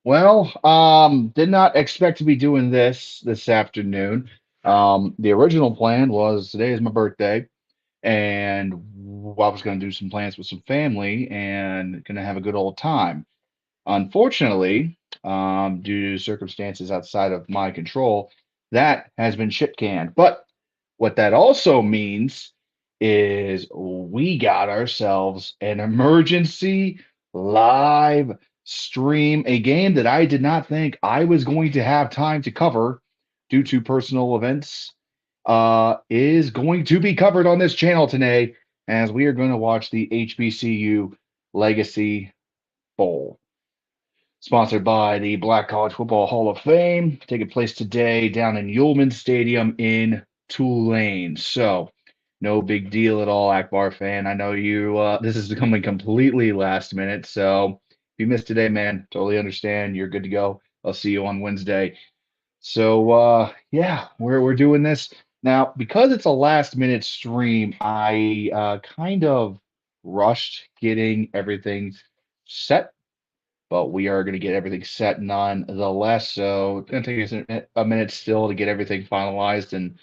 Well, did not expect to be doing this afternoon. The original plan was today is my birthday, and I was going to do some plans with some family and going to have a good old time. Unfortunately, due to circumstances outside of my control, that has been shit canned. But what that also means is we got ourselves an emergency live stream, a game that I did not think I was going to have time to cover due to personal events, is going to be covered on this channel today as we are going to watch the HBCU Legacy Bowl, sponsored by the Black College Football Hall of Fame, taking place today down in Ullman Stadium in Tulane. So, no big deal at all, Akbar fan. I know you. This is coming completely last minute, so if you missed today, man, totally understand. You're good to go. I'll see you on Wednesday. So, yeah, we're doing this now because it's a last minute stream. I kind of rushed getting everything set, but we are going to get everything set nonetheless. So it's going to take us a minute still to get everything finalized and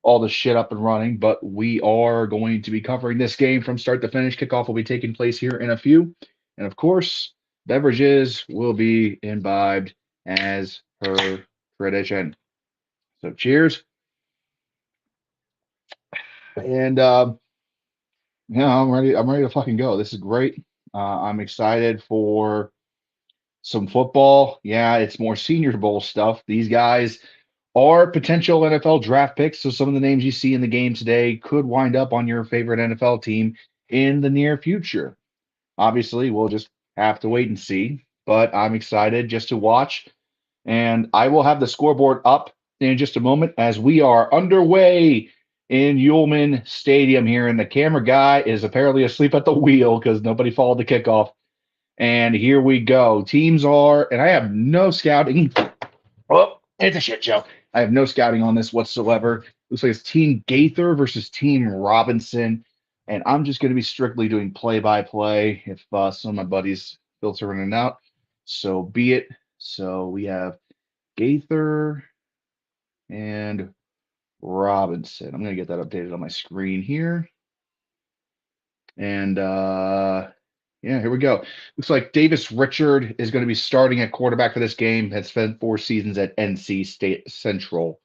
all the shit up and running. But we are going to be covering this game from start to finish. Kickoff will be taking place here in a few. And of course, beverages will be imbibed as per tradition. So cheers. And I'm ready. I'm ready to fucking go. This is great. I'm excited for some football. Yeah, it's more Senior Bowl stuff. These guys are potential NFL draft picks. So some of the names you see in the game today could wind up on your favorite NFL team in the near future. Obviously, we'll just have to wait and see. But I'm excited just to watch. And I will have the scoreboard up in just a moment as we are underway in Ullman Stadium here. And the camera guy is apparently asleep at the wheel because nobody followed the kickoff. And here we go. Teams are, and I have no scouting. Oh, it's a shit show. I have no scouting on this whatsoever. Looks like it's Team Gaither versus Team Robinson. And I'm just going to be strictly doing play by play if some of my buddies filter in and out. So be it. So we have Gaither and Robinson. I'm going to get that updated on my screen here. And yeah, here we go. Looks like Davis Richard is going to be starting at quarterback for this game. Had spent 4 seasons at NC State Central.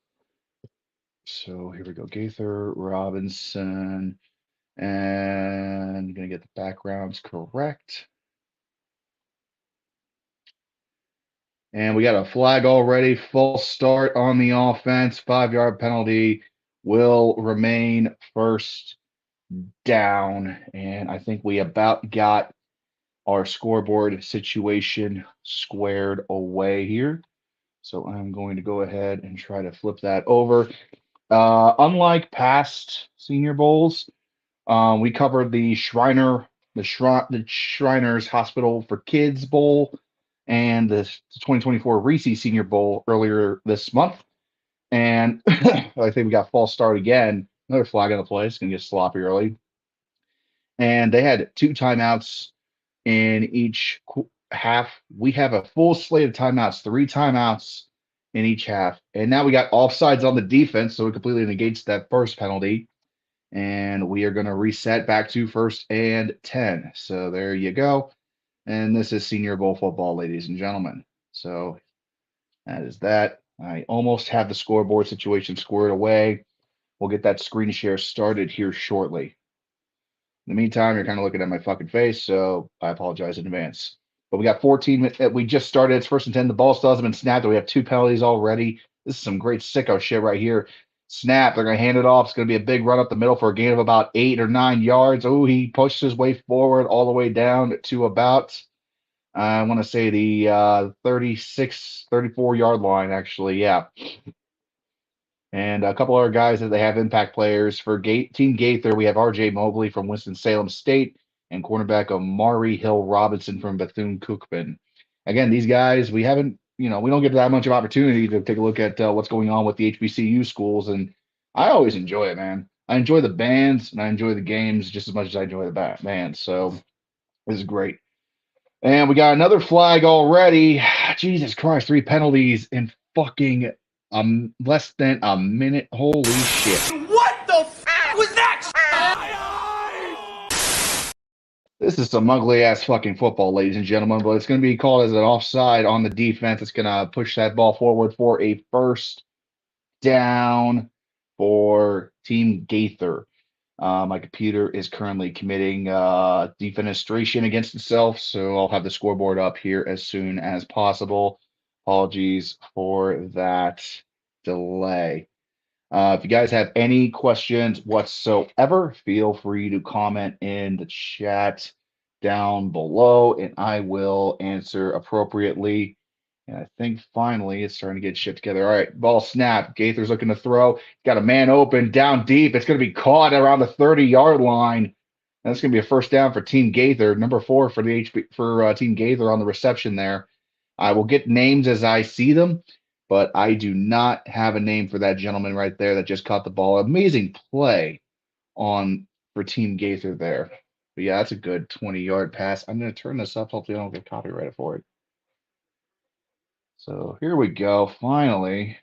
So here we go. Gaither, Robinson, and I'm going to get the backgrounds correct. And we got a flag already. False start on the offense. 5-yard penalty will remain first down. And I think we about got our scoreboard situation squared away here. So I'm going to go ahead and try to flip that over. Unlike past Senior Bowls, we covered the Shriners Hospital for Kids Bowl and the 2024 Reese Senior Bowl earlier this month. And I think we got false start again. Another flag on the play. It's going to get sloppy early. And they had 2 timeouts in each half. We have a full slate of timeouts, 3 timeouts in each half. And now we got offsides on the defense, so it completely negates that first penalty. And we are going to reset back to 1st and 10. So there you go. And this is Senior Bowl football, ladies and gentlemen. So that is that. I almost have the scoreboard situation squared away. We'll get that screen share started here shortly. In the meantime, you're kind of looking at my fucking face, so I apologize in advance. But we got 14 minutes. We just started. It's 1st and 10. The ball still hasn't been snapped. We have 2 penalties already. This is some great sicko shit right here. Snap. They're going to hand it off. It's going to be a big run up the middle for a gain of about 8 or 9 yards. Oh, he pushed his way forward all the way down to about, I want to say the 36, 34-yard line, actually. Yeah. And a couple other guys that they have impact players for Team Gaither. We have R.J. Mobley from Winston-Salem State and cornerback Amari Hill Robinson from Bethune-Cookman. Again, these guys, we haven't, we don't get that much of opportunity to take a look at what's going on with the HBCU schools. And I always enjoy it, man. I enjoy the bands and I enjoy the games just as much as I enjoy the bands. So this is great. And we got another flag already. Jesus Christ, 3 penalties in fucking less than a minute. Holy shit. What the f was that? This is some ugly ass fucking football, ladies and gentlemen, but it's going to be called as an offside on the defense. It's going to push that ball forward for a first down for Team Gaither. My computer is currently committing defenestration against itself, so I'll have the scoreboard up here as soon as possible. Apologies for that delay. If you guys have any questions whatsoever, feel free to comment in the chat down below, and I will answer appropriately. And I think finally it's starting to get shit together. All right, ball snap. Gaither's looking to throw. Got a man open down deep. It's going to be caught around the 30-yard line. That's going to be a first down for Team Gaither. Number 4 for the Team Gaither on the reception there. I will get names as I see them, but I do not have a name for that gentleman right there that just caught the ball. Amazing play for Team Gaither there. But yeah, that's a good 20-yard pass. I'm going to turn this up. Hopefully I don't get copyrighted for it. So here we go. Finally.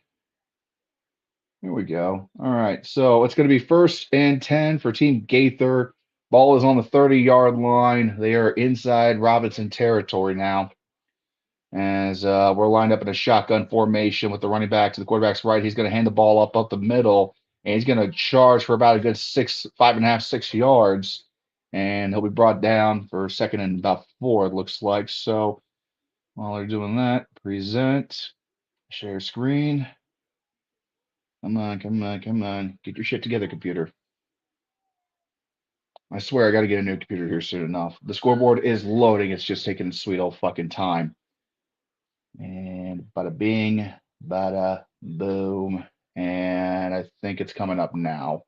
Here we go. All right. So it's going to be 1st and 10 for Team Gaither. Ball is on the 30-yard line. They are inside Robinson territory now. As we're lined up in a shotgun formation with the running back to the quarterback's right. He's going to hand the ball up the middle, and he's going to charge for about a good 5.5, 6 yards. And he'll be brought down for 2nd and about 4, it looks like. So while they're doing that, present, share screen. Come on, come on, come on. Get your shit together, computer. I swear I got to get a new computer here soon enough. The scoreboard is loading. It's just taking sweet old fucking time. And bada bing, bada boom. And I think it's coming up now.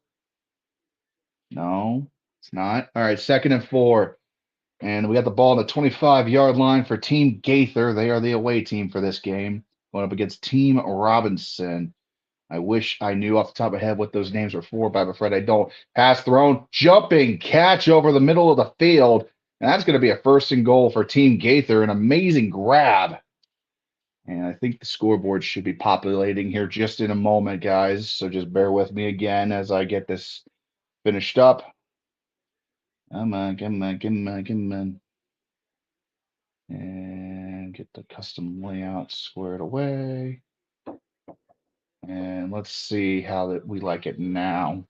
No, it's not. All right, 2nd and 4. And we got the ball on the 25-yard line for Team Gaither. They are the away team for this game. Going up against Team Robinson. I wish I knew off the top of my head what those names were for, but I'm afraid I don't. Pass thrown, jumping catch over the middle of the field. And that's going to be a 1st and goal for Team Gaither. An amazing grab. And I think the scoreboard should be populating here just in a moment, guys. So just bear with me again as I get this finished up. Come on, come on, come on, come on. And get the custom layout squared away. And let's see how we like it now.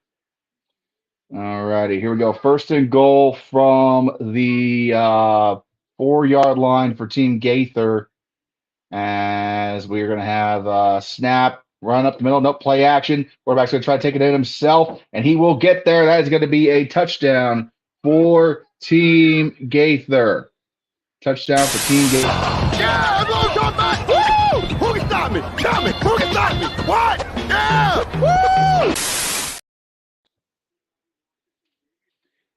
All righty, here we go. 1st and goal from the 4-yard line for Team Gaither. As we're going to have snap, run up the middle, no play action. Quarterback's going to try to take it in himself, and he will get there. That is going to be a touchdown for Team Gaither. Touchdown for Team Gaither. Yeah, everyone come back! Woo! Who can stop me? Tell me, who can stop me? What? Yeah! Woo!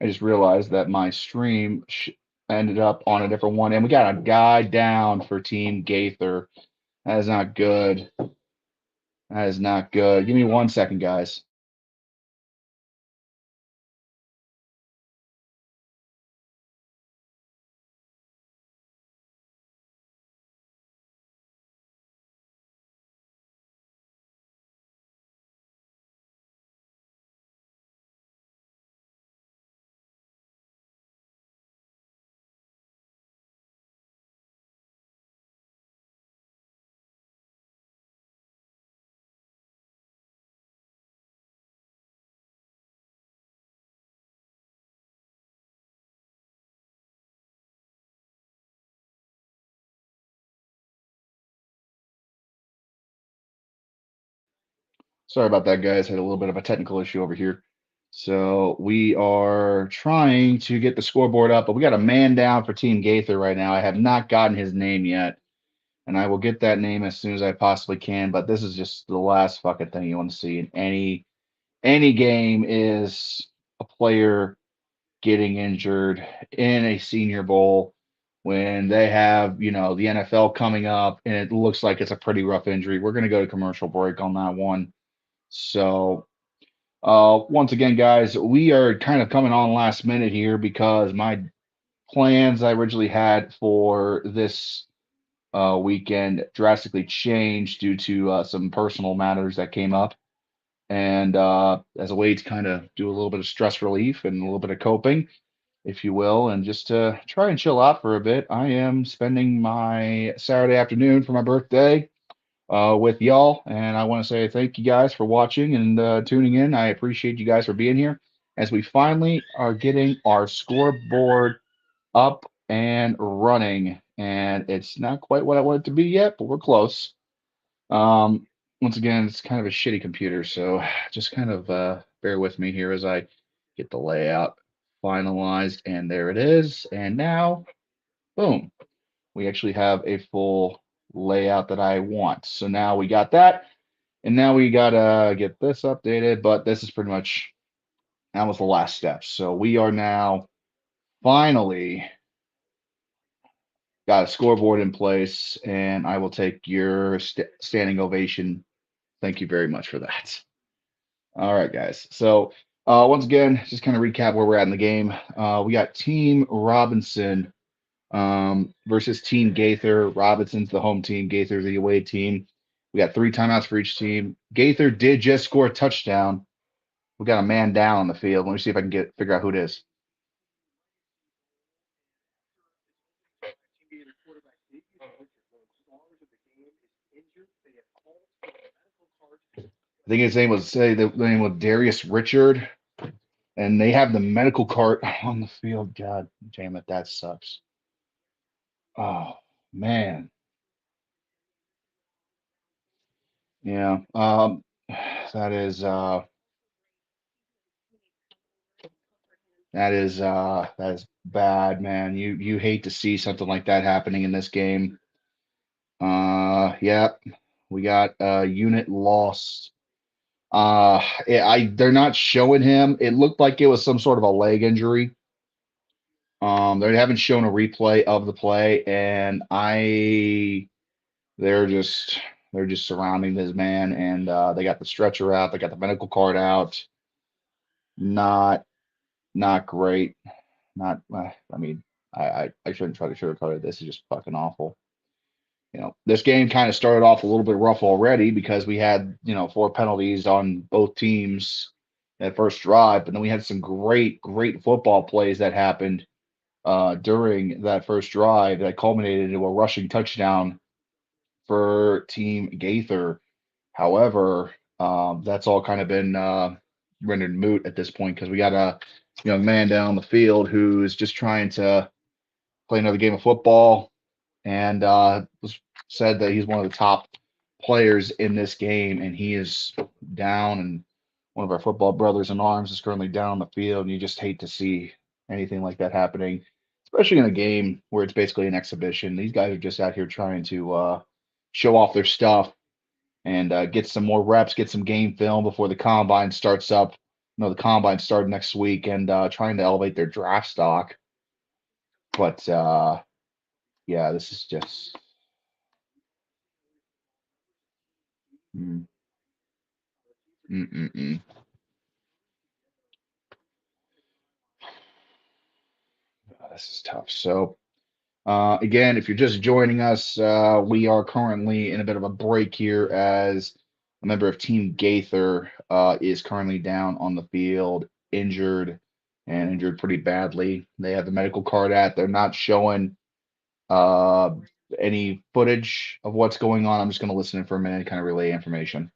I just realized that my stream ended up on a different one, and we got a guy down for Team Gaither. That is not good. That is not good. Give me 1 second, guys. Sorry about that, guys. Had a little bit of a technical issue over here. So we are trying to get the scoreboard up, but we got a man down for Team Gaither right now. I have not gotten his name yet, and I will get that name as soon as I possibly can. But this is just the last fucking thing you want to see in any game is a player getting injured in a Senior Bowl when they have, the NFL coming up, and it looks like it's a pretty rough injury. We're going to go to commercial break on that one. So, once again, guys, we are kind of coming on last minute here because my plans I originally had for this weekend drastically changed due to some personal matters that came up. And as a way to kind of do a little bit of stress relief and a little bit of coping, if you will, and just to try and chill out for a bit, I am spending my Saturday afternoon for my birthday with y'all. And I want to say thank you guys for watching and tuning in. I appreciate you guys for being here as we finally are getting our scoreboard up and running. And it's not quite what I want it to be yet, but we're close. Um, Once again, it's kind of a shitty computer, so just kind of bear with me here as I get the layout finalized. And there it is. And now, boom, we actually have a full layout that I want. So now we got that. And now we gotta get this updated, but this is pretty much that was the last step. So we are now finally got a scoreboard in place, and I will take your standing ovation. Thank you very much for that. All right, guys. So once again, just kind of recap where we're at in the game. We got Team Robinson versus Team Gaither. Robinson's the home team. Gaither's the away team. We got 3 timeouts for each team. Gaither did just score a touchdown. We got a man down on the field. Let me see if I can figure out who it is. I think his name was the name was Darius Richard, and they have the medical cart on the field. God damn it, that sucks. Oh man, yeah. That is that is bad, man. You hate to see something like that happening in this game. Yeah, we got a unit lost. They're not showing him. It looked like it was some sort of a leg injury. They haven't shown a replay of the play, and they're just they're just surrounding this man, and they got the stretcher out, they got the medical card out. Not not great. Not I mean, I shouldn't try to sugarcoat it. This is just fucking awful. This game kind of started off a little bit rough already because we had, 4 penalties on both teams that first drive, but then we had some great football plays that happened during that first drive that culminated into a rushing touchdown for Team Gaither. However, that's all kind of been rendered moot at this point because we got a young man down the field who's just trying to play another game of football and was said that he's one of the top players in this game, and he is down. And one of our football brothers in arms is currently down on the field, and you just hate to see anything like that happening, especially in a game where it's basically an exhibition. These guys are just out here trying to show off their stuff and get some more reps, get some game film before the combine starts up. The combine started next week, and trying to elevate their draft stock. But yeah, this is just. Mm, mm, mm, mm. This is tough. So, again, if you're just joining us, we are currently in a bit of a break here as a member of Team Gaither is currently down on the field, injured and injured pretty badly. They have the medical card out. They're not showing uh, any footage of what's going on. I'm just going to listen in for a minute and kind of relay information.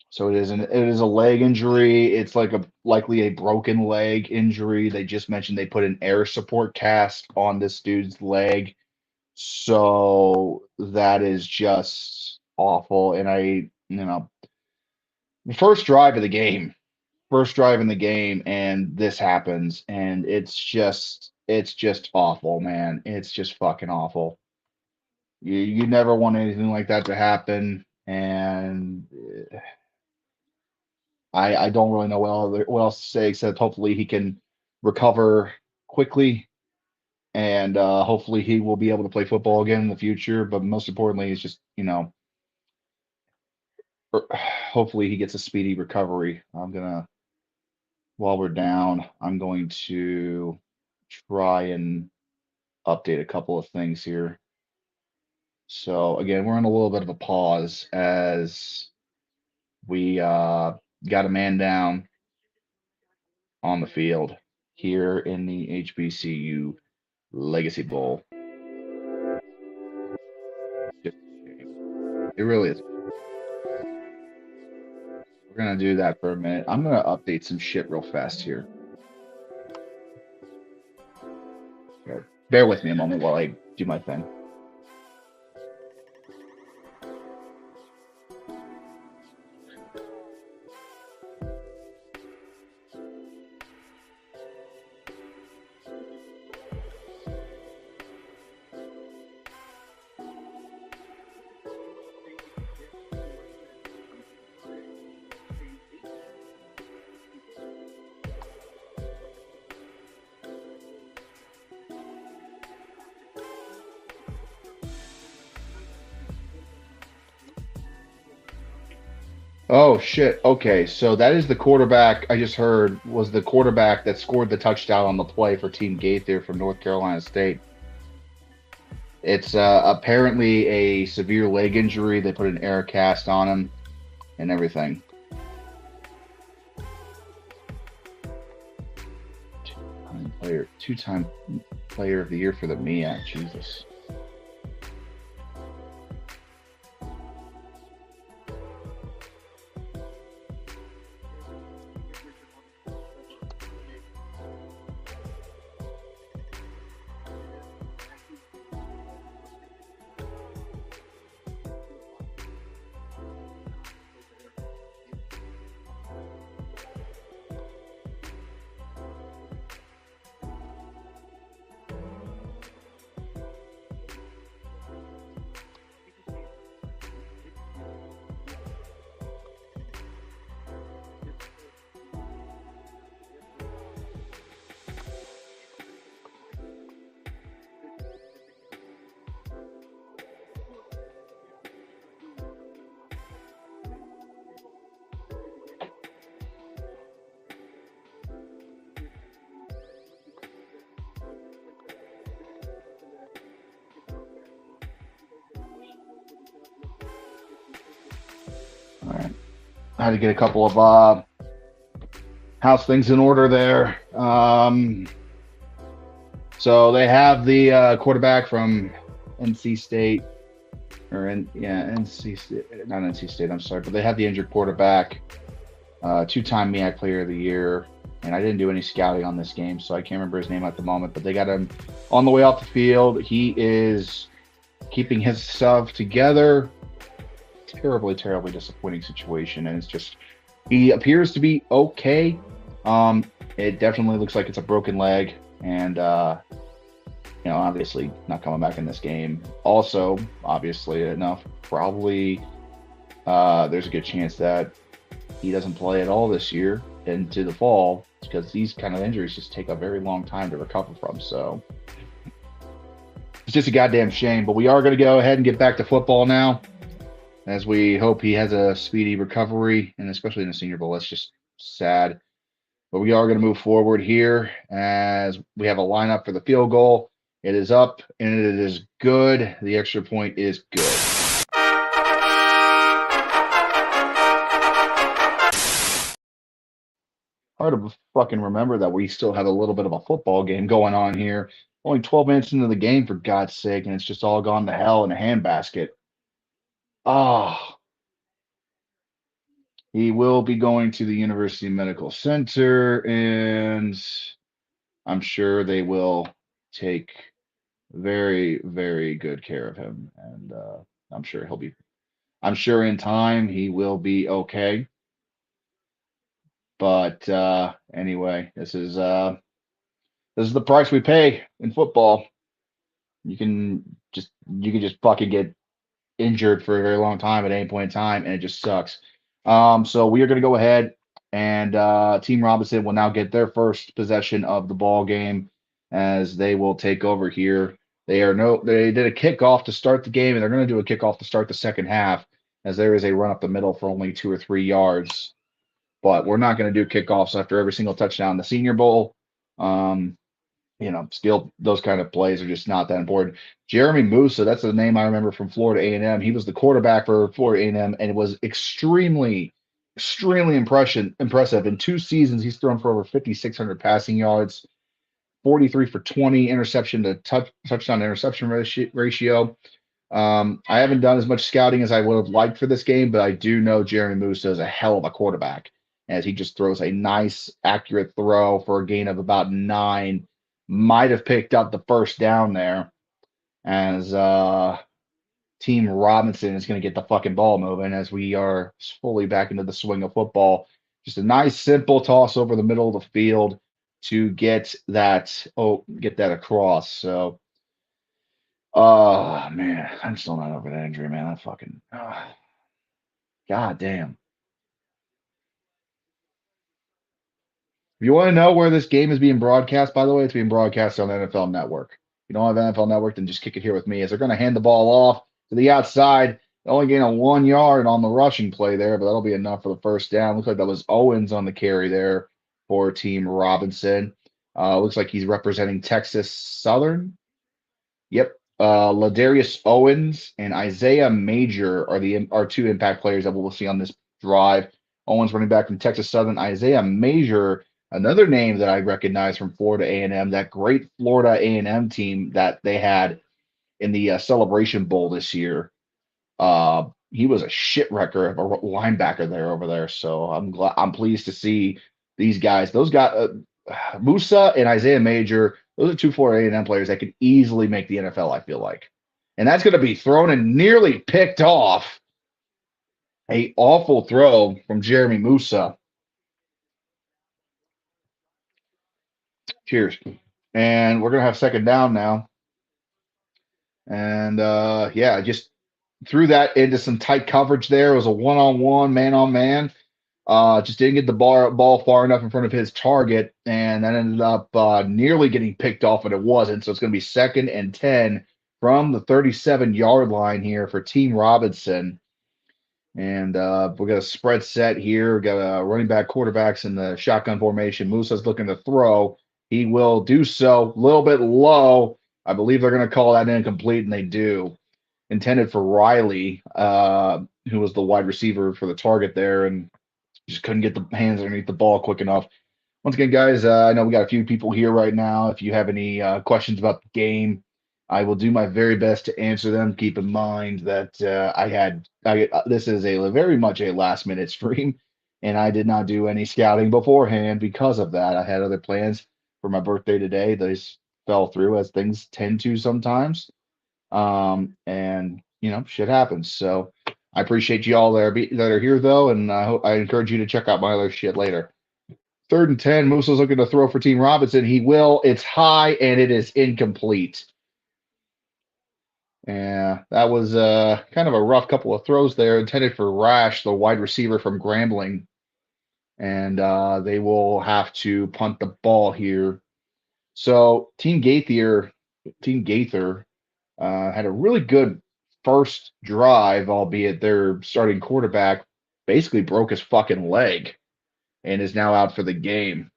So it is a leg injury. It's like likely a broken leg injury. They just mentioned they put an air support cast on this dude's leg. So that is just awful. And the first drive in the game, and this happens, and it's just awful, man. It's just fucking awful. You never want anything like that to happen, and I don't really know what else to say except hopefully he can recover quickly and hopefully he will be able to play football again in the future. But most importantly, it's just hopefully he gets a speedy recovery. I'm gonna while we're down, I'm going to try and update a couple of things here. So again, we're in a little bit of a pause as we got a man down on the field here in the HBCU Legacy Bowl. Just a shame. It really is. We're gonna do that for a minute. I'm gonna update some shit real fast here. Okay. Bear with me a moment while I do my thing. Oh shit. Okay, so that is the quarterback I just heard was the quarterback that scored the touchdown on the play for Team Gaither from North Carolina State. It's apparently a severe leg injury. They put an air cast on him and everything. Two-time player of the year for the MEAC. Jesus. All right. I had to get a couple of house things in order there. So they have the quarterback from NC State, NC State, not NC State. I'm sorry, but they have the injured quarterback, two-time MEAC Player of the Year, and I didn't do any scouting on this game, so I can't remember his name at the moment. But they got him on the way off the field. He is keeping his stuff together. Terribly, terribly disappointing situation, and it's just he appears to be okay. It definitely looks like it's a broken leg, and obviously not coming back in this game. Also, obviously enough, probably there's a good chance that he doesn't play at all this year into the fall because these kind of injuries just take a very long time to recover from. So it's just a goddamn shame. But we are going to go ahead and get back to football now, as we hope he has a speedy recovery, and especially in the Senior Bowl. That's just sad. But we are going to move forward here as we have a lineup for the field goal. It is up, and it is good. The extra point is good. Hard to fucking remember that we still have a little bit of a football game going on here. Only 12 minutes into the game, for God's sake, and it's just all gone to hell in a handbasket. Ah. He will be going to the University Medical Center, and I'm sure they will take very, very good care of him. And I'm sure in time he will be okay. But anyway, this is the price we pay in football. You can just fucking get injured for a very long time at any point in time, and it just sucks. So we are going to go ahead, and Team Robinson will now get their first possession of the ball game as they will take over here. They did a kickoff to start the game, and they're going to do a kickoff to start the second half, as there is a run up the middle for only 2 or 3 yards. but we're not going to do kickoffs after every single touchdown in the Senior Bowl. Um, still those kind of plays are just not that important. Jeremy Musa, that's the name I remember from Florida A&M. He was the quarterback for Florida A&M, and it was extremely impressive. In 2 seasons, he's thrown for over 5,600 passing yards, 43 for 20 interception to touchdown interception ratio. I haven't done as much scouting as I would have liked for this game, but I do know Jeremy Musa is a hell of a quarterback as he just throws a nice, accurate throw for a gain of about 9. Might have picked up the first down there as Team Robinson is going to get the fucking ball moving as we are fully back into the swing of football. Just a nice, simple toss over the middle of the field to get that across. So, oh man, I'm still not over that injury, man. God damn. If you want to know where this game is being broadcast, by the way, it's being broadcast on the NFL Network. If you don't have NFL Network, then just kick it here with me as they're going to hand the ball off to the outside. They only gain a 1 yard on the rushing play there, but that'll be enough for the first down. Looks like that was Owens on the carry there for Team Robinson. Looks like he's representing Texas Southern. Yep. Ladarius Owens and Isaiah Major are two impact players that we'll see on this drive. Owens running back from Texas Southern. Isaiah Major, another name that I recognize from Florida A&M, that great Florida A&M team that they had in the Celebration Bowl this year. He was a shit wrecker of a linebacker over there. So I'm pleased to see these guys. Those guys, Musa and Isaiah Major, those are two Florida A&M players that could easily make the NFL, I feel like. And that's going to be thrown and nearly picked off. A awful throw from Jeremy Musa. Cheers. And we're going to have second down now. And just threw that into some tight coverage there. It was a one-on-one, man-on-man. Just didn't get the ball far enough in front of his target, and that ended up nearly getting picked off, but it wasn't. So it's going to be 2nd and 10 from the 37-yard line here for Team Robinson. And we're going to spread set here. We've got running back quarterbacks in the shotgun formation. Musa's looking to throw. He will do so a little bit low. I believe they're going to call that incomplete, and they do. Intended for Riley, who was the wide receiver for the target there, and just couldn't get the hands underneath the ball quick enough. Once again, guys, I know we got a few people here right now. If you have any questions about the game, I will do my very best to answer them. Keep in mind that this is very much a last minute stream, and I did not do any scouting beforehand because of that. I had other plans for my birthday today. Those fell through as things tend to sometimes. And shit happens. So I appreciate you all that are here though, and I encourage you to check out my other shit later. 3rd and 10. Musa's looking to throw for Team Robinson. He will. It's high and it is incomplete. Yeah, that was kind of a rough couple of throws there. Intended for Rash, the wide receiver from Grambling, and they will have to punt the ball here. So Team Gaither had a really good first drive, albeit their starting quarterback basically broke his fucking leg and is now out for the game.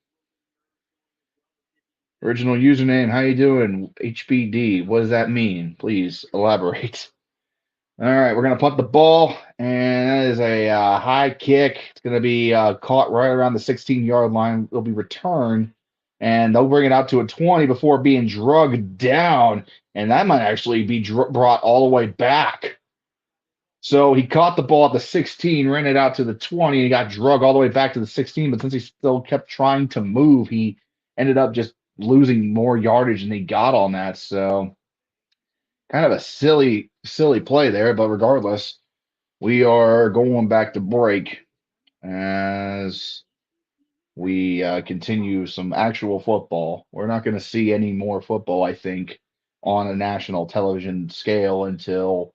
Original username, how you doing? HBD, what does that mean? Please elaborate. All right, we're going to punt the ball, and that is a high kick. It's going to be caught right around the 16-yard line. It'll be returned, and they'll bring it out to a 20 before being drugged down, and that might actually be brought all the way back. So he caught the ball at the 16, ran it out to the 20, and he got drugged all the way back to the 16, but since he still kept trying to move, he ended up just losing more yardage than he got on that. So kind of a silly play there, but regardless, we are going back to break as we continue some actual football. We're not going to see any more football, I think, on a national television scale until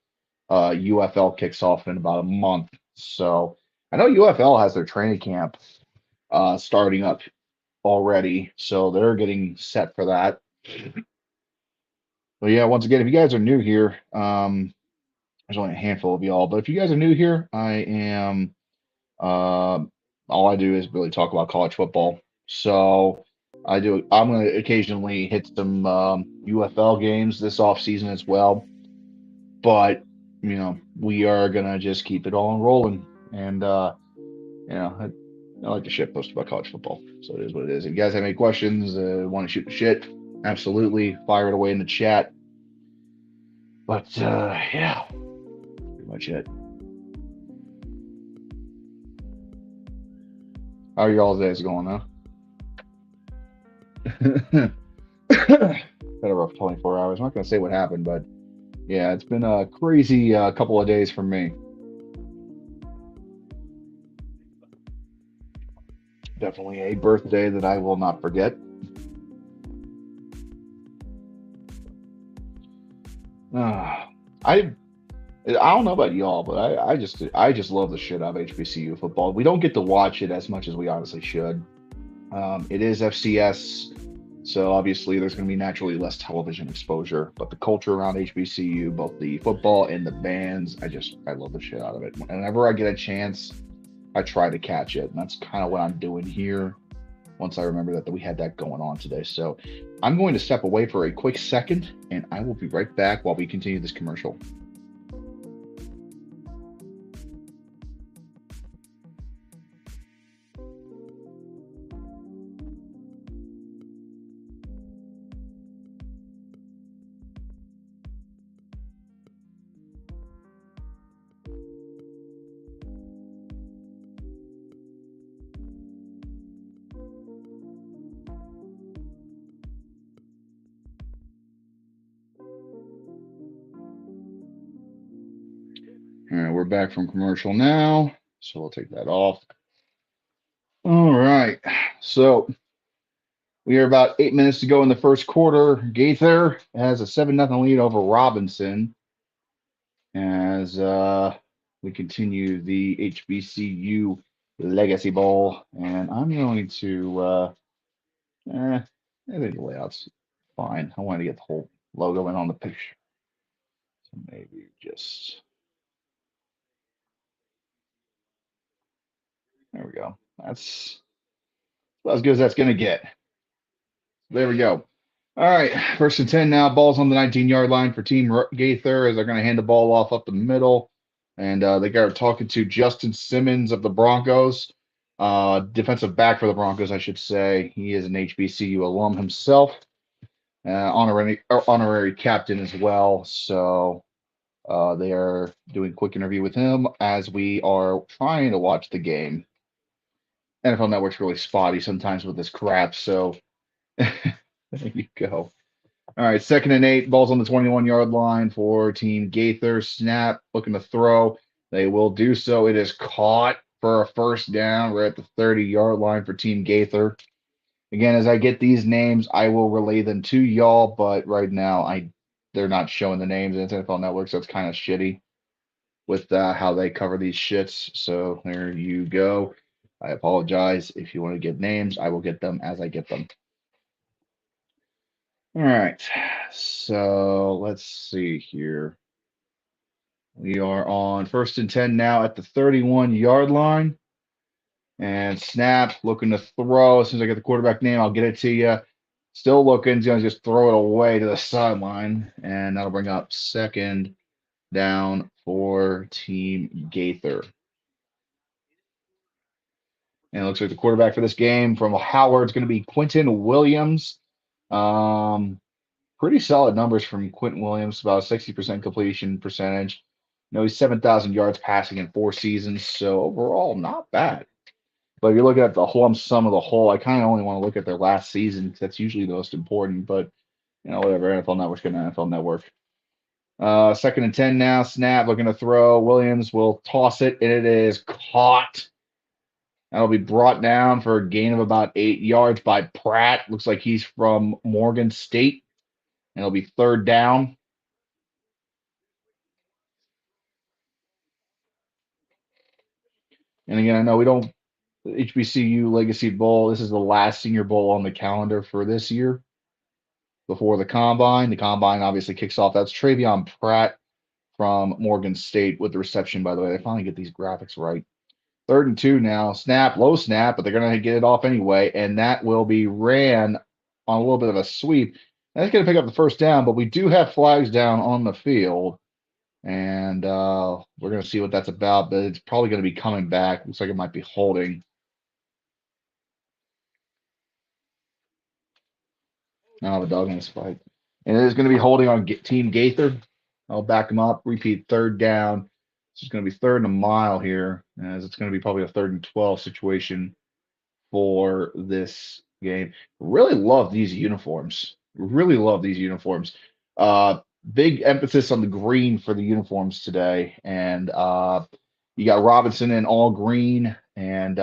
UFL kicks off in about a month. So I know UFL has their training camp starting up already, so they're getting set for that. But yeah, once again, if you guys are new here, there's only a handful of y'all, but if you guys are new here, I am all I do is really talk about college football. So I'm going to occasionally hit some UFL games this off season as well. But we are gonna just keep it all rolling. And I like the shit post about college football. So it is what it is. If you guys have any questions, want to shoot the shit, absolutely fire it away in the chat. But yeah, pretty much it. How are y'all's days going, huh? Had a rough 24 hours. I'm not gonna say what happened, but yeah, it's been a crazy couple of days for me. Definitely a birthday that I will not forget. Uh, I don't know about y'all, but I just love the shit out of HBCU football. We don't get to watch it as much as we honestly should. It is FCS, so obviously there's going to be naturally less television exposure. But the culture around HBCU, both the football and the bands, I love the shit out of it. Whenever I get a chance, I try to catch it, and that's kind of what I'm doing here. Once I remember that we had that going on today, so I'm going to step away for a quick second, and I will be right back while we continue this commercial. All right, we're back from commercial now, so we'll take that off. All right, so we are about 8 minutes to go in the first quarter. Gaither has a 7-0 lead over Robinson as we continue the HBCU Legacy Bowl, and I'm going to I think the layout's fine. I want to get the whole logo in on the picture, so maybe just there we go. That's about as good as that's going to get. There we go. All right, 1st and 10 now. Ball's on the 19-yard line for Team Gaither as they're going to hand the ball off up the middle. And they got talking to Justin Simmons of the Broncos, defensive back for the Broncos, I should say. He is an HBCU alum himself, honorary captain as well. So they are doing a quick interview with him as we are trying to watch the game. NFL Network's really spotty sometimes with this crap, so there you go. All right, 2nd and 8. Ball's on the 21-yard line for Team Gaither. Snap, looking to throw. They will do so. It is caught for a 1st down. We're at the 30-yard line for Team Gaither. Again, as I get these names, I will relay them to y'all, but right now they're not showing the names in NFL Network, so it's kind of shitty with how they cover these shits. So there you go. I apologize. If you want to get names, I will get them as I get them. All right, so let's see here. We are on 1st and 10 now at the 31-yard line. And snap, looking to throw. As soon as I get the quarterback name, I'll get it to you. Still looking, he's going to just throw it away to the sideline. And that'll bring up 2nd down for Team Gaither. And it looks like the quarterback for this game from Howard is going to be Quentin Williams. Pretty solid numbers from Quentin Williams, about 60% completion percentage. He's 7,000 yards passing in 4 seasons, so overall, not bad. But if you're looking at the lump sum of the whole, I kind of only want to look at their last season because that's usually the most important. But, whatever. NFL Network's going to NFL Network. 2nd and 10 now. Snap, looking to throw. Williams will toss it, and it is caught. That'll be brought down for a gain of about 8 yards by Pratt. Looks like he's from Morgan State. And it'll be 3rd down. And again, I know we don't HBCU Legacy Bowl. This is the last Senior Bowl on the calendar for this year before the Combine. The Combine obviously kicks off. That's Travion Pratt from Morgan State with the reception, by the way. They finally get these graphics right. Third and 2 now. Snap, low snap, but they're going to get it off anyway, and that will be ran on a little bit of a sweep. That's going to pick up the first down, but we do have flags down on the field, and we're going to see what that's about, but it's probably going to be coming back. Looks like it might be holding. Oh, the dog in this fight. And it is going to be holding on Team Gaither. I'll back him up. Repeat, third down. This is going to be third and a mile here, as it's going to be probably a 3rd and 12 situation for this game. Really love these uniforms. Really love these uniforms. Big emphasis on the green for the uniforms today. And you got Robinson in all green and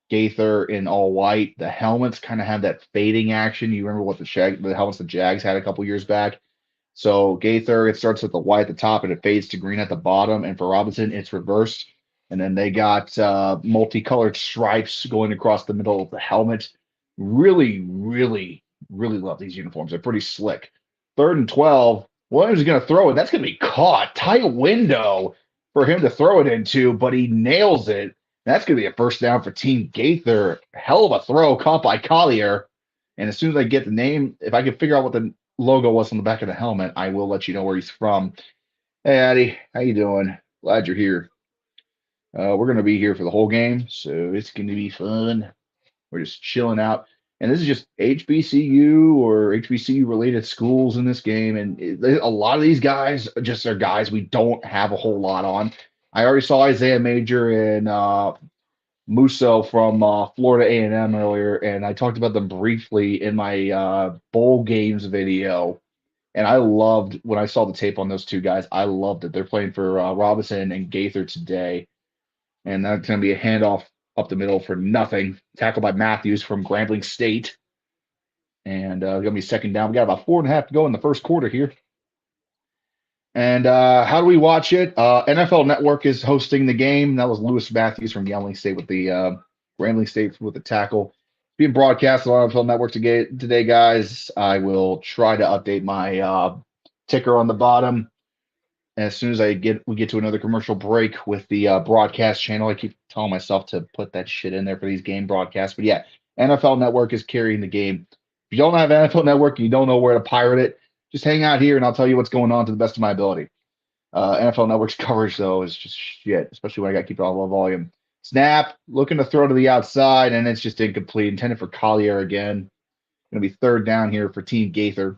Gaither in all white. The helmets kind of have that fading action. You remember what the helmets the Jags had a couple years back? So Gaither, it starts with the white at the top and it fades to green at the bottom. And for Robinson, it's reversed. And then they got multicolored stripes going across the middle of the helmet. Really, really, really love these uniforms. They're pretty slick. 3rd and 12. Williams is going to throw it. That's going to be caught. Tight window for him to throw it into, but he nails it. That's going to be a first down for Team Gaither. Hell of a throw caught by Collier. And as soon as I get the name, if I can figure out what the logo was on the back of the helmet, I will let you know where he's from. Hey, Addy, how you doing? Glad you're here. We're going to be here for the whole game, so it's going to be fun. We're just chilling out. And this is just HBCU or HBCU related schools in this game. And a lot of these guys just are guys we don't have a whole lot on. I already saw Isaiah Major and Musso from Florida A&M earlier, and I talked about them briefly in my bowl games video. And I loved when I saw the tape on those two guys. I loved it. They're playing for Robinson and Gaither today. And that's going to be a handoff up the middle for nothing. Tackled by Matthews from Grambling State. And going to be second down. We got about 4.5 to go in the first quarter here. And how do we watch it? NFL Network is hosting the game. That was Lewis Matthews from Grambling State with the Grambling State with the tackle. Being broadcast on NFL Network today, guys. I will try to update my ticker on the bottom as soon as we get to another commercial break with the broadcast channel. I keep telling myself to put that shit in there for these game broadcasts. But yeah, NFL Network is carrying the game. If you don't have NFL Network and you don't know where to pirate it, just hang out here and I'll tell you what's going on to the best of my ability. NFL Network's coverage, though, is just shit, especially when I got to keep it on low volume. Snap, looking to throw to the outside, and it's just incomplete. Intended for Collier again. Going to be third down here for Team Gaither.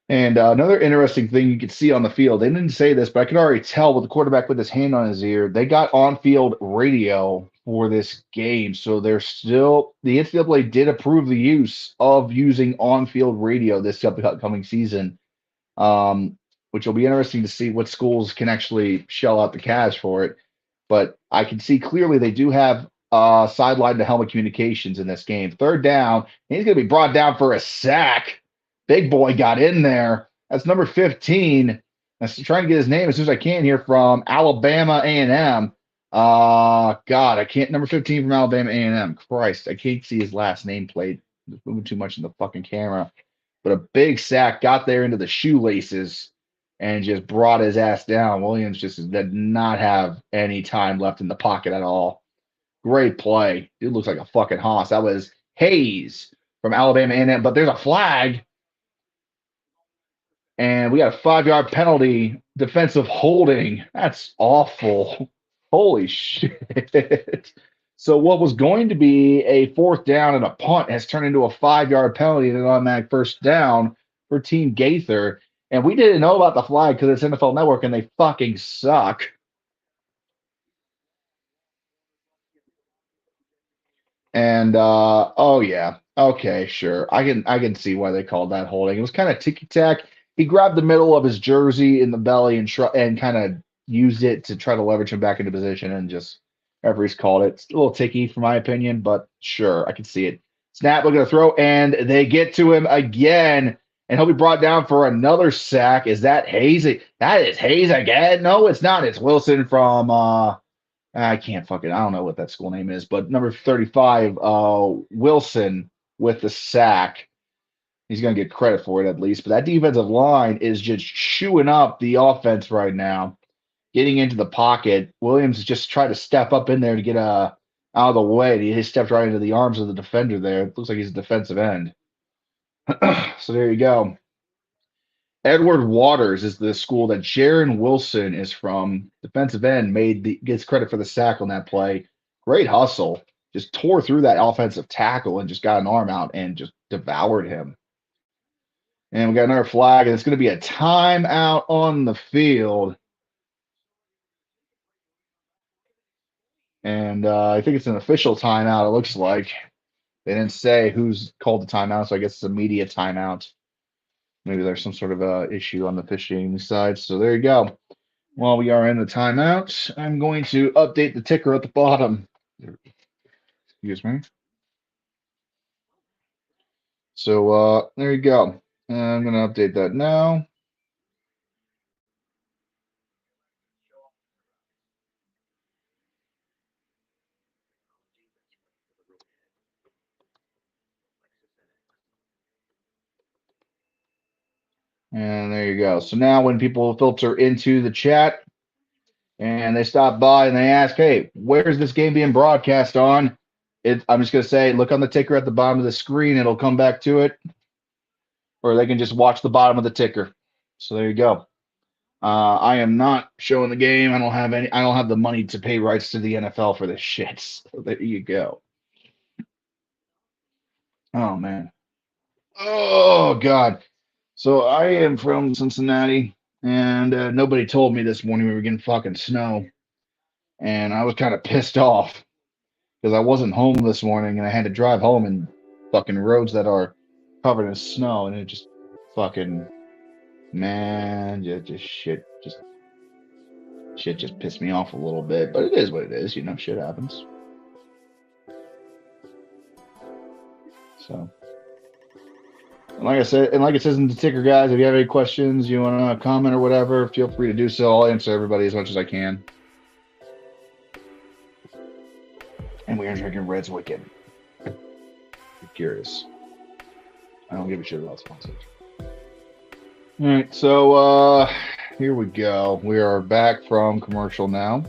And another interesting thing you could see on the field, they didn't say this, but I could already tell with the quarterback with his hand on his ear, they got on-field radio for this game. So they're still, the NCAA did approve the use of using on-field radio this upcoming season, which will be interesting to see what schools can actually shell out the cash for it. But I can see clearly they do have sideline to helmet communications in this game. Third down, he's going to be brought down for a sack. Big boy got in there. That's number 15. I'm trying to get his name as soon as I can here from Alabama A&M. God, I can't. Number 15 from Alabama A&M. Christ, I can't see his last name plate. It's moving too much in the fucking camera. But a big sack got there into the shoelaces and just brought his ass down. Williams just did not have any time left in the pocket at all. Great play. Dude looks like a fucking hoss. That was Hayes from Alabama A&M. But there's a flag. And we got a 5-yard penalty, defensive holding. That's awful. Holy shit. So what was going to be a fourth down and a punt has turned into a 5-yard penalty and an automatic first down for Team Gaither. And we didn't know about the flag because it's NFL Network and they fucking suck. And oh yeah, okay, sure. I can see why they called that holding. It was kind of ticky tack. He grabbed the middle of his jersey in the belly and kind of used it to try to leverage him back into position, and just referees called it. It's a little ticky for my opinion, but sure, I can see it. Snap, looking to throw, and they get to him again, and he'll be brought down for another sack. Is that Hayes? That is Hayes again? No, it's not. It's Wilson from I can't fucking, I don't know what that school name is, but number 35, Wilson with the sack. He's going to get credit for it at least. But that defensive line is just chewing up the offense right now, getting into the pocket. Williams just tried to step up in there to get out of the way. He stepped right into the arms of the defender there. It looks like he's a defensive end. So there you go. Edward Waters is the school that Jaron Wilson is from. Defensive end gets credit for the sack on that play. Great hustle. Just tore through that offensive tackle and just got an arm out and just devoured him. And we got another flag, and it's going to be a timeout on the field. And I think it's an official timeout, it looks like. They didn't say who's called the timeout, so I guess it's a media timeout. Maybe there's some sort of issue on the officiating side. So there you go. While we are in the timeout, I'm going to update the ticker at the bottom. Excuse me. So there you go. I'm going to update that now. And there you go. So now when people filter into the chat and they stop by and they ask, hey, where's this game being broadcast on? I'm just going to say, look on the ticker at the bottom of the screen. It'll come back to it. Or they can just watch the bottom of the ticker. So there you go. I am not showing the game. I don't have the money to pay rights to the NFL for this shit. So there you go. Oh man. Oh God. So I am from Cincinnati, and nobody told me this morning we were getting fucking snow, and I was kind of pissed off because I wasn't home this morning, and I had to drive home in fucking roads that are covered in snow, and it just fucking man, shit just pissed me off a little bit, but it is what it is, shit happens. So. And like it says in the ticker, guys, if you have any questions, you want to comment or whatever, feel free to do so. I'll answer everybody as much as I can. And we are drinking Red's Wicked. If you're curious. I don't give a shit about sponsors. All right, so here we go. We are back from commercial now.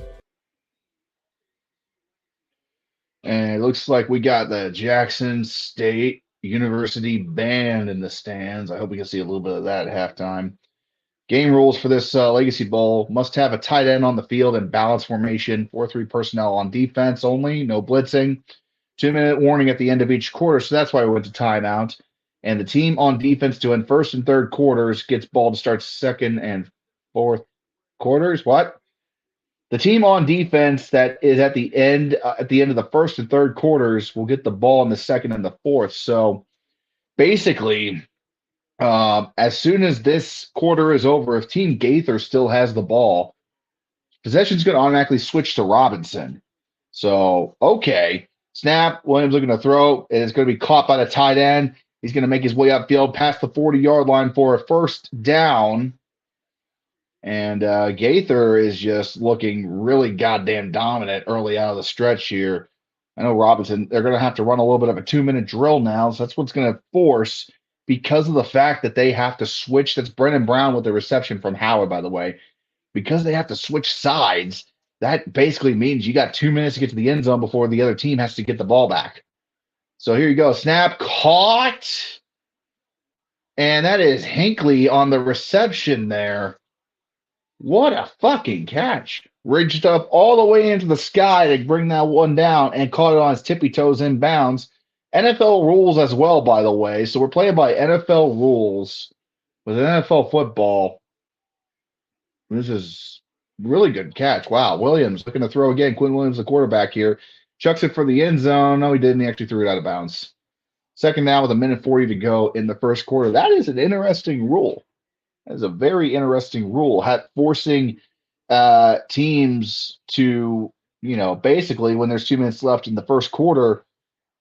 And it looks like we got the Jackson State University band in the stands. I hope we can see a little bit of that at halftime. Game rules for this Legacy Bowl: must have a tight end on the field and balance formation. 4-3 personnel on defense only, no blitzing. 2-minute warning at the end of each quarter, so that's why we went to timeout. And the team on defense to end first and third quarters gets ball to start second and fourth quarters. What? The team on defense that is at the end of the first and third quarters will get the ball in the second and the fourth. So basically, as soon as this quarter is over, if Team Gaither still has the ball, possession's going to automatically switch to Robinson. So, okay, snap, Williams looking to throw, and it's going to be caught by the tight end. He's going to make his way upfield past the 40-yard line for a first down. And Gaither is just looking really goddamn dominant early out of the stretch here. I know Robinson, they're going to have to run a little bit of a 2-minute drill now. So that's what's going to force, because of the fact that they have to switch. That's Brennan Brown with the reception from Howard, by the way. Because they have to switch sides, that basically means you got 2 minutes to get to the end zone before the other team has to get the ball back. So here you go. Snap, caught. And that is Hinckley on the reception there. What a fucking catch. Ridged up all the way into the sky to bring that one down and caught it on his tippy toes in bounds. NFL rules as well, by the way. So we're playing by NFL rules with NFL football. This is really good catch. Wow. Williams looking to throw again. Quinn Williams, the quarterback here. Chucks it for the end zone. No, he didn't. He actually threw it out of bounds. Second down with 1:40 to go in the first quarter. That is an interesting rule. That is a very interesting rule. Forcing teams to, basically when there's 2 minutes left in the first quarter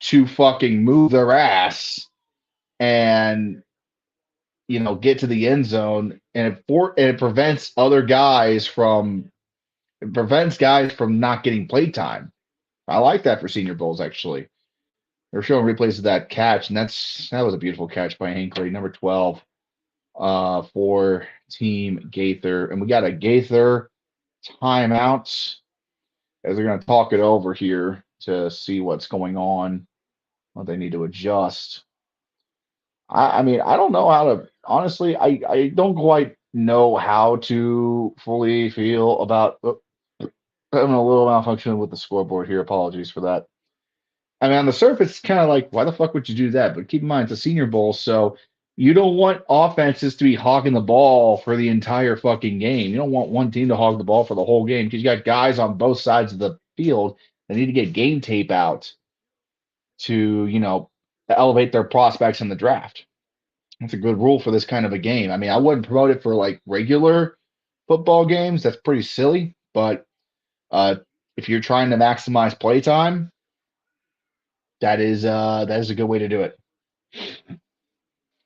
to fucking move their ass and, get to the end zone. And it prevents guys from not getting play time. I like that for Senior Bowls, actually. They're showing replays of that catch, and that was a beautiful catch by Hinckley, number 12, for Team Gaither. And we got a Gaither timeout as they're going to talk it over here to see what's going on, what they need to adjust. I mean, I don't know how to, honestly, I don't quite know how to fully feel about having a little malfunction with the scoreboard here. Apologies for that. I mean, on the surface, it's kind of like, why the fuck would you do that? But keep in mind, it's a Senior Bowl, so you don't want offenses to be hogging the ball for the entire fucking game. You don't want one team to hog the ball for the whole game because you got guys on both sides of the field that need to get game tape out to, to elevate their prospects in the draft. That's a good rule for this kind of a game. I mean, I wouldn't promote it for like regular football games. That's pretty silly. But if you're trying to maximize play time, that is a good way to do it.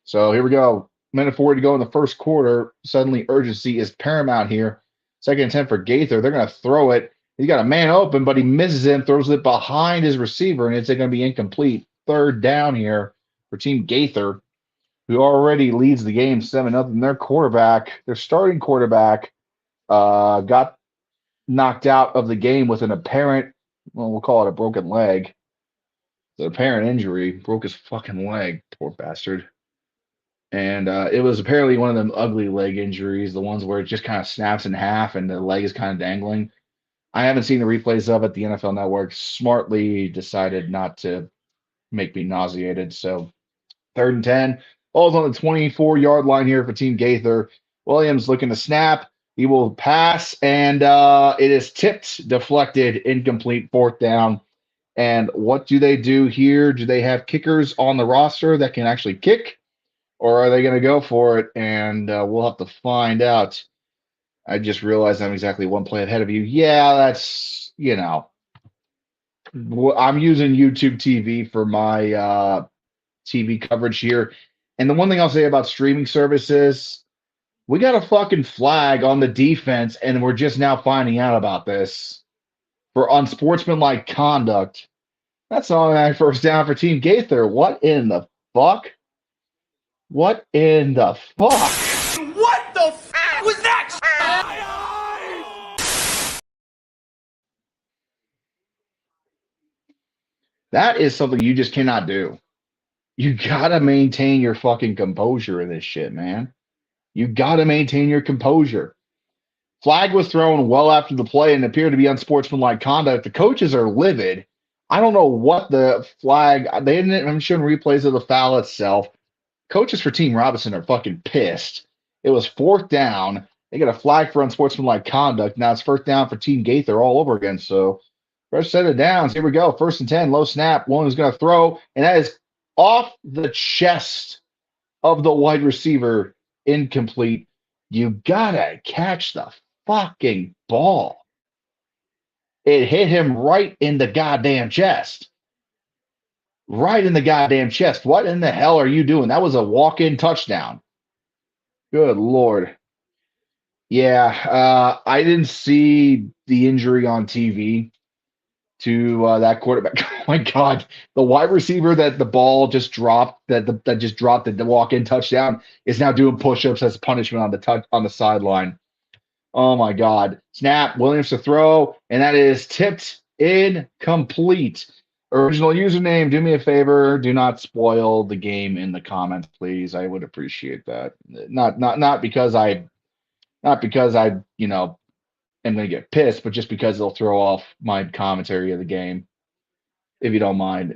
So here we go. Minute 40 to go in the first quarter. Suddenly, urgency is paramount here. Second and 10 for Gaither. They're going to throw it. He's got a man open, but he misses it and throws it behind his receiver, and it's going to be incomplete. Third down here for Team Gaither, who already leads the game 7-0. Their quarterback, their starting quarterback, got knocked out of the game with an apparent, well, we'll call it a broken leg. The apparent injury, broke his fucking leg, poor bastard. And it was apparently one of them ugly leg injuries, the ones where it just kind of snaps in half and the leg is kind of dangling. I haven't seen the replays of it. The NFL Network smartly decided not to make me nauseated. So third and 10. Ball's on the 24-yard line here for Team Gaither. Williams looking to snap. He will pass, and it is tipped, deflected, incomplete, fourth down. And what do they do here? Do they have kickers on the roster that can actually kick? Or are they going to go for it? And we'll have to find out. I just realized I'm exactly one play ahead of you. Yeah, that's, I'm using YouTube TV for my TV coverage here. And the one thing I'll say about streaming services, we got a fucking flag on the defense, and we're just now finding out about this for unsportsmanlike conduct. That's on that first down for Team Gaither. What in the fuck? What in the fuck? What the f was that? That is something you just cannot do. You gotta maintain your fucking composure in this shit, man. You gotta maintain your composure. Flag was thrown well after the play and appeared to be unsportsmanlike conduct. The coaches are livid. I don't know what the flag, they didn't even show replays of the foul itself. Coaches for Team Robinson are fucking pissed. It was fourth down. They got a flag for unsportsmanlike conduct. Now it's first down for Team Gaither all over again. So fresh set of downs. Here we go. First and 10, low snap. Williams going to throw, and that is off the chest of the wide receiver, incomplete. You gotta catch the fucking ball. It hit him right in the goddamn chest. Right in the goddamn chest. What in the hell are you doing? That was a walk-in touchdown. Good Lord. Yeah, I didn't see the injury on TV to that quarterback. Oh my God, the wide receiver that the ball just dropped, that just dropped the walk-in touchdown, is now doing push-ups as punishment on the sideline. Oh my God. Snap, Williams to throw, and that is tipped incomplete. Original username, do me a favor, do not spoil the game in the comments, please. I would appreciate that. Not because I am going to get pissed, but just because they'll throw off my commentary of the game. If you don't mind,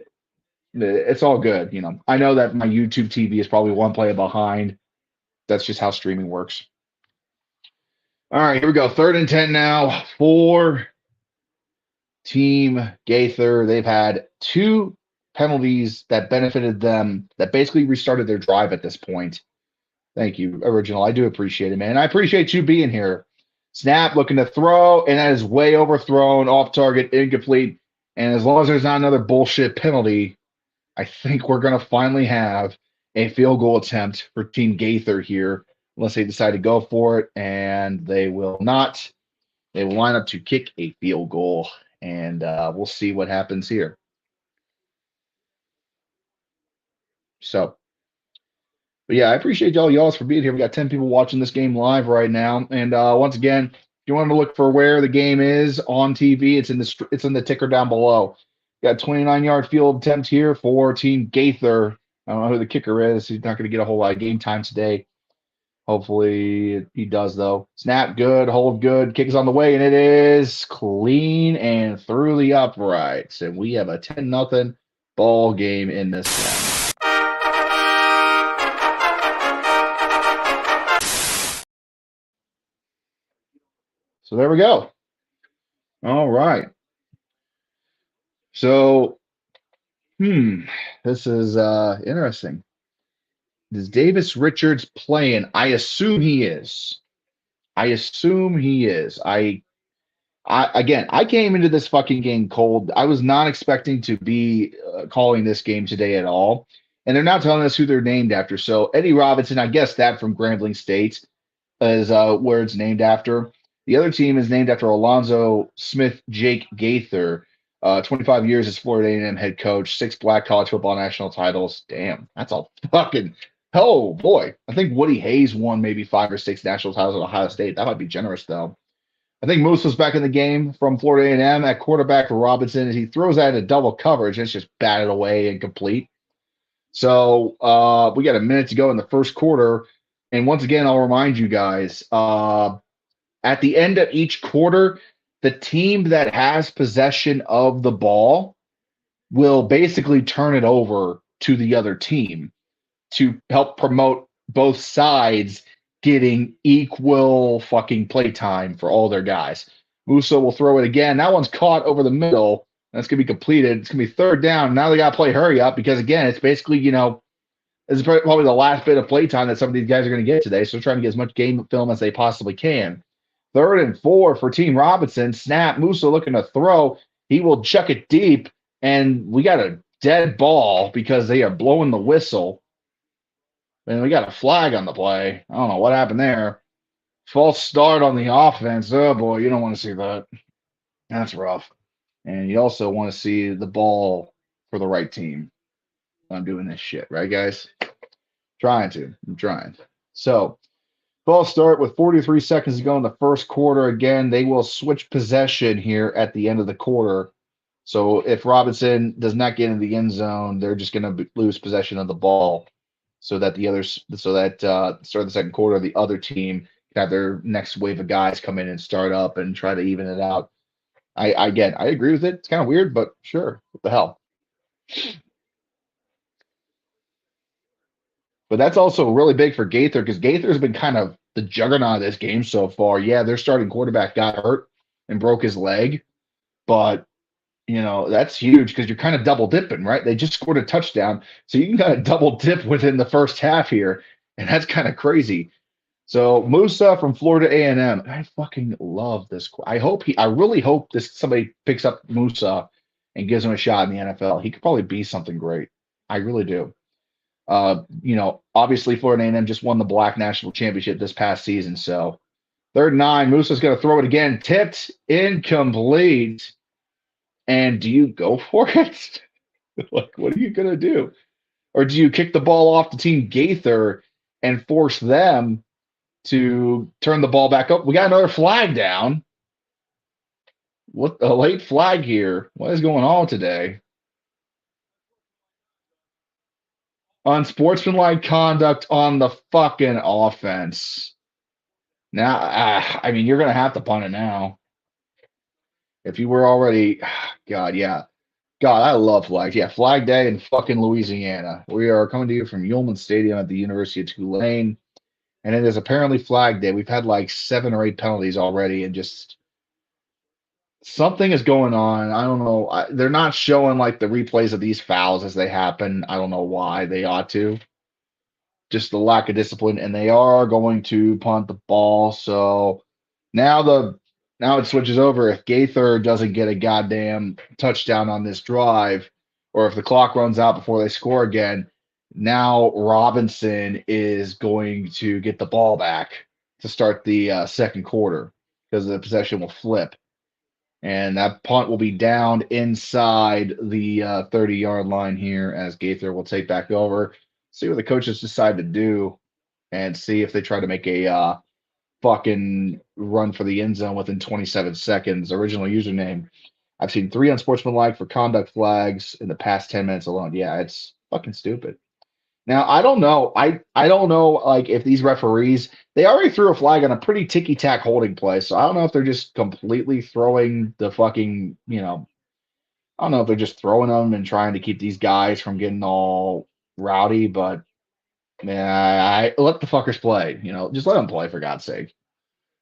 it's all good. I know that my YouTube TV is probably one play behind. That's just how streaming works. All right, here we go. Third and 10 now for Team Gaither. They've had two penalties that benefited them, that basically restarted their drive at this point. Thank you, Original. I do appreciate it, man. I appreciate you being here. Snap, looking to throw, and that is way overthrown, off target, incomplete. And as long as there's not another bullshit penalty, I think we're going to finally have a field goal attempt for Team Gaither here, unless they decide to go for it, and they will not. They will line up to kick a field goal, and we'll see what happens here. So, but yeah, I appreciate y'all's for being here. We got 10 people watching this game live right now. And once again, if you want to look for where the game is on TV, it's in the ticker down below. Got 29-yard field attempt here for Team Gaither. I don't know who the kicker is. He's not going to get a whole lot of game time today. Hopefully he does, though. Snap good, hold good, kick is on the way, and it is clean and through the uprights. And we have a 10-0 ball game in this one. So there we go. All right. So, this is interesting. Is Davis Richards playing? I assume he is. I came into this fucking game cold. I was not expecting to be calling this game today at all. And they're not telling us who they're named after. So Eddie Robinson, I guess that from Grambling State is where it's named after. The other team is named after Alonzo Smith Jake Gaither. 25 years as Florida A&M head coach, 6 black college football national titles. Damn, that's all fucking. Oh boy, I think Woody Hayes won maybe 5 or 6 national titles at Ohio State. That might be generous though. I think Moose was back in the game from Florida A&M at quarterback for Robinson. He throws that into double coverage, and it's just batted away and complete. So we got a minute to go in the first quarter. And once again, I'll remind you guys, at the end of each quarter, the team that has possession of the ball will basically turn it over to the other team to help promote both sides getting equal fucking play time for all their guys. Musa will throw it again. That one's caught over the middle. That's going to be completed. It's going to be third down. Now they got to play hurry up because, again, it's basically, this is probably the last bit of play time that some of these guys are going to get today. So they're trying to get as much game film as they possibly can. 3rd and 4 for Team Robinson. Snap. Musa looking to throw. He will chuck it deep. And we got a dead ball because they are blowing the whistle. And we got a flag on the play. I don't know what happened there. False start on the offense. Oh, boy, you don't want to see that. That's rough. And you also want to see the ball for the right team. I'm doing this shit, right, guys? I'm trying. So, false start with 43 seconds to go in the first quarter. Again, they will switch possession here at the end of the quarter. So, if Robinson does not get in the end zone, they're just going to lose possession of the ball. So that start of the second quarter, the other team can have their next wave of guys come in and start up and try to even it out. I agree with it. It's kind of weird, but sure. What the hell? But that's also really big for Gaither because Gaither's been kind of the juggernaut of this game so far. Yeah, their starting quarterback got hurt and broke his leg, but that's huge because you're kind of double dipping, right? They just scored a touchdown, so you can kind of double dip within the first half here, and that's kind of crazy. So Musa from Florida A&M, I fucking love this. I really hope somebody picks up Musa and gives him a shot in the NFL. He could probably be something great. I really do. Obviously Florida A&M just won the Black National Championship this past season, so 3rd and 9. Musa's going to throw it again, tipped, incomplete. And do you go for it? Like, what are you going to do? Or do you kick the ball off to Team Gaither and force them to turn the ball back up? We got another flag down. What a late flag here. What is going on today? Unsportsmanlike conduct on the fucking offense. Now, you're going to have to punt it now. If you were already, God, yeah. God, I love flags. Yeah, Flag Day in fucking Louisiana. We are coming to you from Ullman Stadium at the University of Tulane, and it is apparently Flag Day. We've had like 7 or 8 penalties already, and just something is going on. I don't know. They're not showing like the replays of these fouls as they happen. I don't know why they ought to. Just the lack of discipline, and they are going to punt the ball. So now it switches over. If Gaither doesn't get a goddamn touchdown on this drive, or if the clock runs out before they score again, now Robinson is going to get the ball back to start the second quarter because the possession will flip. And that punt will be down inside the 30-yard line here as Gaither will take back over. See what the coaches decide to do and see if they try to make a fucking run for the end zone within 27 seconds. Original username. I've seen 3 unsportsmanlike for conduct flags in the past 10 minutes alone. Yeah, it's fucking stupid. Now, I don't know. I don't know like if these referees they already threw a flag on a pretty ticky tack holding play. So I don't know if they're just completely throwing the fucking, I don't know if they're just throwing them and trying to keep these guys from getting all rowdy, but man, I let the fuckers play. Just let them play for God's sake.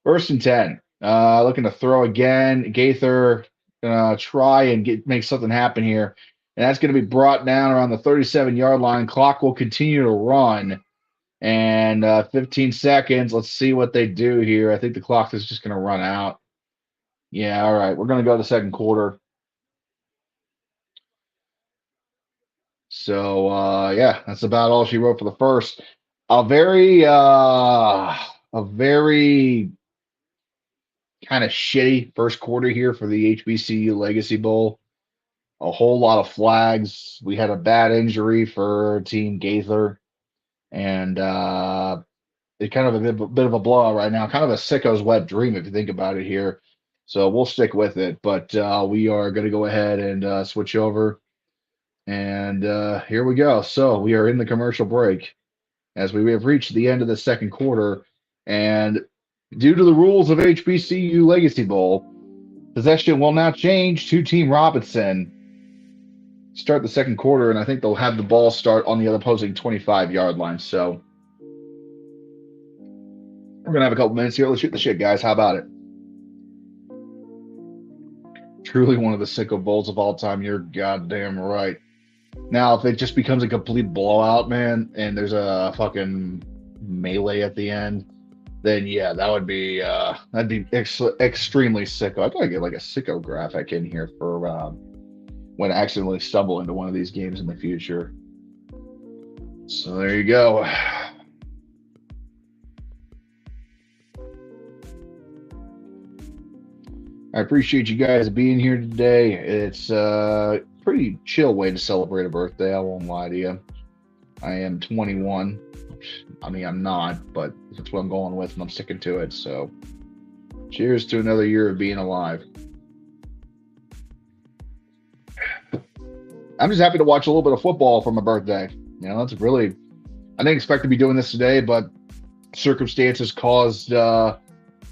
First and 10. Looking to throw again. Gaither gonna try and make something happen here. And that's going to be brought down around the 37-yard line. Clock will continue to run. And 15 seconds. Let's see what they do here. I think the clock is just going to run out. Yeah, all right. We're going to go to the second quarter. So yeah, that's about all she wrote for the first. A very kind of shitty first quarter here for the HBCU Legacy Bowl. A whole lot of flags. We had a bad injury for Team Gaither, and it's kind of a bit of a blowout right now. Kind of a sicko's wet dream if you think about it here. So we'll stick with it, but we are going to go ahead and switch over. And here we go. So we are in the commercial break as we have reached the end of the second quarter. And due to the rules of HBCU Legacy Bowl, possession will now change to Team Robinson. Start the second quarter, and I think they'll have the ball start on the other opposing 25-yard line. So we're going to have a couple minutes here. Let's shoot the shit, guys. How about it? Truly one of the sicko bowls of all time. You're goddamn right. Now, if it just becomes a complete blowout, man, and there's a fucking melee at the end, then yeah, that'd be extremely sicko. I'd probably get like a sicko graphic in here for when I accidentally stumble into one of these games in the future. So there you go. I appreciate you guys being here today. It's a pretty chill way to celebrate a birthday. I won't lie to you. I am 21. I mean, I'm not, but that's what I'm going with, and I'm sticking to it. So, cheers to another year of being alive. I'm just happy to watch a little bit of football for my birthday. That's really, I didn't expect to be doing this today, but circumstances caused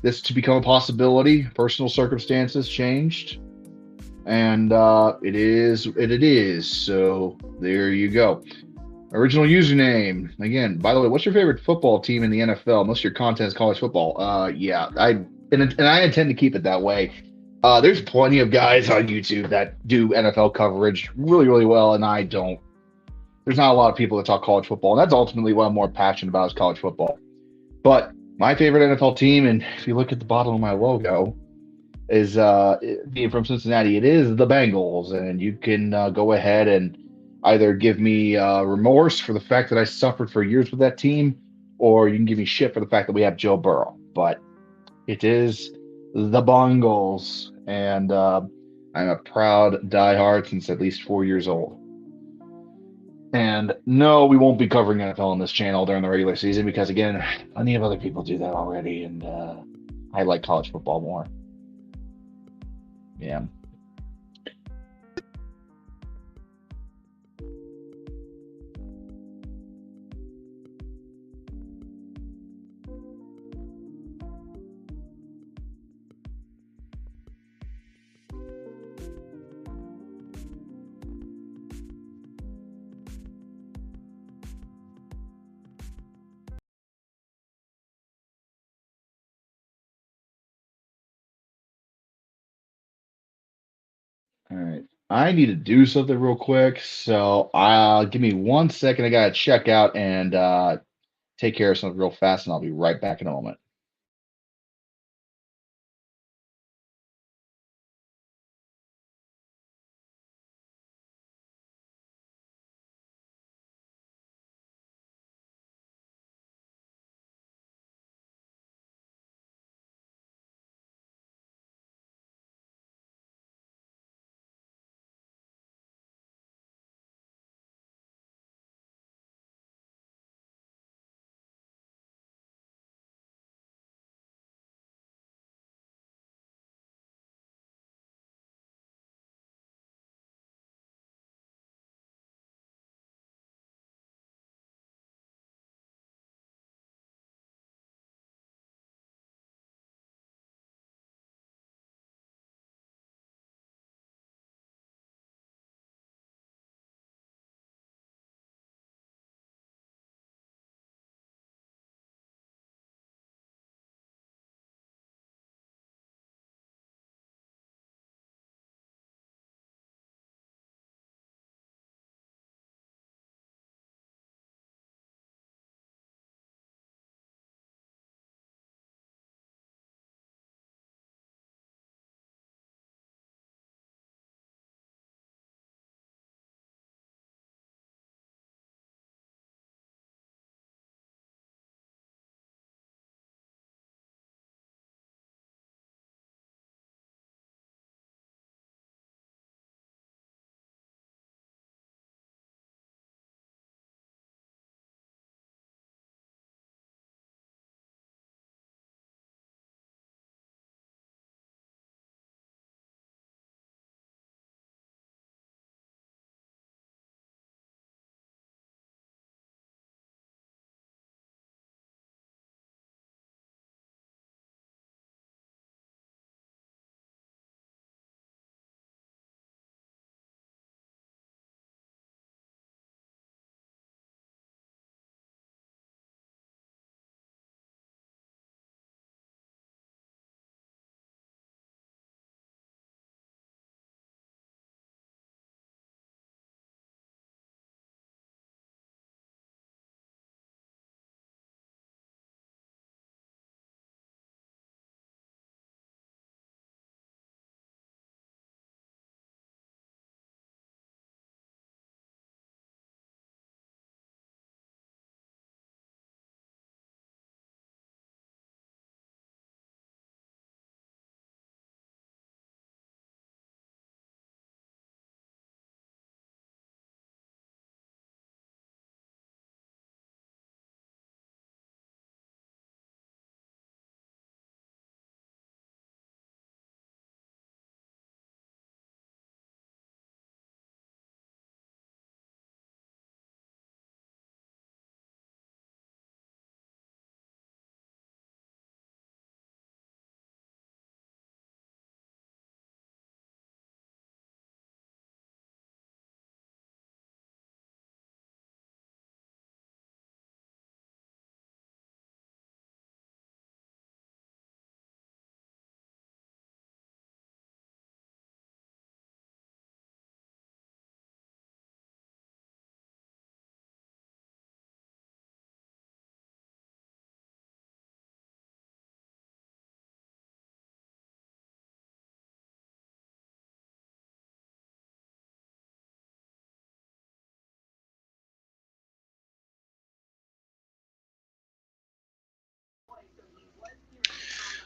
this to become a possibility. Personal circumstances changed, and it is what it is. So there you go. Original username again. By the way, what's your favorite football team in the NFL? Most of your content is college football. Yeah, I intend to keep it that way. There's plenty of guys on YouTube that do NFL coverage really, really well, and I don't. There's not a lot of people that talk college football, and that's ultimately what I'm more passionate about is college football. But my favorite NFL team, and if you look at the bottom of my logo, is being from Cincinnati. It is the Bengals, and you can go ahead and either give me remorse for the fact that I suffered for years with that team, or you can give me shit for the fact that we have Joe Burrow. But it is the Bengals, and I'm a proud diehard since at least 4 years old. And no, we won't be covering NFL on this channel during the regular season because, again, plenty of other people do that already, and I like college football more. Yeah. All right. I need to do something real quick, so give me 1 second. I gotta check out and take care of something real fast, and I'll be right back in a moment.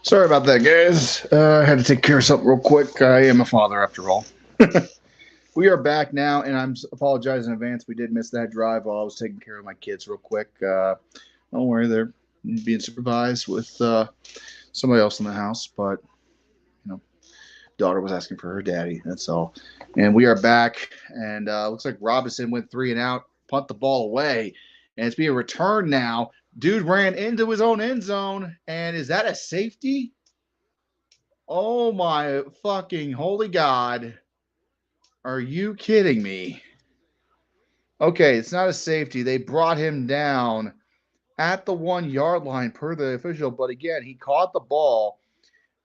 Sorry about that, guys. I had to take care of something real quick. I am a father, after all. We are back now, and I'm apologizing in advance. We did miss that drive while I was taking care of my kids real quick. Don't worry, they're being supervised with somebody else in the house, but you know, daughter was asking for her daddy. That's all. And we are back, and looks like Robinson went 3 and out, punt the ball away, and it's being returned now. Dude ran into his own end zone, and is that a safety? Oh my fucking holy God. Are you kidding me? Okay, it's not a safety. They brought him down at the 1 yard line per the official, but again, he caught the ball,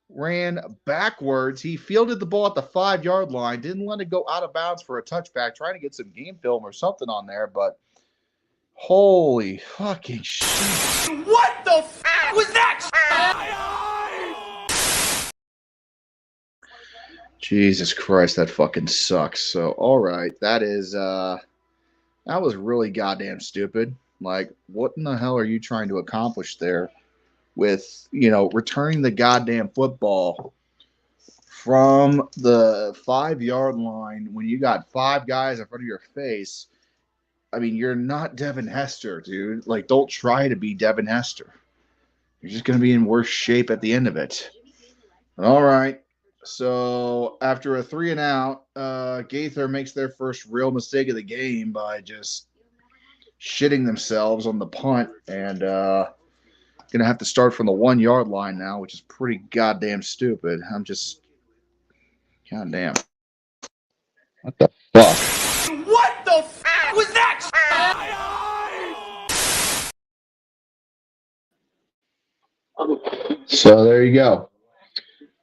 ran backwards. He fielded the ball at the 5 yard line, didn't let it go out of bounds for a touchback, trying to get some game film or something on there, but holy fucking shit. What the f was that? Jesus Christ, that fucking sucks. So, all right, that was really goddamn stupid. Like, what in the hell are you trying to accomplish there with, returning the goddamn football from the 5 yard line when you got five guys in front of your face? I mean, you're not Devin Hester, dude. Like, don't try to be Devin Hester. You're just going to be in worse shape at the end of it. All right. So after a 3 and out, Gaither makes their first real mistake of the game by just shitting themselves on the punt, and gonna have to start from the 1 yard line now, which is pretty goddamn stupid. I'm just goddamn. What the fuck? What the f was that? So there you go.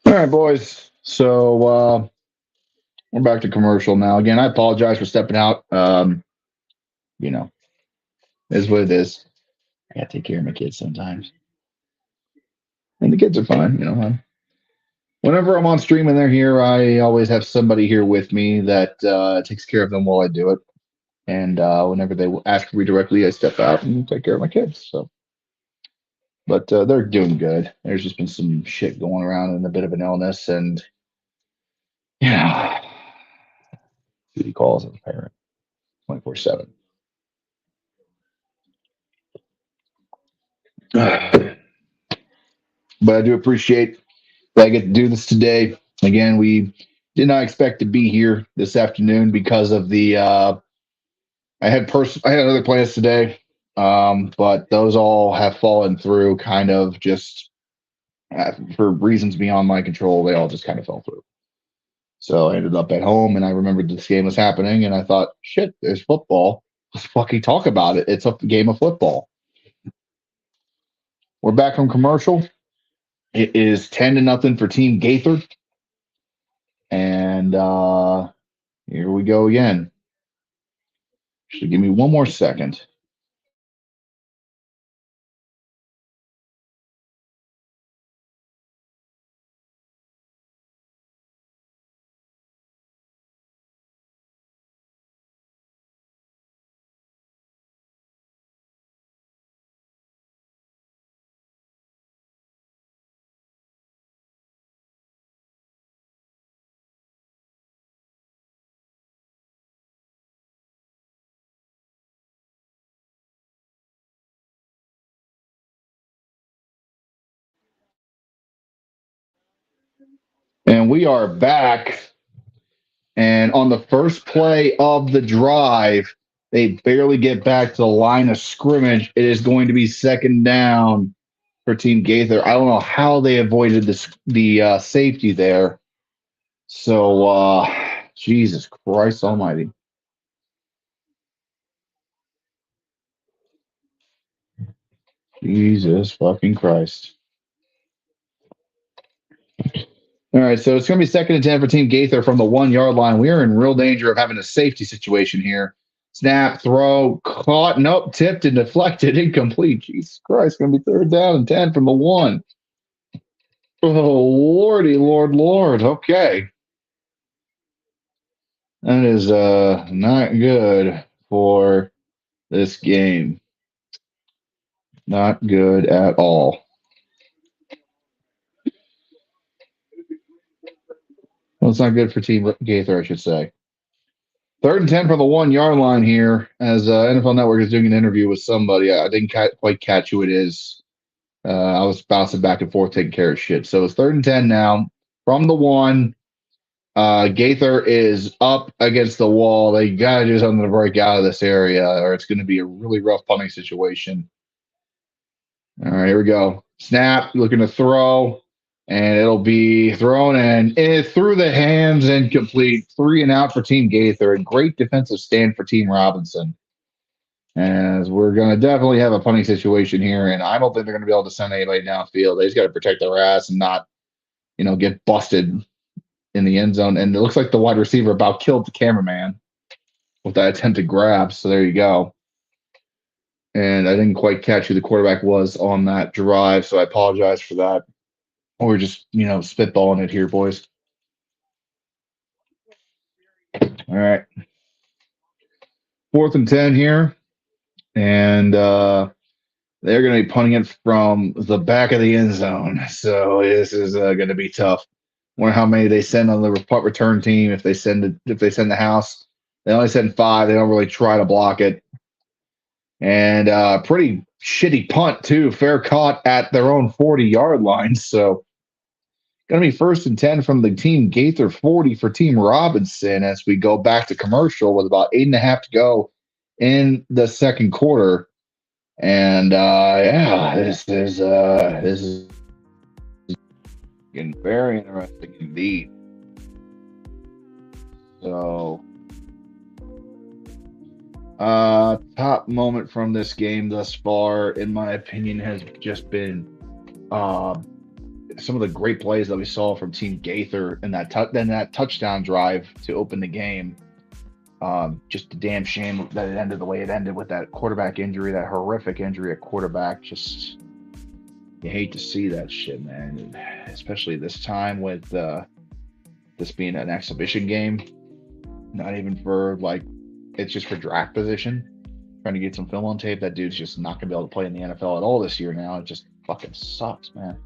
All right, boys. So we're back to commercial now. Again, I apologize for stepping out. You know, is what it is. I gotta take care of my kids sometimes, and the kids are fine. Whenever I'm on stream and they're here, I always have somebody here with me that takes care of them while I do it. And whenever they ask me directly, I step out and take care of my kids. So, but they're doing good. There's just been some shit going around and a bit of an illness, and duty calls as a parent, 24/7. But I do appreciate that I get to do this today. Again, we did not expect to be here this afternoon because of the I had other plans today, but those all have fallen through kind of just for reasons beyond my control. They all just kind of fell through. So I ended up at home, and I remembered this game was happening, and I thought, shit, there's football. Let's fucking talk about it. It's a game of football. We're back from commercial. It is 10-0 for Team Gaither, and here we go again. Should give me one more second. And we are back. And on the first play of the drive, they barely get back to the line of scrimmage. It is going to be second down for Team Gaither. I don't know how they avoided the safety there. So, Jesus Christ Almighty. Jesus fucking Christ. All right, so it's going to be 2nd and 10 for Team Gaither from the 1 yard line. We are in real danger of having a safety situation here. Snap, throw, caught, nope, tipped and deflected, incomplete. Jesus Christ, going to be 3rd down and 10 from the 1. Oh, lordy, Lord. Okay. That is not good for this game. Not good at all. Well, it's not good for Team Gaither, I should say. 3rd and 10 from the 1 yard line here, as NFL Network is doing an interview with somebody. I didn't quite catch who it is. I was bouncing back and forth taking care of shit. So it's 3rd and 10 now from the 1. Gaither is up against the wall. They got to do something to break out of this area, or it's going to be a really rough punting situation. All right, here we go. Snap, looking to throw, and it'll be thrown and through the hands and complete. 3 and out for Team Gaither. A great defensive stand for Team Robinson. As we're going to definitely have a punting situation here, and I don't think they're going to be able to send anybody downfield. They just got to protect their ass and not, get busted in the end zone. And it looks like the wide receiver about killed the cameraman with that attempted grab. So there you go. And I didn't quite catch who the quarterback was on that drive, so I apologize for that. We're just, spitballing it here, boys. All right. 4th and 10 here. And they're going to be punting it from the back of the end zone. So this is going to be tough. Wonder how many they send on the punt return team. If they send the house, they only send 5. They don't really try to block it. And pretty shitty punt too. Fair caught at their own 40-yard line. So going to be 1st and 10 from the Team Gaither 40 for Team Robinson as we go back to commercial with about 8.5 to go in the second quarter. And this is getting very interesting indeed. So, top moment from this game thus far, in my opinion, has just been some of the great plays that we saw from Team Gaither and that touchdown drive to open the game. Just a damn shame that it ended the way it ended with that quarterback injury, that horrific injury at quarterback. Just, you hate to see that shit, man. Especially this time with this being an exhibition game. Not even for, it's just for draft position. Trying to get some film on tape. That dude's just not going to be able to play in the NFL at all this year now. It just fucking sucks, man.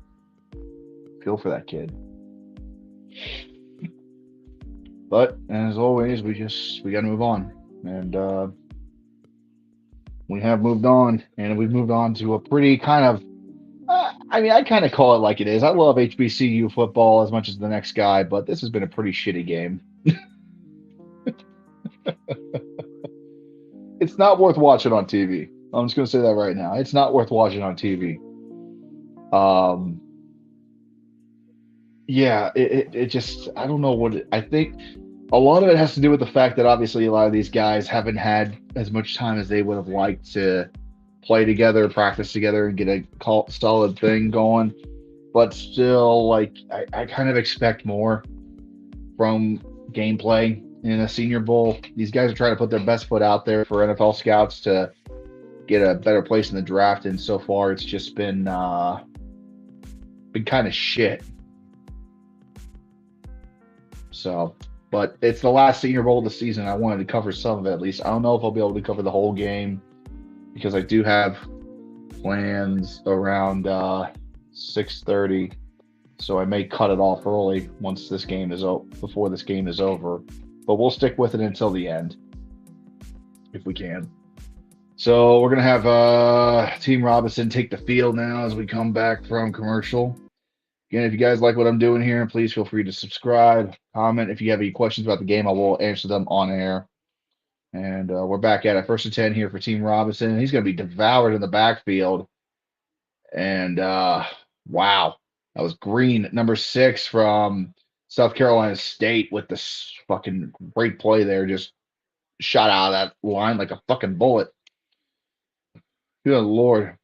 Feel for that kid. But as always, we got to move on, and we have moved on, and we've moved on to a pretty kind of. I kind of call it like it is. I love HBCU football as much as the next guy, but this has been a pretty shitty game. It's not worth watching on TV. I'm just going to say that right now. It's not worth watching on TV. Yeah, it just, I don't know I think a lot of it has to do with the fact that obviously a lot of these guys haven't had as much time as they would have liked to play together, practice together, and get a solid thing going. But still, I kind of expect more from gameplay in a Senior Bowl. These guys are trying to put their best foot out there for NFL scouts to get a better place in the draft, and so far it's just been kind of shit. So, but it's the last Senior Bowl of the season. I wanted to cover some of it at least. I don't know if I'll be able to cover the whole game because I do have plans around 6:30, so I may cut it off early once this game is before this game is over. But we'll stick with it until the end if we can. So we're gonna have Team Robinson take the field now as we come back from commercial. Again, if you guys like what I'm doing here, please feel free to subscribe, comment. If you have any questions about the game, I will answer them on air. And we're back at it. 1st and 10 here for Team Robinson. He's going to be devoured in the backfield. And wow, that was Green, number 6 from South Carolina State with this fucking great play there. Just shot out of that line like a fucking bullet. Good Lord.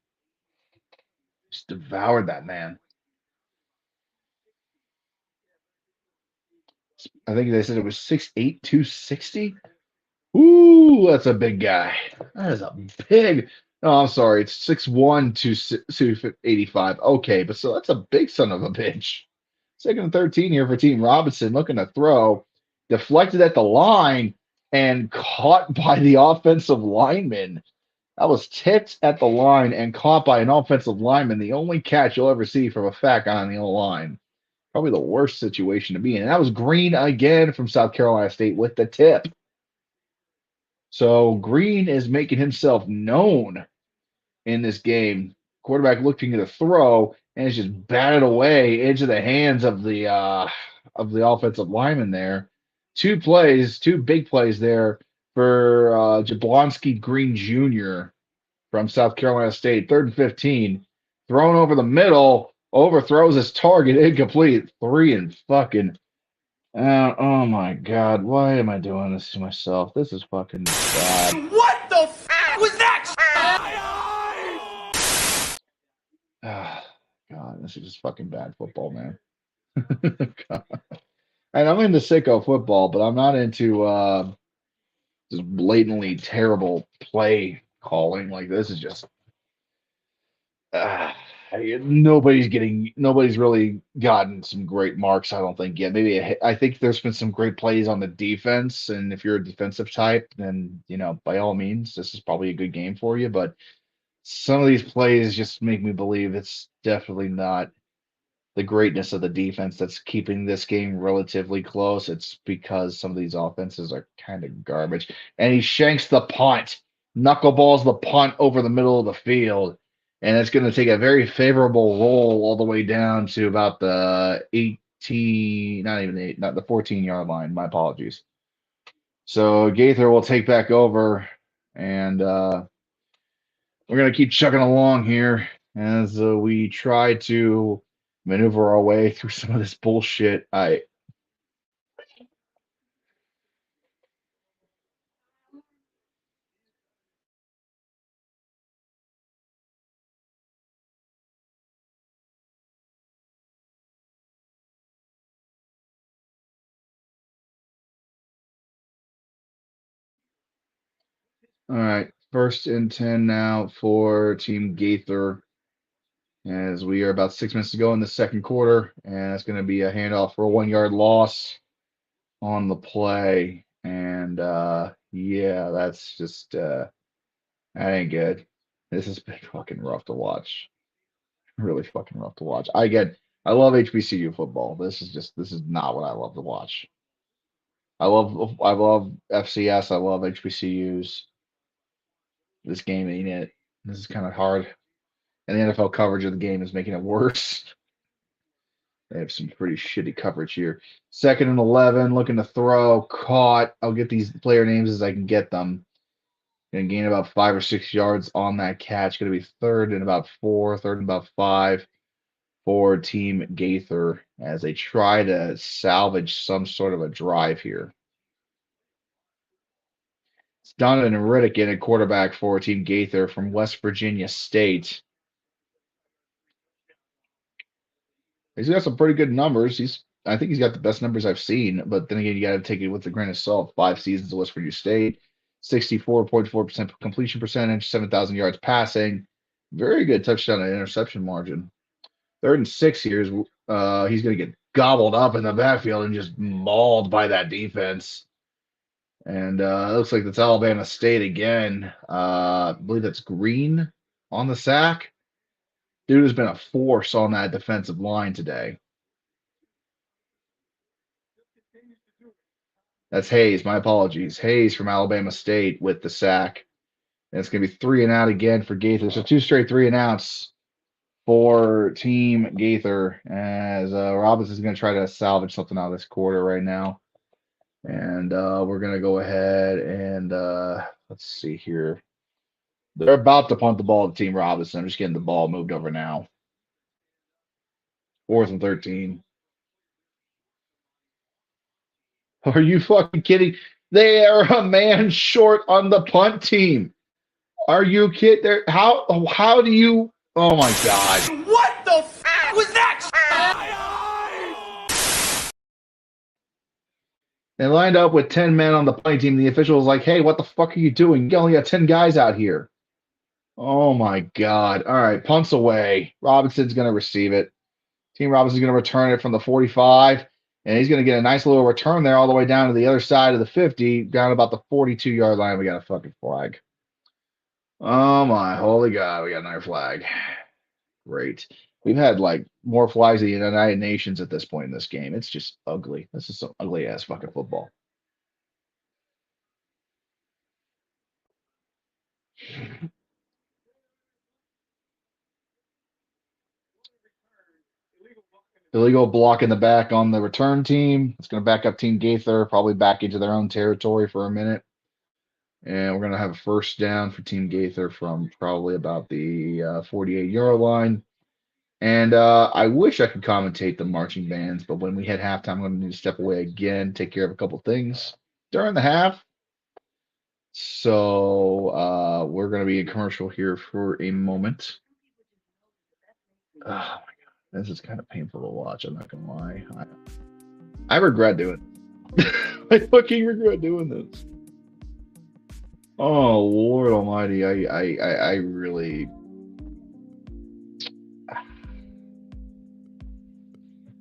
Just devoured that man. I think they said it was 6'8", 260. Ooh, that's a big guy. That is a big. Oh, I'm sorry. It's 6'1", 285. Okay, but so that's a big son of a bitch. 2nd and 13 here for Team Robinson, looking to throw. Deflected at the line and caught by the offensive lineman. That was tipped at the line and caught by an offensive lineman. The only catch you'll ever see from a fat guy on the O-line. Probably the worst situation to be in. And that was Green again from South Carolina State with the tip. So Green is making himself known in this game. Quarterback looking to throw, and it's just batted away into the hands of the offensive lineman there. Two big plays there for Jablonski Green Jr. from South Carolina State. 3rd and 15. Thrown over the middle, overthrows his target, incomplete. 3 and fucking. Oh my God, why am I doing this to myself? This is fucking bad. What the f was that? God, this is just fucking bad football, man. And I'm into sicko football, but I'm not into just blatantly terrible play calling. Like this is just nobody's really gotten some great marks. I don't think yet. I think there's been some great plays on the defense, and if you're a defensive type, then by all means, this is probably a good game for you. But some of these plays just make me believe it's definitely not the greatness of the defense that's keeping this game relatively close. It's because some of these offenses are kind of garbage. And he shanks the punt, knuckleballs the punt over the middle of the field. And it's going to take a very favorable roll all the way down to about the 18, not even 8, not the 14-yard line. My apologies. So Gaither will take back over, and we're going to keep chugging along here as we try to maneuver our way through some of this bullshit. All right, 1st and 10 now for Team Gaither, as we are about 6 minutes to go in the second quarter, and it's going to be a handoff for a 1-yard loss on the play. And yeah, that's just that ain't good. This has been fucking rough to watch. Really fucking rough to watch. I love HBCU football. This is not what I love to watch. I love FCS. I love HBCUs. This game ain't it. This is kind of hard. And the NFL coverage of the game is making it worse. They have some pretty shitty coverage here. 2nd and 11, looking to throw, caught. I'll get these player names as I can get them. Going to gain about 5 or 6 yards on that catch. Going to be 3rd and about 4, 3rd and about 5 for Team Gaither as they try to salvage some sort of a drive here. It's Donovan Riddick in a quarterback for Team Gaither from West Virginia State. He's got some pretty good numbers. I think he's got the best numbers I've seen, but then again, you got to take it with a grain of salt. 5 seasons at West Virginia State, 64.4% completion percentage, 7,000 yards passing, very good touchdown and interception margin. 3rd and 6 here is he's going to get gobbled up in the backfield and just mauled by that defense. And it looks like that's Alabama State again. I believe that's Green on the sack. Dude has been a force on that defensive line today. That's Hayes. My apologies. Hayes from Alabama State with the sack. And it's going to be 3 and out again for Gaither. So 2 straight 3 and outs for Team Gaither as Robinson's going to try to salvage something out of this quarter right now. And we're going to go ahead and let's see here. They're about to punt the ball to Team Robinson. I'm just getting the ball moved over now. 4th and 13. Are you fucking kidding? They are a man short on the punt team. Are you kidding? How do you? Oh my God! What the f was that? They lined up with 10 men on the punting team. The official was like, "Hey, what the fuck are you doing? You only got 10 guys out here." Oh my God! All right, punts away. Robinson's going to receive it. Team Robinson's going to return it from the 45. And he's going to get a nice little return there all the way down to the other side of the 50, down about the 42-yard line. We got a fucking flag. Oh, my holy God. We got another flag. Great. We've had like more flags than the United Nations at this point in this game. It's just ugly. This is some ugly ass fucking football. Illegal block in the back on the return team. It's going to back up Team Gaither, probably back into their own territory for a minute. And we're going to have a first down for Team Gaither from probably about the 48-yard line. And I wish I could commentate the marching bands, but when we hit halftime, I'm going to need to step away again, take care of a couple things during the half. So we're going to be in commercial here for a moment. Oh my God, this is kind of painful to watch. I'm not going to lie. I regret doing it. I fucking regret doing this. Oh Lord Almighty, I really.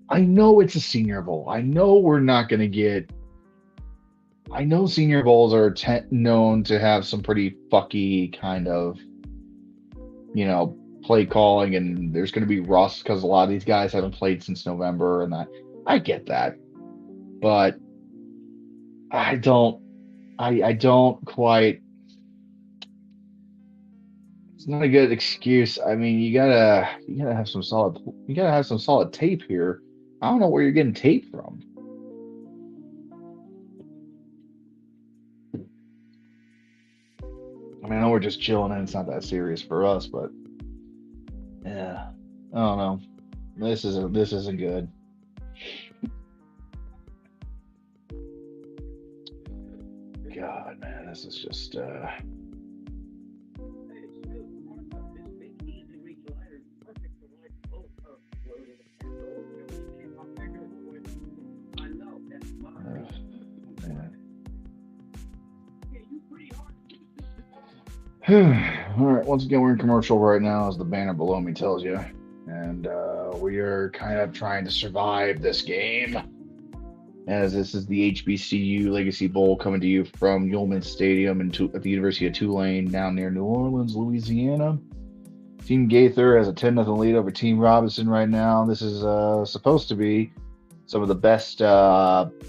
I know it's a Senior Bowl. I know we're not going to get. I know Senior Bowls are known to have some pretty fucky kind of, play calling, and there's going to be rust because a lot of these guys haven't played since November, and I get that, but I don't quite. It's not a good excuse. I mean, you gotta have some solid tape here. I don't know where you're getting tape from. I mean, I know we're just chilling and it's not that serious for us, but yeah, I don't know. This isn't good. God, man, this is just all right, once again, we're in commercial right now, as the banner below me tells you. And we are kind of trying to survive this game, as this is the HBCU Legacy Bowl coming to you from Ullman Stadium at the University of Tulane down near New Orleans, Louisiana. Team Gaither has a 10-0 lead over Team Robinson right now. This is supposed to be some of the best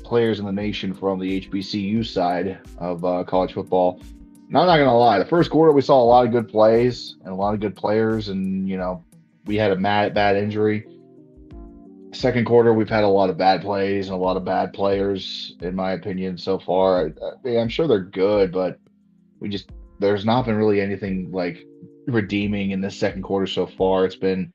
players in the nation from the HBCU side of college football. And I'm not going to lie, the first quarter we saw a lot of good plays and a lot of good players, and, we had a bad injury. Second quarter, we've had a lot of bad plays and a lot of bad players, in my opinion, so far. I'm sure they're good, but there's not been really anything like redeeming in this second quarter so far. It's been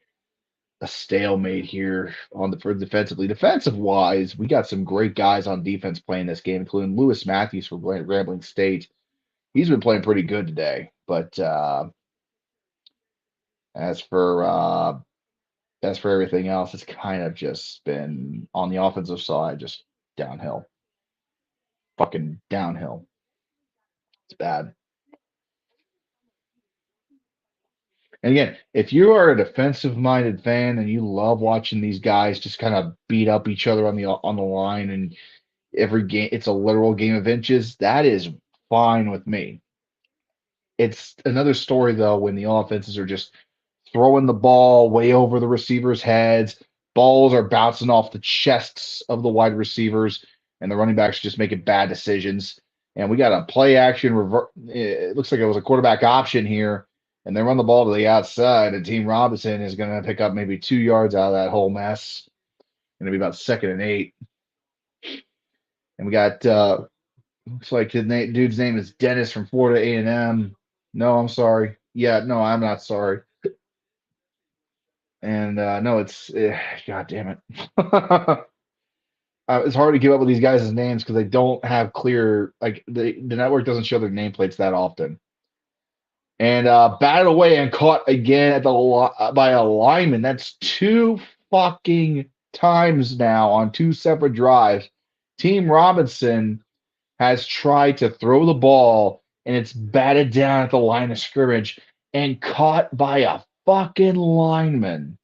a stalemate here for defensively. Defensive wise, we got some great guys on defense playing this game, including Lewis Matthews from Grambling State. He's been playing pretty good today, but as for everything else, it's kind of just been on the offensive side, just downhill, fucking downhill. It's bad. And again, if you are a defensive-minded fan and you love watching these guys just kind of beat up each other on the line, and every game it's a literal game of inches, that is fine with me. It's another story though when the offenses are just throwing the ball way over the receivers' heads, balls are bouncing off the chests of the wide receivers, and the running backs just making bad decisions. And we got a play action revert. It looks like it was a quarterback option here, and they run the ball to the outside, and Team Robinson is going to pick up maybe 2 yards out of that whole mess. Going to be about 2nd and 8. And we got looks like the dude's name is Dennis from Florida A&M. No, I'm sorry. Yeah, no, I'm not sorry. And no, it's God damn it. It's hard to keep up with these guys' names because they don't have clear, like the network doesn't show their nameplates that often. And batted away and caught again at by a lineman. That's 2 fucking times now on 2 separate drives. Team Robinson has tried to throw the ball, and it's batted down at the line of scrimmage and caught by a fucking lineman.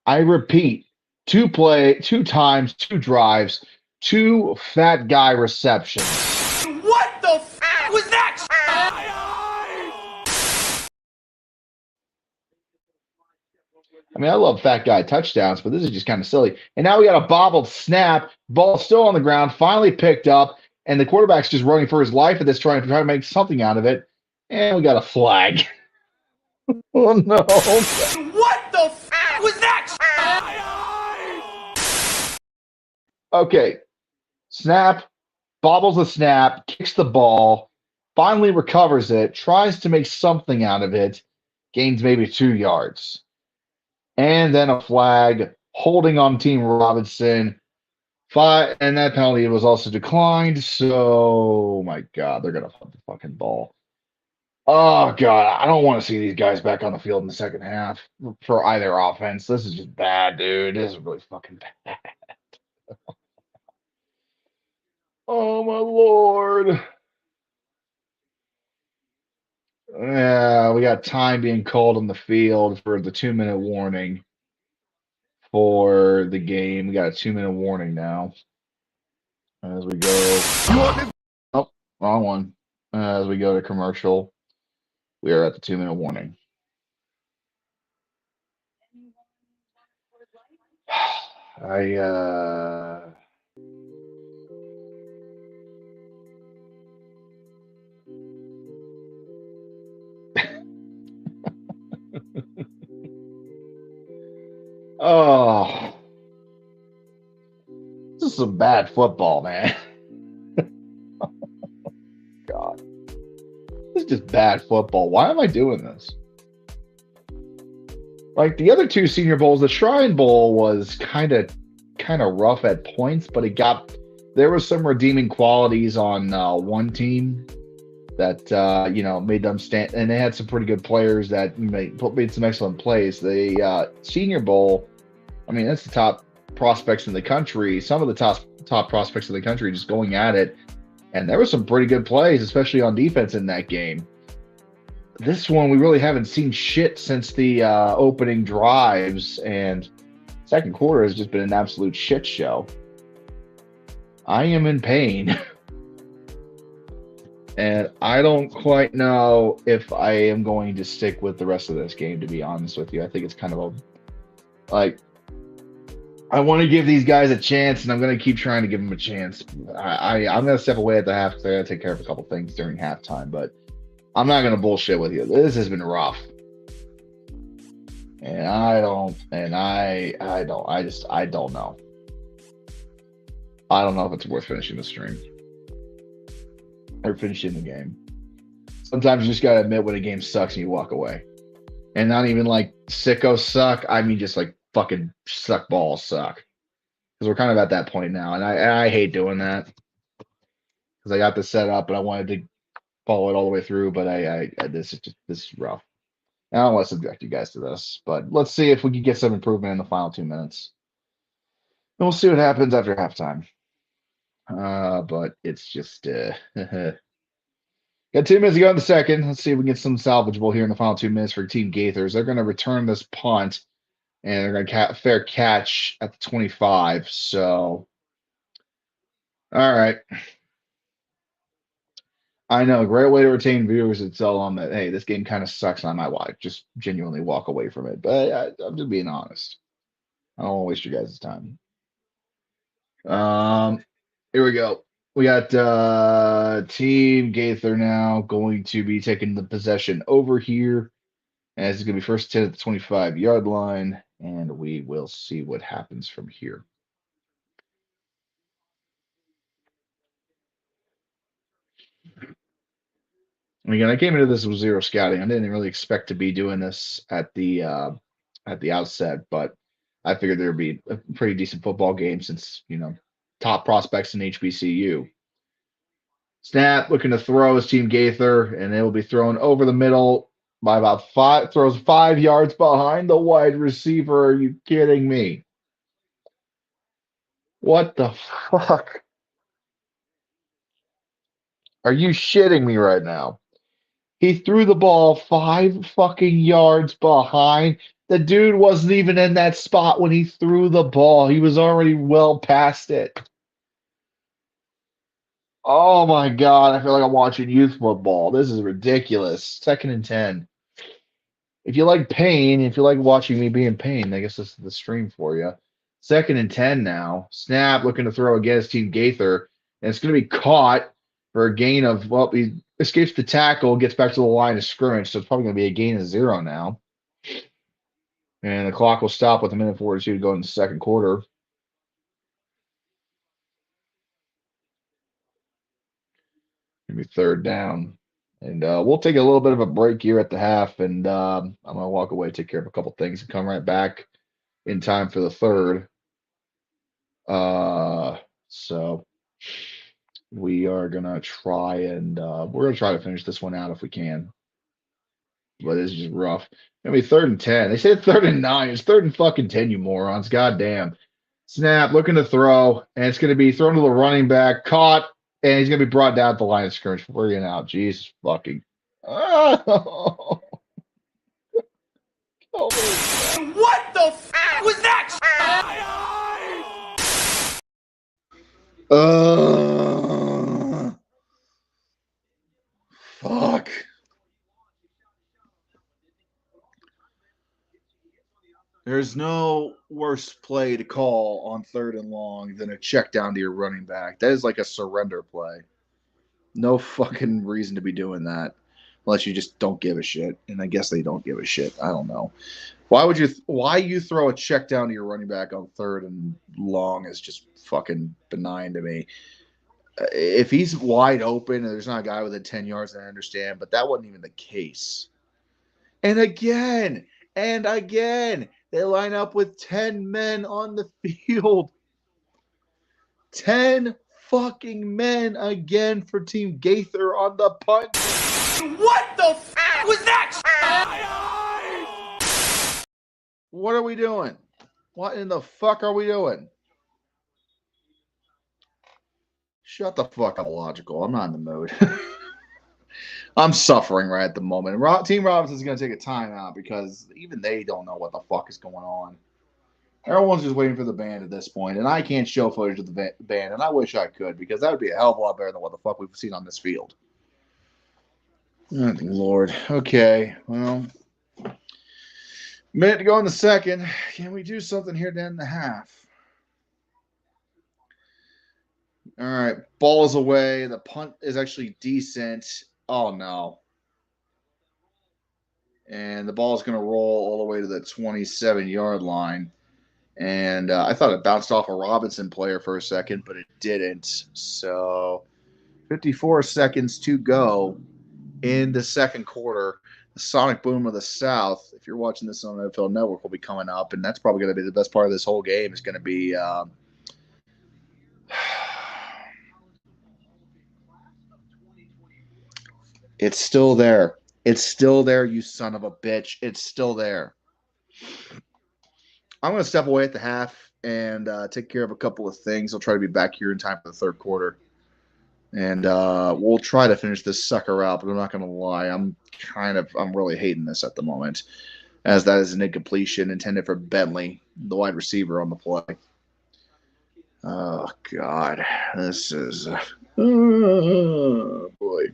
I repeat, 2 times, 2 drives, 2 fat guy receptions. What the f was that? I mean, I love fat guy touchdowns, but this is just kind of silly. And now we got a bobbled snap. Ball still on the ground, finally picked up, and the quarterback's just running for his life at this, trying to make something out of it. And we got a flag. Oh no! What the f was that? Okay, snap, bobbles the snap, kicks the ball, finally recovers it, tries to make something out of it, gains maybe 2 yards. And then a flag holding on Team Robinson. Five, and that penalty was also declined. So, oh my God, they're gonna flip the fucking ball. Oh God, I don't want to see these guys back on the field in the second half for either offense. This is just bad, dude. This is really fucking bad. Oh my Lord. Yeah, we got time being called on the field for the 2 minute warning for the game. We got a 2 minute warning now as we go. Oh, wrong one. As we go to commercial, we are at the 2 minute warning. I oh, this is some bad football, man. God, this is just bad football. Why am I doing this? Like the other two Senior Bowls, the Shrine Bowl was kind of rough at points, but there was some redeeming qualities on one team that made them stand, and they had some pretty good players that made some excellent plays. The Senior Bowl, I mean, that's the top prospects in the country. Some of the top prospects in the country just going at it, and there were some pretty good plays, especially on defense in that game. This one, we really haven't seen shit since the opening drives, and second quarter has just been an absolute shit show. I am in pain. And I don't quite know if I am going to stick with the rest of this game, to be honest with you. I think it's kind of I want to give these guys a chance, and I'm going to keep trying to give them a chance. I'm going to step away at the half because I got to take care of a couple things during halftime, but I'm not going to bullshit with you. This has been rough. And I don't know. I don't know if it's worth finishing the stream or finishing the game. Sometimes you just gotta admit when a game sucks and you walk away. And not even like sicko suck. I mean just like fucking suck balls suck. Because we're kind of at that point now. And I hate doing that. Because I got this set up and I wanted to follow it all the way through, but this is rough. I don't want to subject you guys to this, but let's see if we can get some improvement in the final 2 minutes. And we'll see what happens after halftime. But it's just got 2 minutes to go in the second. Let's see if we can get some salvageable here in the final 2 minutes for Team Gaithers. They're going to return this punt, and they're going to fair catch at the 25. So, all right. I know, great way to retain viewers and tell them that, hey, this game kind of sucks and I might just genuinely walk away from it. But I'm just being honest. I don't want to waste your guys' time. Here we go. We got Team Gaither now going to be taking the possession over here. As it's going to be first 10 at the 25-yard line, and we will see what happens from here. And again, I came into this with zero scouting. I didn't really expect to be doing this at the outset, but I figured there would be a pretty decent football game since, top prospects in HBCU. Snap, looking to throw his Team Gaither, and it will be thrown over the middle by about 5, throws 5 yards behind the wide receiver. Are you kidding me? What the fuck? Are you shitting me right now? He threw the ball 5 fucking yards behind. The dude wasn't even in that spot when he threw the ball. He was already well past it. Oh my God. I feel like I'm watching youth football. This is ridiculous. 2nd and 10. If you like pain, if you like watching me be in pain, I guess this is the stream for you. 2nd and 10 now. Snap looking to throw against Team Gaither, and it's going to be caught for a gain of, well, he escapes the tackle, gets back to the line of scrimmage, so it's probably going to be a gain of 0 now. And the clock will stop with a minute 42 to go in the second quarter. Maybe 3rd down. And we'll take a little bit of a break here at the half, and I'm going to walk away, take care of a couple things, and come right back in time for the third. So we are going to try and we're going to try to finish this one out if we can. But it's just rough. Maybe 3rd and 10. They said 3rd and 9. It's 3rd and 10, you morons. Goddamn. Snap, looking to throw, and it's going to be thrown to the running back, caught, and he's going to be brought down at the line of scrimmage. Freaking out. Jesus fucking. Oh. What the f was that? Fuck. There's no worse play to call on 3rd and long than a check down to your running back. That is like a surrender play. No fucking reason to be doing that unless you just don't give a shit. And I guess they don't give a shit. I don't know. Why you throw a check down to your running back on 3rd and long is just fucking benign to me. If he's wide open and there's not a guy within 10 yards, I understand, but that wasn't even the case. And again, they line up with 10 men on the field. 10 fucking men again for Team Gaither on the punt. What the f was that? What are we doing? What in the fuck are we doing? Shut the fuck up, logical. I'm not in the mood. I'm suffering right at the moment. Team Robinson's going to take a timeout because even they don't know what the fuck is going on. Everyone's just waiting for the band at this point, and I can't show footage of the band, and I wish I could because that would be a hell of a lot better than what the fuck we've seen on this field. Oh, Lord. Okay, well, minute to go in the second. Can we do something here to end the half? All right, ball is away. The punt is actually decent. Oh, no. And the ball is going to roll all the way to the 27-yard line. And I thought it bounced off a Robinson player for a second, but it didn't. So 54 seconds to go in the second quarter. The Sonic Boom of the South, if you're watching this on the NFL Network, will be coming up. And that's probably going to be the best part of this whole game is going to be it's still there. It's still there, you son of a bitch. It's still there. I'm going to step away at the half and take care of a couple of things. I'll try to be back here in time for the third quarter. And we'll try to finish this sucker out, but I'm not going to lie. I'm really hating this at the moment, as that is an incompletion intended for Bentley, the wide receiver on the play. Oh, God. This is... oh, boy.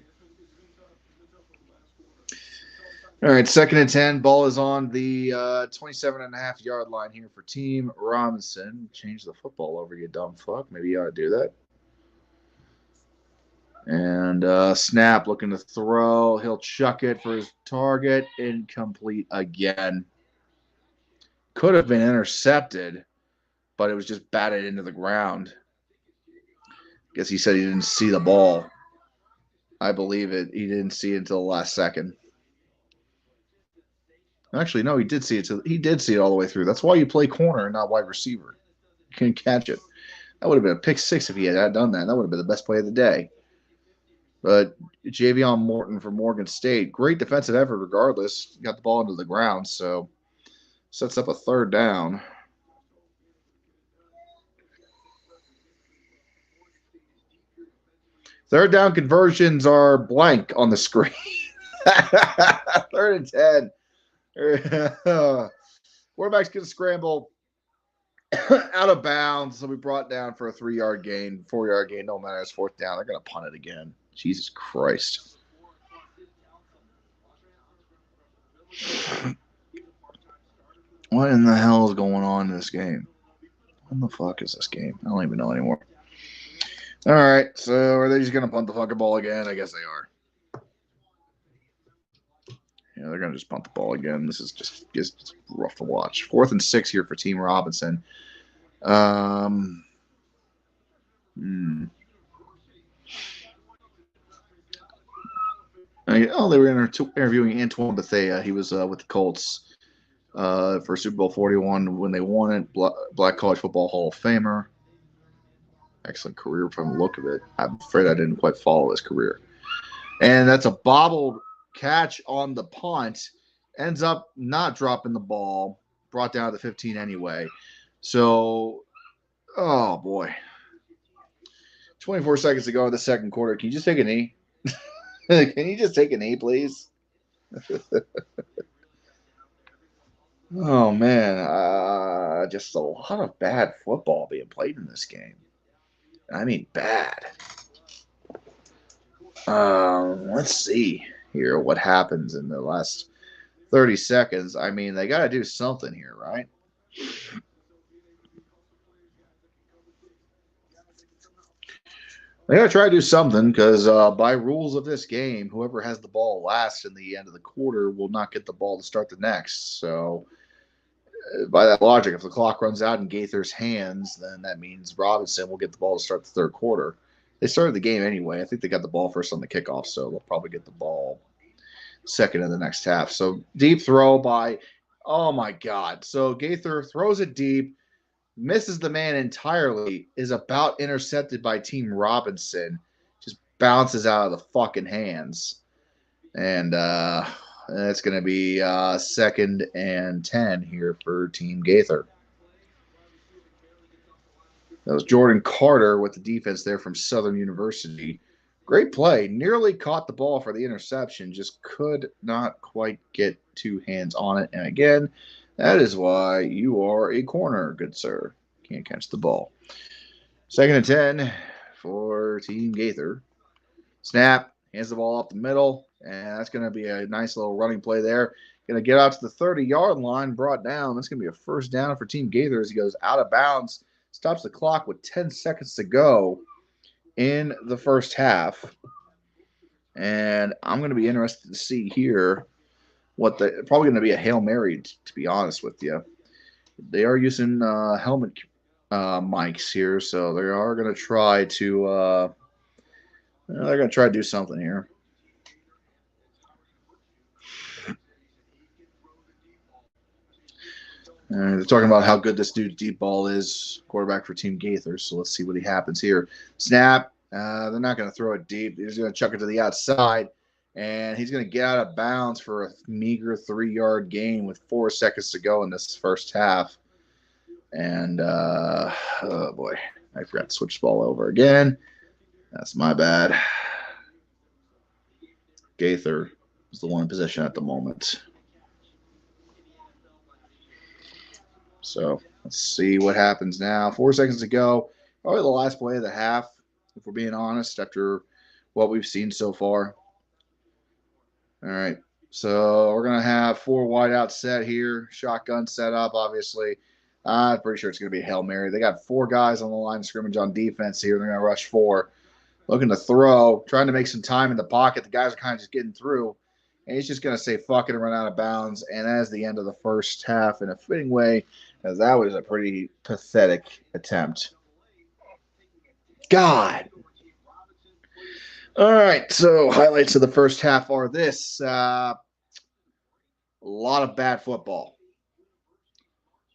All right, 2nd and 10. Ball is on the 27.5-yard line here for Team Robinson. Change the football over, you dumb fuck. Maybe you ought to do that. And snap, looking to throw. He'll chuck it for his target. Incomplete again. Could have been intercepted, but it was just batted into the ground. Guess he said he didn't see the ball. I believe it. He didn't see it until the last second. Actually, no, he did see it. He did see it all the way through. That's why you play corner and not wide receiver. You can catch it. That would have been a pick six if he had done that. That would have been the best play of the day. But Javion Morton from Morgan State, great defensive effort regardless. Got the ball into the ground, so sets up a 3rd down. Third down conversions are blank on the screen. 3rd and 10. Quarterback's going to scramble out of bounds. So we brought down for a 3-yard gain, 4-yard gain. No matter, it's 4th down. They're going to punt it again. Jesus Christ. What in the hell is going on in this game? What the fuck is this game? I don't even know anymore. All right, so are they just gonna punt the fucking ball again? I guess they are. Yeah, they're gonna just punt the ball again. This is just rough to watch. 4th and 6 here for Team Robinson. Um, hmm. They were interviewing Antoine Bethea. He was with the Colts for Super Bowl 41 when they won it. Black College Football Hall of Famer. Excellent career from the look of it. I'm afraid I didn't quite follow his career. And that's a bobbled catch on the punt. Ends up not dropping the ball. Brought down to the 15 anyway. So, oh boy. 24 seconds to go in the second quarter. Can you just take a knee? Can you just take a knee, please? Oh man, just a lot of bad football being played in this game. I mean, bad. Let's see here what happens in the last 30 seconds. I mean, they got to do something here, right? They got to try to do something because by rules of this game, whoever has the ball last in the end of the quarter will not get the ball to start the next. So, by that logic, if the clock runs out in Gaither's hands, then that means Robinson will get the ball to start the third quarter. They started the game anyway. I think they got the ball first on the kickoff, so they'll probably get the ball second in the next half. So deep throw by, oh my God. So Gaither throws it deep, misses the man entirely, is about intercepted by Team Robinson, just bounces out of the fucking hands. And it's going to be 2nd and 10 here for Team Gaither. That was Jordan Carter with the defense there from Southern University. Great play. Nearly caught the ball for the interception. Just could not quite get 2 hands on it. And again, that is why you are a corner, good sir. Can't catch the ball. 2nd and 10 for Team Gaither. Snap. Hands the ball up the middle. And that's going to be a nice little running play there. Going to get out to the 30-yard line. Brought down. That's going to be a first down for Team Gaither as he goes out of bounds. Stops the clock with 10 seconds to go in the first half. And I'm going to be interested to see here what the probably going to be a Hail Mary, to be honest with you. They are using helmet mics here, so they are going to try to they're going to try to do something here. They're talking about how good this dude's deep ball is, quarterback for Team Gaither. So let's see what happens here. Snap. They're not going to throw it deep. They're just going to chuck it to the outside. And he's going to get out of bounds for a meager 3-yard gain with 4 seconds to go in this first half. And, oh boy, I forgot to switch the ball over again. That's my bad. Gaither is the one in position at the moment. So let's see what happens now. 4 seconds to go. Probably the last play of the half, if we're being honest, after what we've seen so far. All right. So we're going to have 4 wideouts set here. Shotgun set up, obviously. I'm pretty sure it's going to be a Hail Mary. They got 4 guys on the line of scrimmage on defense here. They're going to rush 4. Looking to throw, trying to make some time in the pocket. The guys are kind of just getting through. And he's just going to say, fuck it, and run out of bounds. And that is the end of the first half in a fitting way, as that was a pretty pathetic attempt. God. All right, so highlights of the first half are this. A lot of bad football.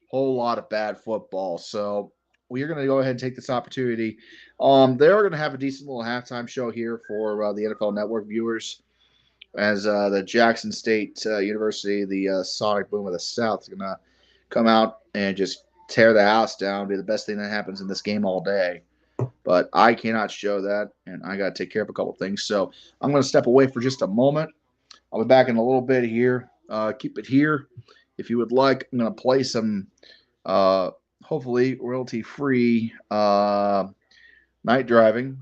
Whole lot of bad football. So we are going to go ahead and take this opportunity. They are going to have a decent little halftime show here for the NFL Network viewers, as the Jackson State University, the Sonic Boom of the South, is going to come out and just tear the house down, be the best thing that happens in this game all day. But I cannot show that, and I got to take care of a couple things. So I'm going to step away for just a moment. I'll be back in a little bit here. Keep it here. If you would like, I'm going to play some hopefully royalty-free night driving,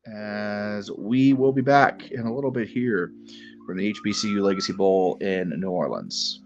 as we will be back in a little bit here for the HBCU Legacy Bowl in New Orleans.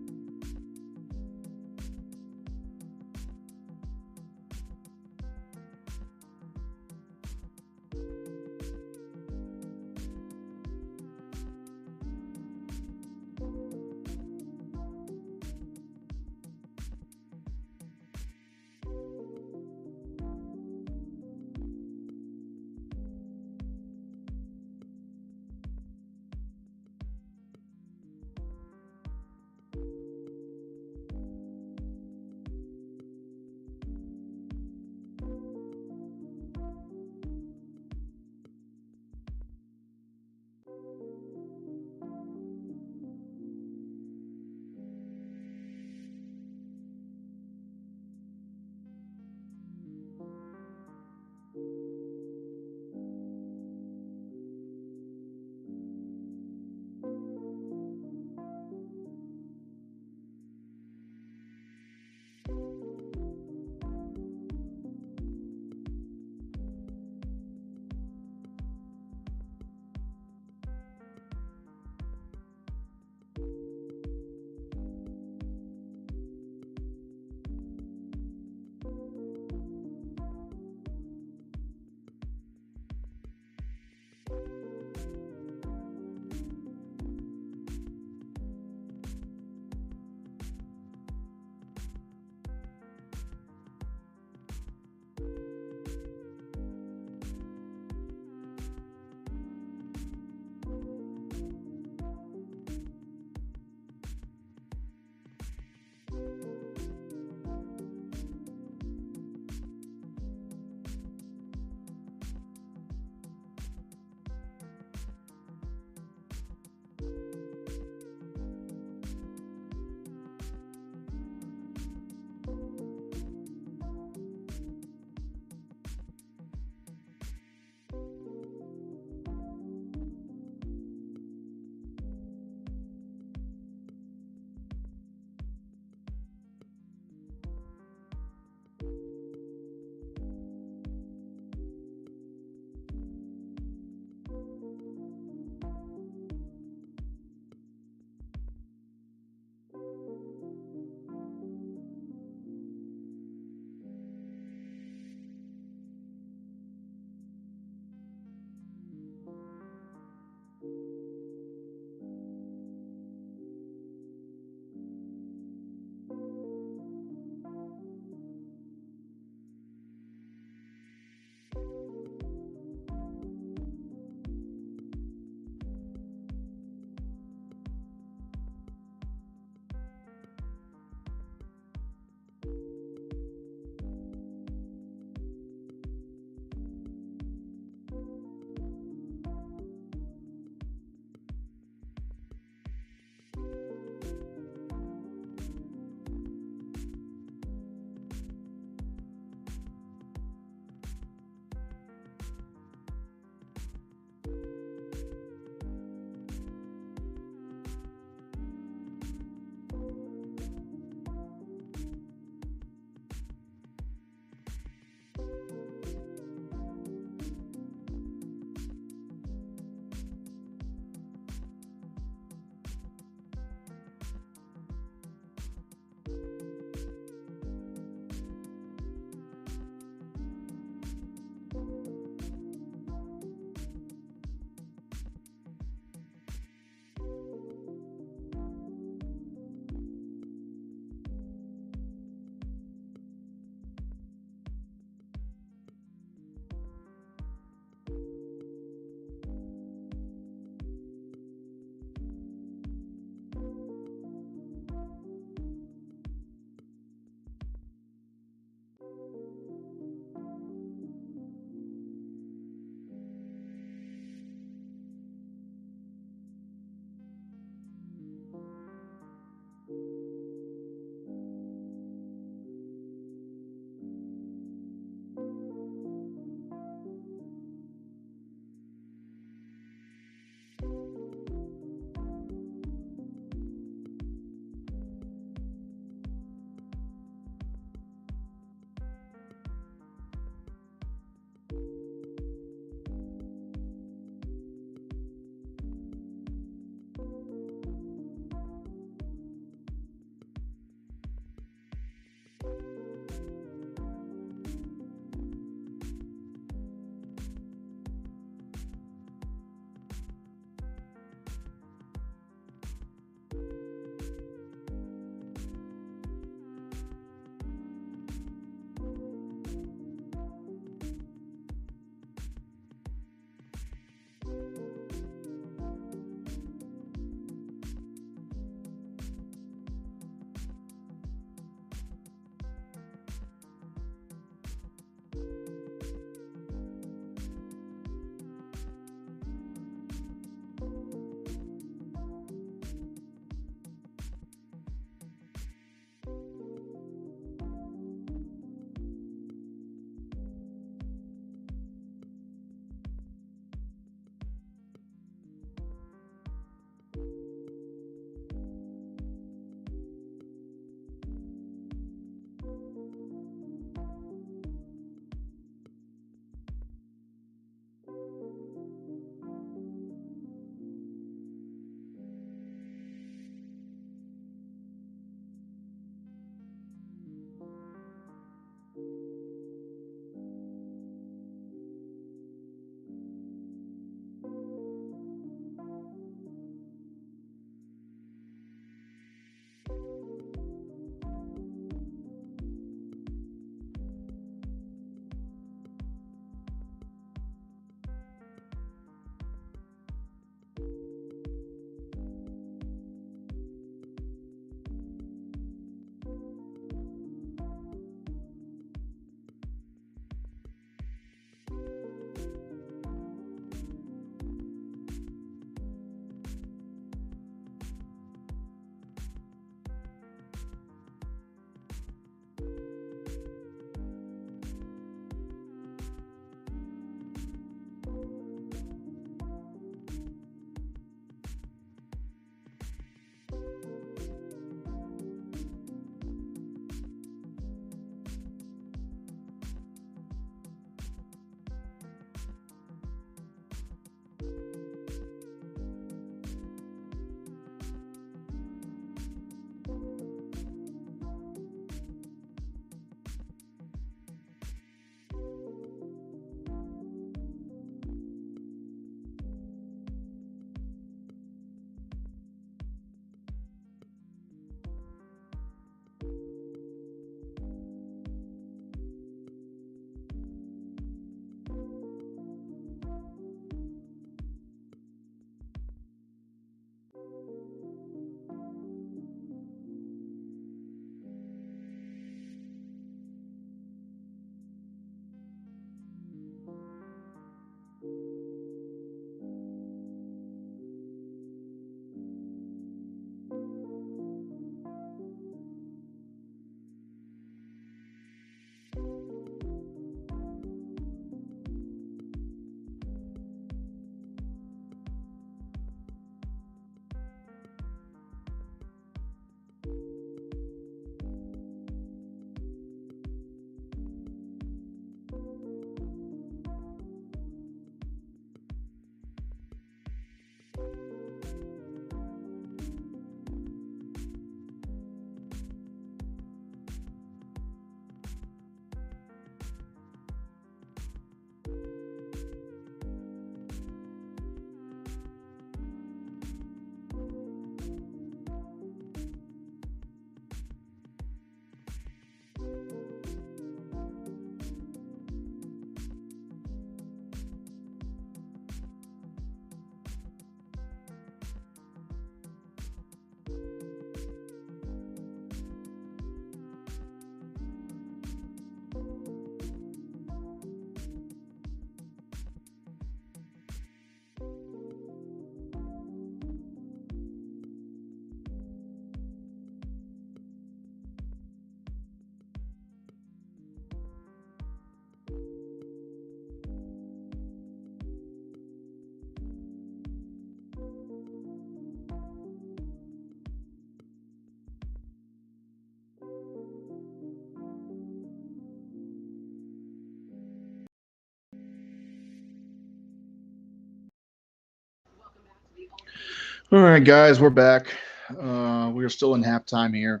All right, guys, we're back. We're still in halftime here.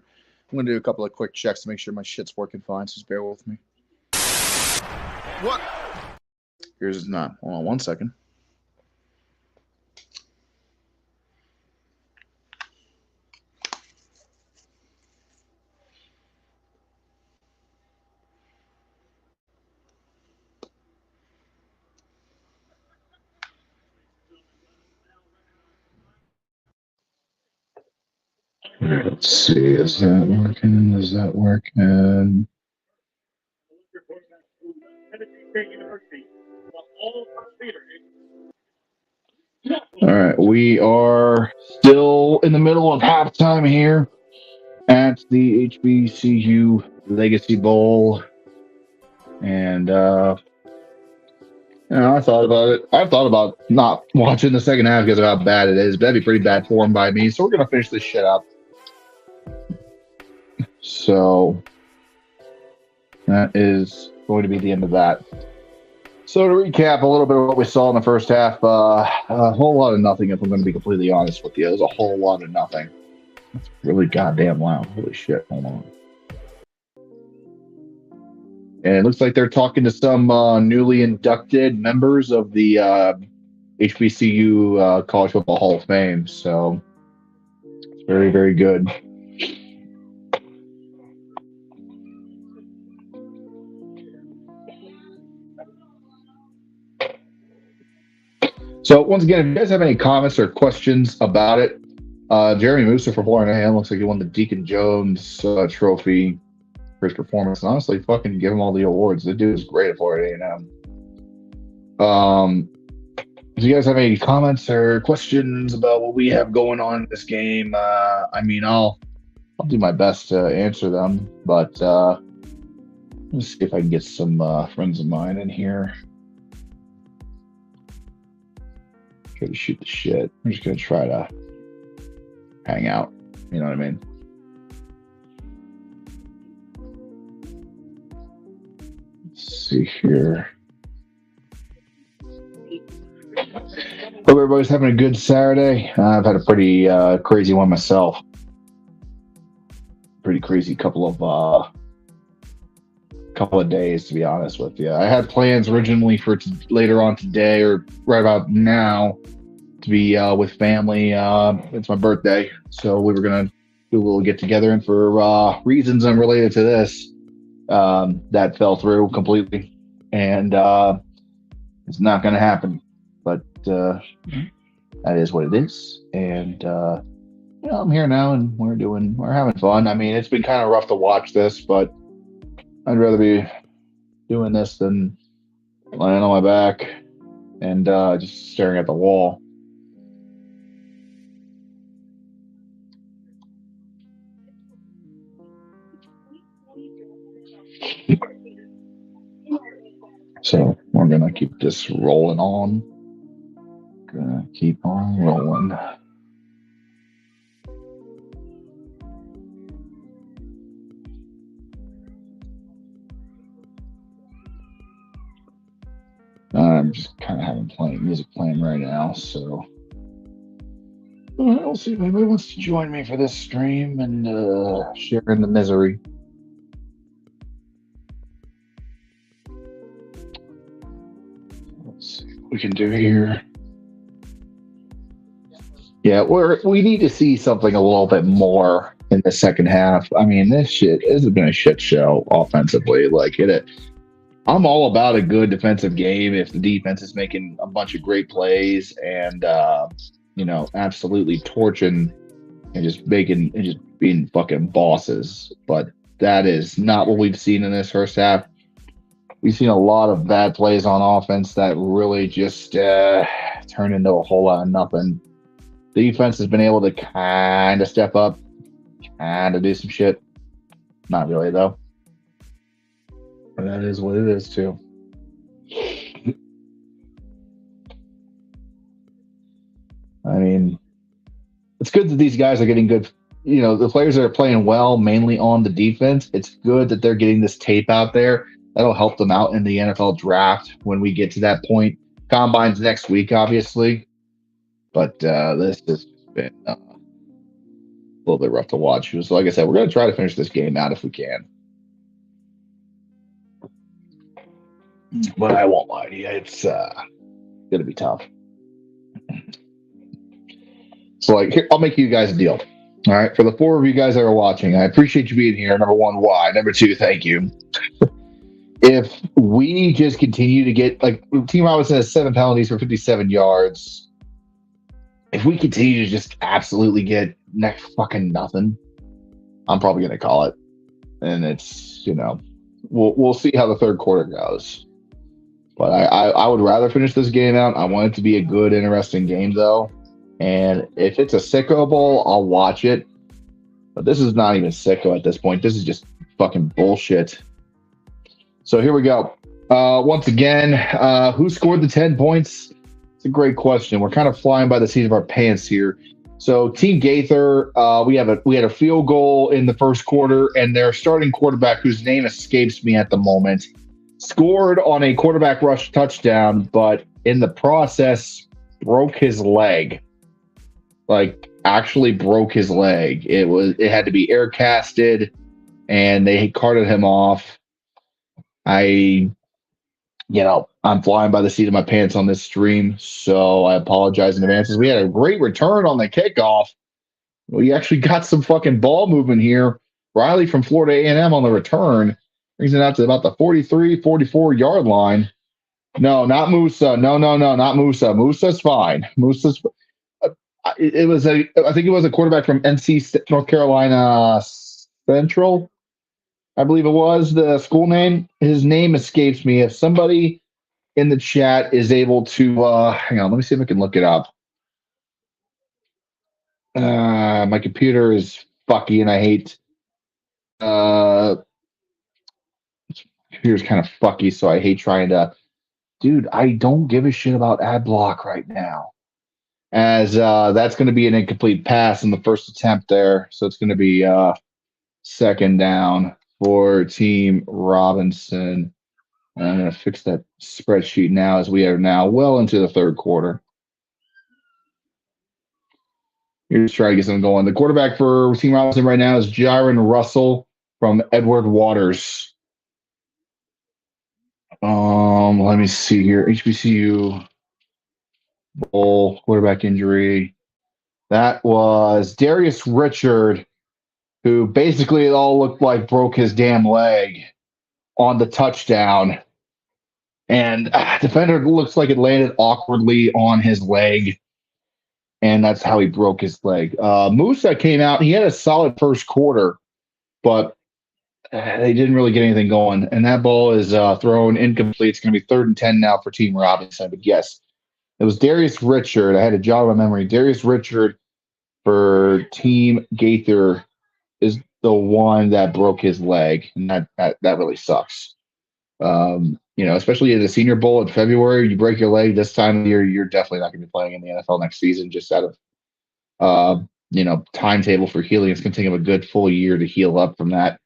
I'm going to do a couple of quick checks to make sure my shit's working fine, so just bear with me. What? Yours is not. Hold on one second. Let's see. Is that working? Is that working? All right. We are still in the middle of halftime here at the HBCU Legacy Bowl. And, I thought about it. I thought about not watching the second half because of how bad it is. But that'd be pretty bad form by me. So we're going to finish this shit up. So that is going to be the end of that. So to recap a little bit of what we saw in the first half, a whole lot of nothing, if I'm going to be completely honest with you. It was a whole lot of nothing. That's really goddamn loud. Holy shit. Hold on. And it looks like they're talking to some newly inducted members of the HBCU College Football Hall of Fame. So it's very, very good. So once again, if you guys have any comments or questions about it, Jeremy Musa from Florida Hand looks like he won the Deacon Jones trophy for his performance. And honestly, fucking give him all the awards. The dude is great at Florida A&M. Do you guys have any comments or questions about what we have going on in this game? I mean, I'll do my best to answer them, but let's see if I can get some friends of mine in here. Try to shoot the shit. I'm just gonna try to hang out. You know what I mean? Let's see here. Hope everybody's having a good Saturday. I've had a pretty crazy one myself. Pretty crazy couple of days, to be honest with you. I had plans originally for later on today or right about now to be with family. It's my birthday, so we were gonna do a little get together, and for reasons unrelated to this, that fell through completely, and it's not gonna happen. But that is what it is, and I'm here now, and we're having fun. I mean, it's been kind of rough to watch this, but I'd rather be doing this than lying on my back and just staring at the wall. So we're gonna keep this rolling on. Gonna keep on rolling. I'm just kind of having music playing right now, so we'll see if anybody wants to join me for this stream and share in the misery. Let's see what we can do here. Yeah, we need to see something a little bit more in the second half. I mean, this has been a shit show offensively. Like I'm all about a good defensive game if the defense is making a bunch of great plays and absolutely torching and just being fucking bosses. But that is not what we've seen in this first half. We've seen a lot of bad plays on offense that really just turn into a whole lot of nothing. The defense has been able to kind of step up, kind of do some shit. Not really, though. But that is what it is, too. I mean, it's good that these guys are getting good. The players that are playing well, mainly on the defense, it's good that they're getting this tape out there. That'll help them out in the NFL draft when we get to that point. Combine's next week, obviously. But this is been a little bit rough to watch. So, like I said, we're going to try to finish this game out if we can. But I won't lie to you, it's going to be tough. So, like, here, I'll make you guys a deal. All right, for the 4 of you guys that are watching, I appreciate you being here. Number 1, why? Number 2, thank you. If we just continue to get, like, Team Robinson has 7 penalties for 57 yards. If we continue to just absolutely get next fucking nothing, I'm probably going to call it. And it's, we'll see how the third quarter goes. But I would rather finish this game out. I want it to be a good, interesting game, though. And if it's a sicko bowl, I'll watch it. But this is not even sicko at this point. This is just fucking bullshit. So here we go. Once again, who scored the 10 points? It's a great question. We're kind of flying by the seat of our pants here. So Team Gaither, we had a field goal in the first quarter, and their starting quarterback, whose name escapes me at the moment, scored on a quarterback rush touchdown, but in the process broke his leg. Like, actually broke his leg. It had to be air casted, and they carted him off. I'm flying by the seat of my pants on this stream, so I apologize in advance. We had a great return on the kickoff. We actually got some fucking ball movement here. Riley from Florida A&M on the return brings it out to about the 43, 44-yard line. No, not Musa. No, not Musa. Musa's fine. I think it was a quarterback from North Carolina Central, I believe it was the school name. His name escapes me. If somebody in the chat is able to, hang on, let me see if I can look it up. My computer is fucky, and I hate. Computer's kind of fucky, so I hate trying to. Dude, I don't give a shit about ad block right now. As that's going to be an incomplete pass in the first attempt there. So it's going to be second down for Team Robinson. And I'm going to fix that spreadsheet now as we are now well into the third quarter. Here's trying to get something going. The quarterback for Team Robinson right now is Jaron Russell from Edward Waters. Let me see here. HBCU bowl quarterback injury. That was Darius Richard, who basically it all looked like broke his damn leg on the touchdown. And defender looks like it landed awkwardly on his leg. And that's how he broke his leg. Musa came out. He had a solid first quarter, but they didn't really get anything going. And that ball is thrown incomplete. It's going to be 3rd and 10 now for Team Robinson. But yes, it was Darius Richard. I had to jog my memory. Darius Richard for Team Gaither is the one that broke his leg. And that really sucks. Especially in the Senior Bowl in February, you break your leg this time of year, you're definitely not going to be playing in the NFL next season just out of, timetable for healing. It's going to take him a good full year to heal up from that.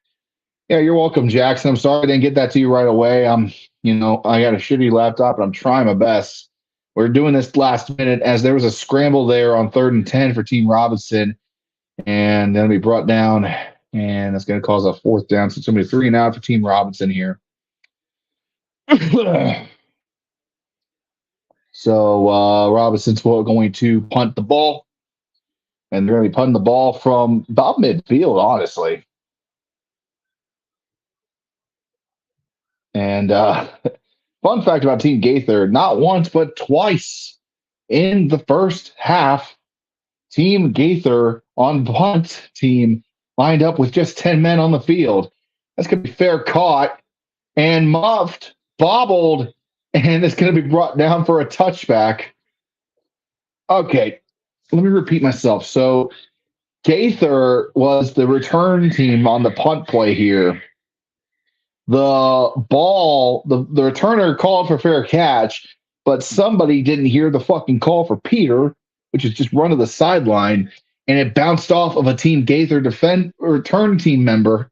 Yeah, you're welcome, Jackson. I'm sorry I didn't get that to you right away. I got a shitty laptop, and I'm trying my best. We're doing this last minute as there was a scramble there on 3rd and 10 for Team Robinson, and then be brought down, and it's going to cause a 4th down. So it's going to be 3 and out for Team Robinson here. So Robinson's going to punt the ball, and they're going to be punting the ball from about midfield, honestly. And fun fact about Team Gaither, not once but twice in the first half, Team Gaither on punt team lined up with just 10 men on the field. That's going to be fair caught and muffed, bobbled, and it's going to be brought down for a touchback. Okay, let me repeat myself. So Gaither was the return team on the punt play here. The ball, the returner called for fair catch, but somebody didn't hear the fucking call for Peter, which is just run to the sideline, and it bounced off of a Team Gaither return team member,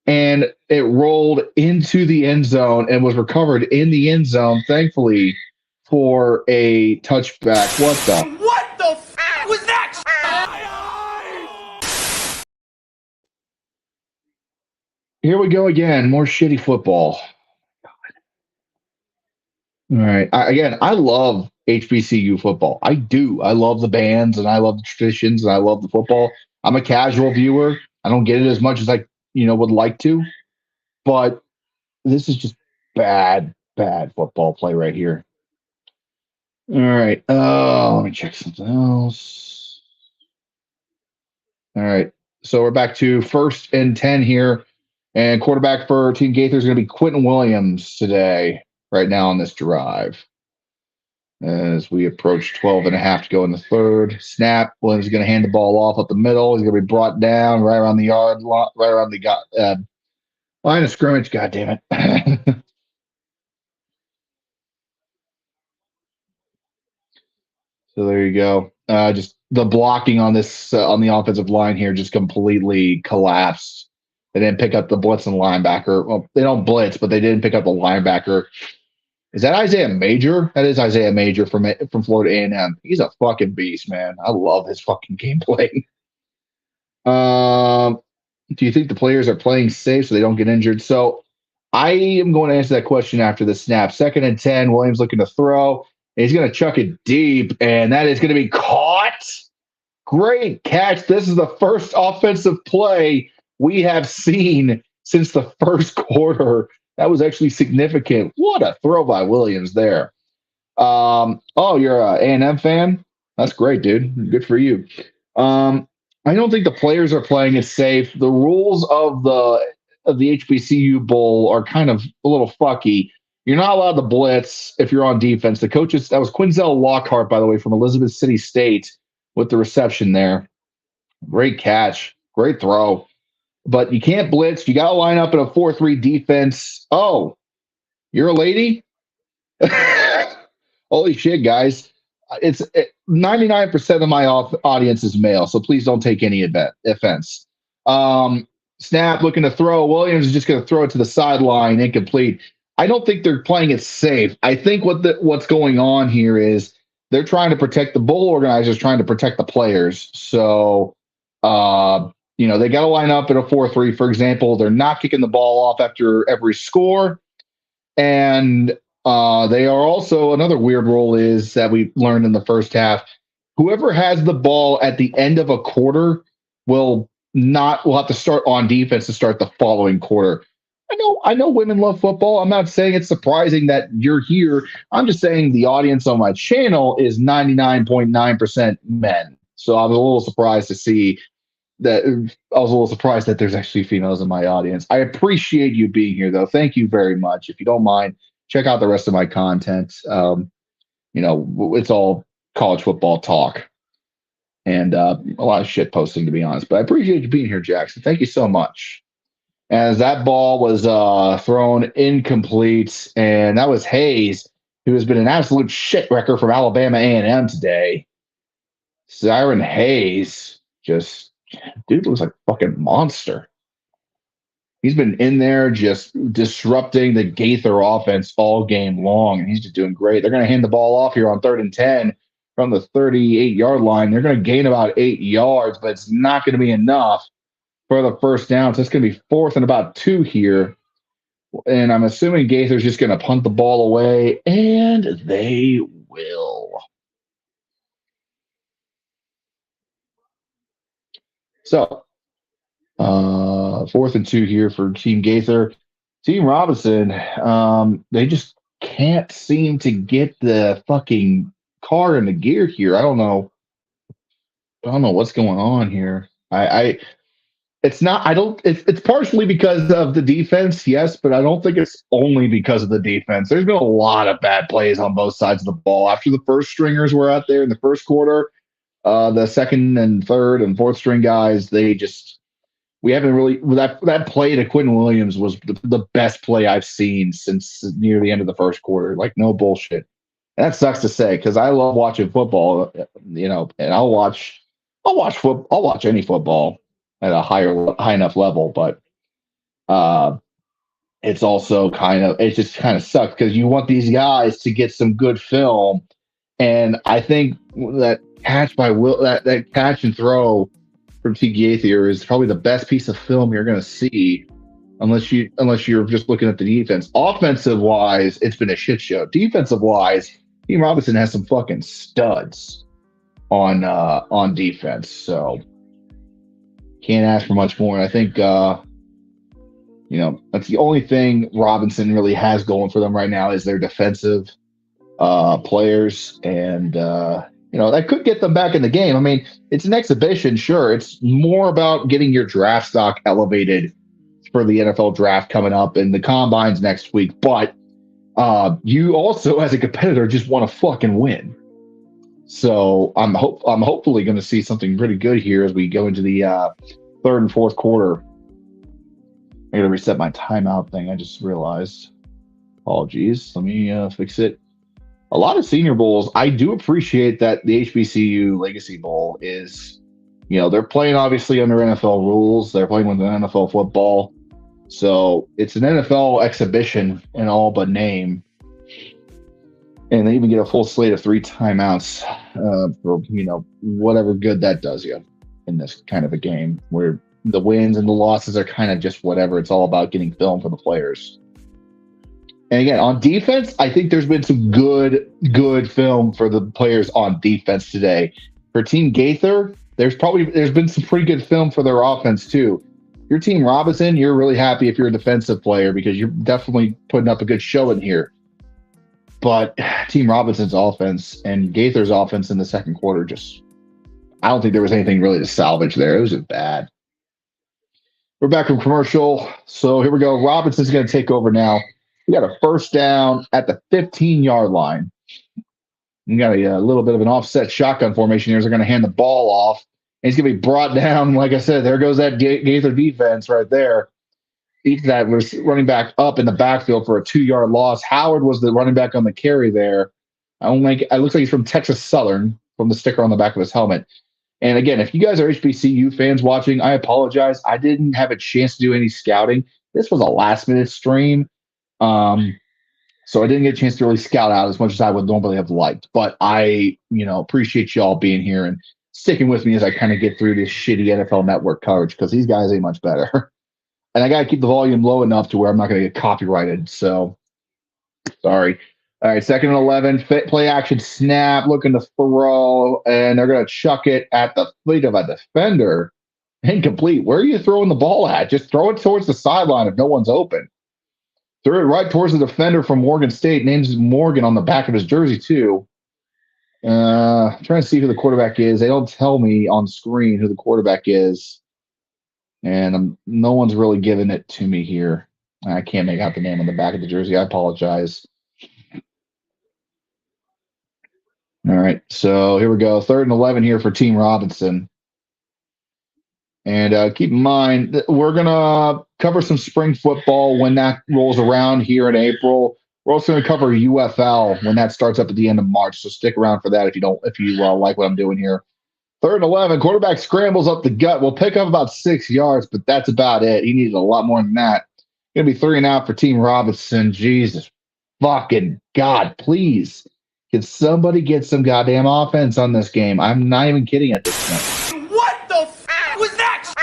and it rolled into the end zone and was recovered in the end zone, thankfully, for a touchback. What the f was that? Here we go again. More shitty football. All right. Again, I love HBCU football. I do. I love the bands and I love the traditions and I love the football. I'm a casual viewer. I don't get it as much as I, would like to, but this is just bad, bad football play right here. All right. Let me check something else. All right. So we're back to 1st and 10 here. And quarterback for Team Gaither is going to be Quentin Williams today, right now on this drive. As we approach 12 and a half to go in the third. Snap. Williams is going to hand the ball off up the middle. He's going to be brought down right around the yard, right around the line of scrimmage. God damn it. So there you go. Just the blocking on this on the offensive line here just completely collapsed. They didn't pick up the blitz and linebacker. Well, they don't blitz, but they didn't pick up the linebacker. Is that Isaiah Major? That is Isaiah Major from Florida A&M. He's a fucking beast, man. I love his fucking gameplay. Do you think the players are playing safe so they don't get injured? So I am going to answer that question after the snap. 2nd and 10, Williams looking to throw. He's going to chuck it deep, and that is going to be caught. Great catch. This is the first offensive play we have seen since the first quarter. That was actually significant. What a throw by Williams there. Oh, you're a A&M fan? That's great, dude. Good for you. I don't think the players are playing it safe. The rules of the HBCU Bowl are kind of a little fucky. You're not allowed to blitz if you're on defense. The coaches, that was Quinzel Lockhart, by the way, from Elizabeth City State with the reception there. Great catch. Great throw. But you can't blitz. You got to line up in a 4-3 defense. Oh, you're a lady? Holy shit, guys. 99% of my audience is male, so please don't take any offense. Snap, looking to throw. Williams is just going to throw it to the sideline, incomplete. I don't think they're playing it safe. I think what's going on here is they're trying to protect the bowl organizers, trying to protect the players. So, they got to line up in a 4-3, for example. They're not kicking the ball off after every score. And they are also, another weird rule is that we learned in the first half, whoever has the ball at the end of a quarter will have to start on defense to start the following quarter. I know women love football. I'm not saying it's surprising that you're here. I'm just saying the audience on my channel is 99.9% men. So I was a little surprised to see that. I was a little surprised that there's actually females in my audience. I appreciate you being here, though. Thank you very much. If you don't mind, check out the rest of my content. It's all college football talk and a lot of shit posting, to be honest. But I appreciate you being here, Jackson. Thank you so much. As that ball was thrown incomplete, and that was Hayes, who has been an absolute shit wrecker from Alabama A&M today. Siren Hayes, dude looks like a fucking monster. He's been in there just disrupting the Gaither offense all game long, and he's just doing great. They're going to hand the ball off here on 3rd and 10 from the 38-yard line. They're going to gain about 8 yards, but it's not going to be enough for the first down. So it's going to be 4th and about 2 here. And I'm assuming Gaither's just going to punt the ball away, and they will. So 4th and 2 here for Team Gaither. Team Robinson, they just can't seem to get the fucking car into gear here. I don't know what's going on here. It's partially because of the defense, yes, but I don't think it's only because of the defense. There's been a lot of bad plays on both sides of the ball. After the first stringers were out there in the first quarter, the 2nd and 3rd and 4th string guys, we haven't really, that play to Quentin Williams was the best play I've seen since near the end of the first quarter. Like, no bullshit. And that sucks to say because I love watching football, and I'll watch any football at a high enough level, but it's also it just kind of sucks because you want these guys to get some good film, and I think that catch by that catch and throw from T. Gaither is probably the best piece of film you're going to see unless you're just looking at the defense. Offensive wise, it's been a shit show. Defensive wise, Team Robinson has some fucking studs on defense. So can't ask for much more. And I think that's the only thing Robinson really has going for them right now is their defensive players, and that could get them back in the game. I mean, it's an exhibition, sure. It's more about getting your draft stock elevated for the NFL draft coming up and the combines next week. But you also, as a competitor, just want to fucking win. So I'm hopefully going to see something pretty good here as we go into the third and fourth quarter. I got to reset my timeout thing. I just realized. Apologies. Let me fix it. A lot of Senior Bowls. I do appreciate that the HBCU Legacy Bowl is, they're playing obviously under NFL rules. They're playing with an NFL football. So it's an NFL exhibition in all but name. And they even get a full slate of 3 timeouts for, whatever good that does you in this kind of a game where the wins and the losses are kind of just whatever. It's all about getting film for the players. And again, on defense, I think there's been some good film for the players on defense today. For Team Gaither, there's been some pretty good film for their offense too. Your Team Robinson, you're really happy if you're a defensive player because you're definitely putting up a good show in here. But Team Robinson's offense and Gaither's offense in the second quarter I don't think there was anything really to salvage there. It was just bad. We're back from commercial. So here we go. Robinson's going to take over now. We got a first down at the 15-yard line. We got a little bit of an offset shotgun formation here. They're going to hand the ball off. And he's going to be brought down. Like I said, there goes that Gaither defense right there. That was running back up in the backfield for a 2-yard loss. Howard was the running back on the carry there. It looks like he's from Texas Southern from the sticker on the back of his helmet. And again, if you guys are HBCU fans watching, I apologize. I didn't have a chance to do any scouting. This was a last-minute stream. So I didn't get a chance to really scout out as much as I would normally have liked. But I, appreciate y'all being here and sticking with me as I kind of get through this shitty NFL Network coverage because these guys ain't much better. And I got to keep the volume low enough to where I'm not going to get copyrighted. So, sorry. All right, 2nd and 11, play action snap, looking to throw, and they're going to chuck it at the feet of a defender. Incomplete. Where are you throwing the ball at? Just throw it towards the sideline if no one's open. Throw it right towards the defender from Morgan State. Names Morgan on the back of his jersey, too. Trying to see who the quarterback is. They don't tell me on screen who the quarterback is. And no one's really giving it to me here. I can't make out the name on the back of the jersey. I apologize. All right, so here we go. 3rd and 11 here for Team Robinson. And keep in mind that we're going to cover some spring football when that rolls around here in April. We're also going to cover UFL when that starts up at the end of March. So stick around for that if you like what I'm doing here. 3rd and 11, quarterback scrambles up the gut. We'll pick up about 6 yards, but that's about it. He needed a lot more than that. Going to be 3 and out for Team Robinson. Jesus fucking God, please. Can somebody get some goddamn offense on this game? I'm not even kidding at this point. What the f*** was that?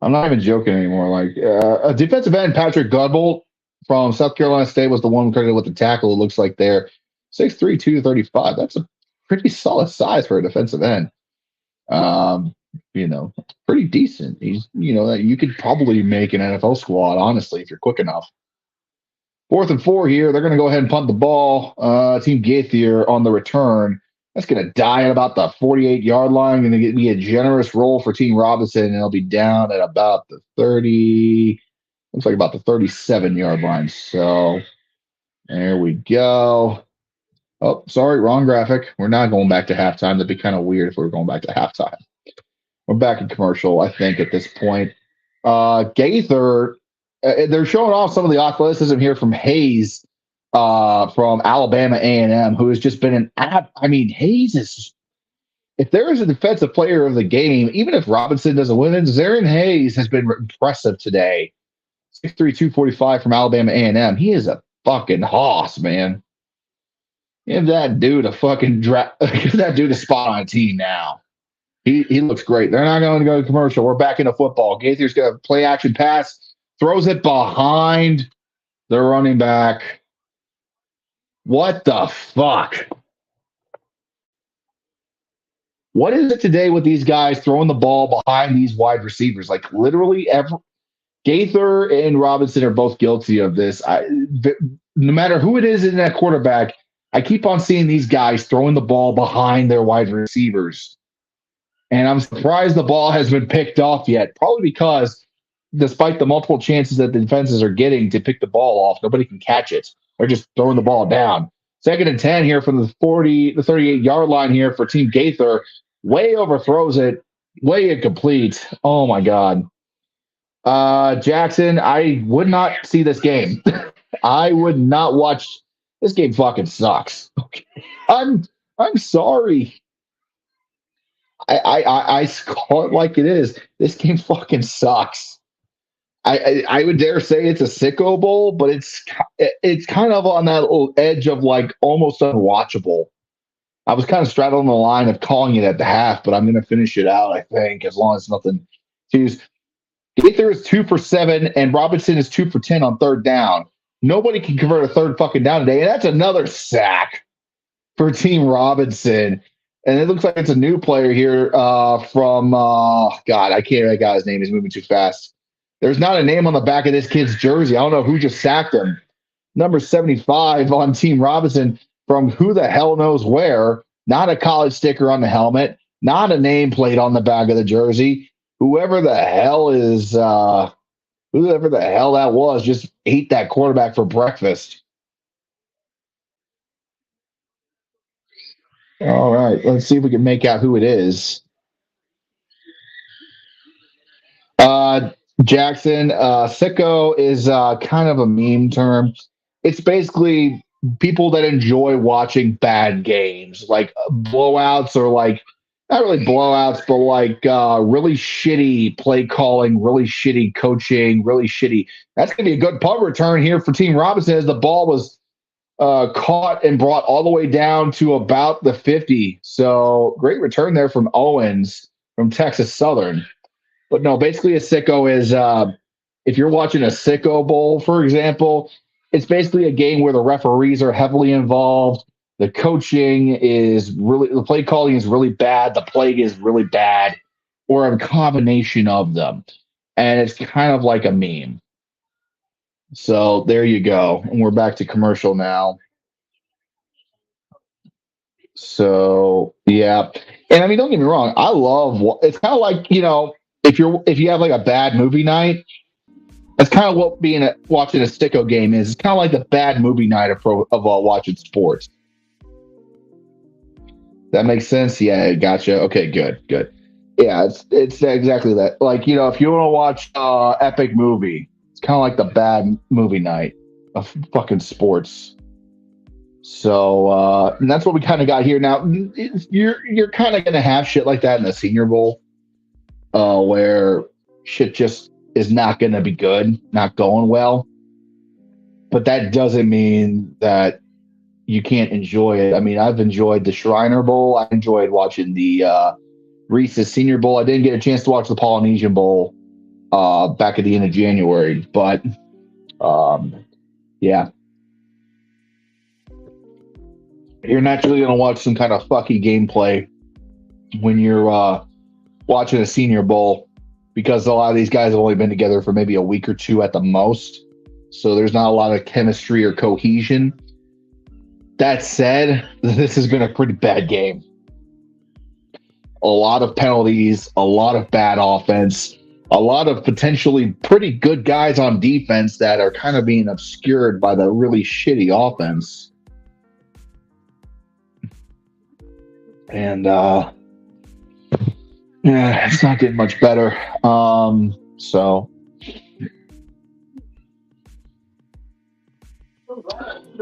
I'm not even joking anymore. Like a defensive end, Patrick Godbolt from South Carolina State was the one credited with the tackle. It looks like there, 6'3", 235. That's a pretty solid size for a defensive end. Pretty decent. He's, you could probably make an NFL squad, honestly, if you're quick enough. 4th and 4 here. They're going to go ahead and punt the ball. Team Gaither on the return. That's going to die at about the 48-yard line. Going to be a generous roll for Team Robinson, and it'll be down at about the 30. Looks like about the 37-yard line. So there we go. Oh, sorry, wrong graphic. We're not going back to halftime. That'd be kind of weird if we were going back to halftime. We're back in commercial, I think, at this point. Gaither, they're showing off some of the athleticism here from Hayes from Alabama A&M, who has just been an app. I mean, Hayes is, if there is a defensive player of the game, even if Robinson doesn't win it, Zarin Hayes has been impressive today. 6'3", 245 from Alabama A&M. He is a fucking hoss, man. Give that dude a fucking give that dude a spot on a team now. He looks great. They're not going to go to commercial. We're back into football. Gaither's going to play action pass, throws it behind the running back. What the fuck? What is it today with these guys throwing the ball behind these wide receivers? Like literally Gaither and Robinson are both guilty of this. No matter who it is in that quarterback, I keep on seeing these guys throwing the ball behind their wide receivers. And I'm surprised the ball has been picked off yet, probably because despite the multiple chances that the defenses are getting to pick the ball off, nobody can catch it. They're just throwing the ball down. 2nd and 10 here from the 38-yard line here for Team Gaither. Way overthrows it, way incomplete. Oh, my God. Jackson, I would not see this game. I would not watch. This game fucking sucks. Okay. I'm sorry. I call it like it is. This game fucking sucks. I would dare say it's a sicko bowl, but it's kind of on that little edge of like almost unwatchable. I was kind of straddling the line of calling it at the half, but I'm going to finish it out, I think, as long as nothing choose. Gaither is 2 for 7, and Robinson is 2 for 10 on 3rd down. Nobody can convert a 3rd fucking down today, and that's another sack for Team Robinson. And it looks like it's a new player here from God, I can't remember his name. He's moving too fast. There's not a name on the back of this kid's jersey. I don't know who just sacked him. Number 75 on Team Robinson from who the hell knows where. Not a college sticker on the helmet. Not a nameplate on the back of the jersey. Whoever the hell that was just ate that quarterback for breakfast. All right, let's see if we can make out who it is. Jackson, sicko is kind of a meme term. It's basically people that enjoy watching bad games, like blowouts or like, not really blowouts, but like really shitty play calling, really shitty coaching, really shitty. That's going to be a good punt return here for Team Robinson as the ball was caught and brought all the way down to about the 50. So great return there from Owens from Texas Southern. But no, basically a sicko is if you're watching a sicko bowl, for example, it's basically a game where the referees are heavily involved. The coaching is the play calling is really bad. The play is really bad, or a combination of them. And it's kind of like a meme. So there you go. And we're back to commercial now. So yeah. And I mean, don't get me wrong. I love it's kind of like, if you have like a bad movie night, that's kind of what watching a sicko game is. It's kind of like the bad movie night of watching sports. That makes sense. Yeah, gotcha. Okay, good. Yeah, it's exactly that. Like, if you want to watch epic movie, it's kind of like the bad movie night of fucking sports. So and that's what we kind of got here. Now you're kind of gonna have shit like that in the Senior Bowl, where shit just is not gonna be good, not going well. But that doesn't mean that you can't enjoy it. I mean, I've enjoyed the Shriner Bowl. I enjoyed watching the Reese's Senior Bowl. I didn't get a chance to watch the Polynesian Bowl back at the end of January, but yeah. You're naturally going to watch some kind of fucky gameplay when you're watching a Senior Bowl, because a lot of these guys have only been together for maybe a week or two at the most. So there's not a lot of chemistry or cohesion. That said, this has been a pretty bad game. A lot of penalties, a lot of bad offense, a lot of potentially pretty good guys on defense that are kind of being obscured by the really shitty offense. And it's not getting much better. So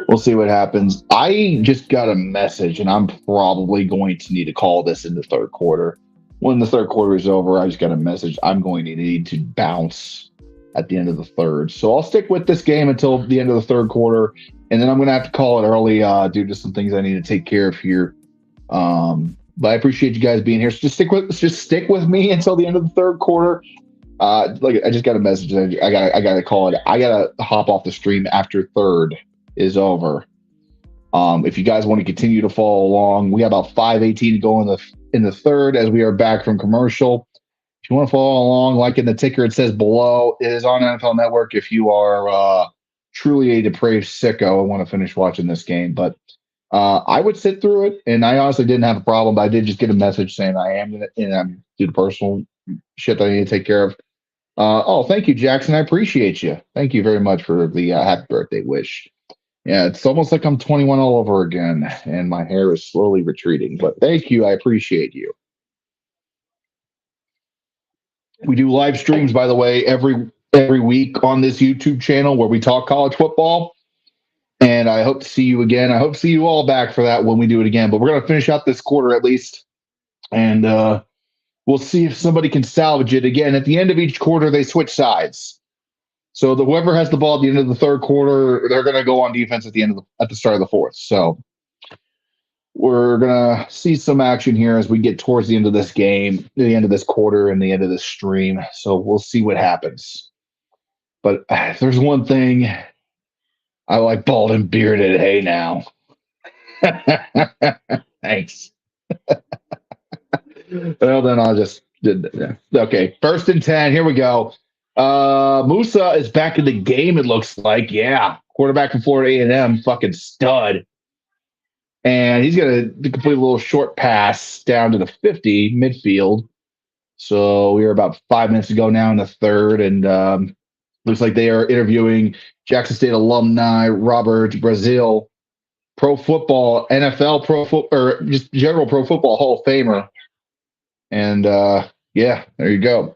we'll see what happens. I just got a message, and I'm probably going to need to call this in the third quarter. When the third quarter is over, I just got a message. I'm going to need to bounce at the end of the third. So I'll stick with this game until the end of the third quarter, and then I'm going to have to call it early due to some things I need to take care of here. But I appreciate you guys being here. So just stick with me until the end of the third quarter. Like I just got a message. I gotta call it. I gotta hop off the stream after third is over. If you guys want to continue to follow along, we have about 5:18 to go in the third as we are back from commercial. If you want to follow along, like in the ticker, it says below. It is on NFL Network. If you are truly a depraved sicko and want to finish watching this game, but I would sit through it, and I honestly didn't have a problem. But I did just get a message saying I am gonna, and I'm due to personal shit that I need to take care of. Oh, thank you, Jackson. I appreciate you. Thank you very much for the happy birthday wish. Yeah, it's almost like I'm 21 all over again, and my hair is slowly retreating. But thank you. I appreciate you. We do live streams, by the way, every week on this YouTube channel where we talk college football. And I hope to see you again. I hope to see you all back for that when we do it again. But we're going to finish out this quarter at least. And we'll see if somebody can salvage it. Again, at the end of each quarter, they switch sides. So whoever has the ball at the end of the third quarter, they're going to go on defense at the start of the fourth. So we're going to see some action here as we get towards the end of this game, the end of this quarter, and the end of this stream. So we'll see what happens. But if there's one thing, I like bald and bearded. Hey, now. Thanks. Well, then I'll just. Okay, 1st and 10. Here we go. Musa is back in the game, it looks like. Yeah. Quarterback from Florida A&M, fucking stud. And he's going to complete a little short pass down to the 50 midfield. So we are about 5 minutes ago now in the third, and looks like they are interviewing Jackson State alumni Robert Brazil, pro football, NFL pro football, or just general pro football Hall of Famer. And yeah, there you go.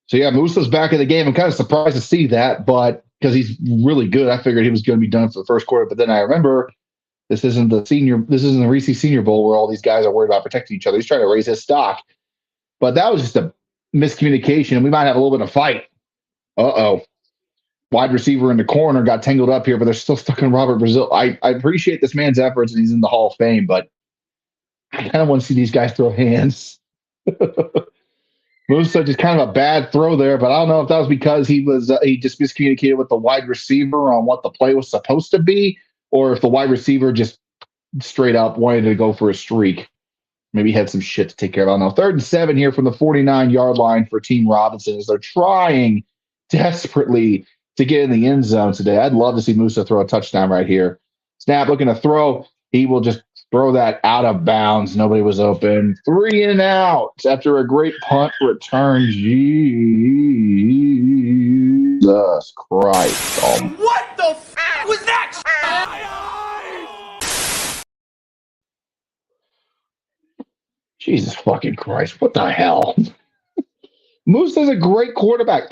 So yeah, Musa's back in the game. I'm kind of surprised to see that, but because he's really good, I figured he was going to be done for the first quarter. But then I remember this isn't the Reese Senior Bowl where all these guys are worried about protecting each other. He's trying to raise his stock. But that was just a miscommunication, and we might have a little bit of fight. Uh-oh. Wide receiver in the corner got tangled up here, but they're still stuck in Robert Brazil. I appreciate this man's efforts, and he's in the Hall of Fame, but I kind of want to see these guys throw hands. Musa just kind of a bad throw there, but I don't know if that was because he just miscommunicated with the wide receiver on what the play was supposed to be, or if the wide receiver just straight up wanted to go for a streak. Maybe he had some shit to take care of. I don't know. 3rd and 7 here from the 49-yard line for Team Robinson as they're trying desperately to get in the end zone today. I'd love to see Musa throw a touchdown right here. Snap looking to throw. He will just throw that out of bounds. Nobody was open. 3 and out after a great punt return. Jesus Christ. What the f*** was that? Jesus fucking Christ. What the hell? Moose is a great quarterback.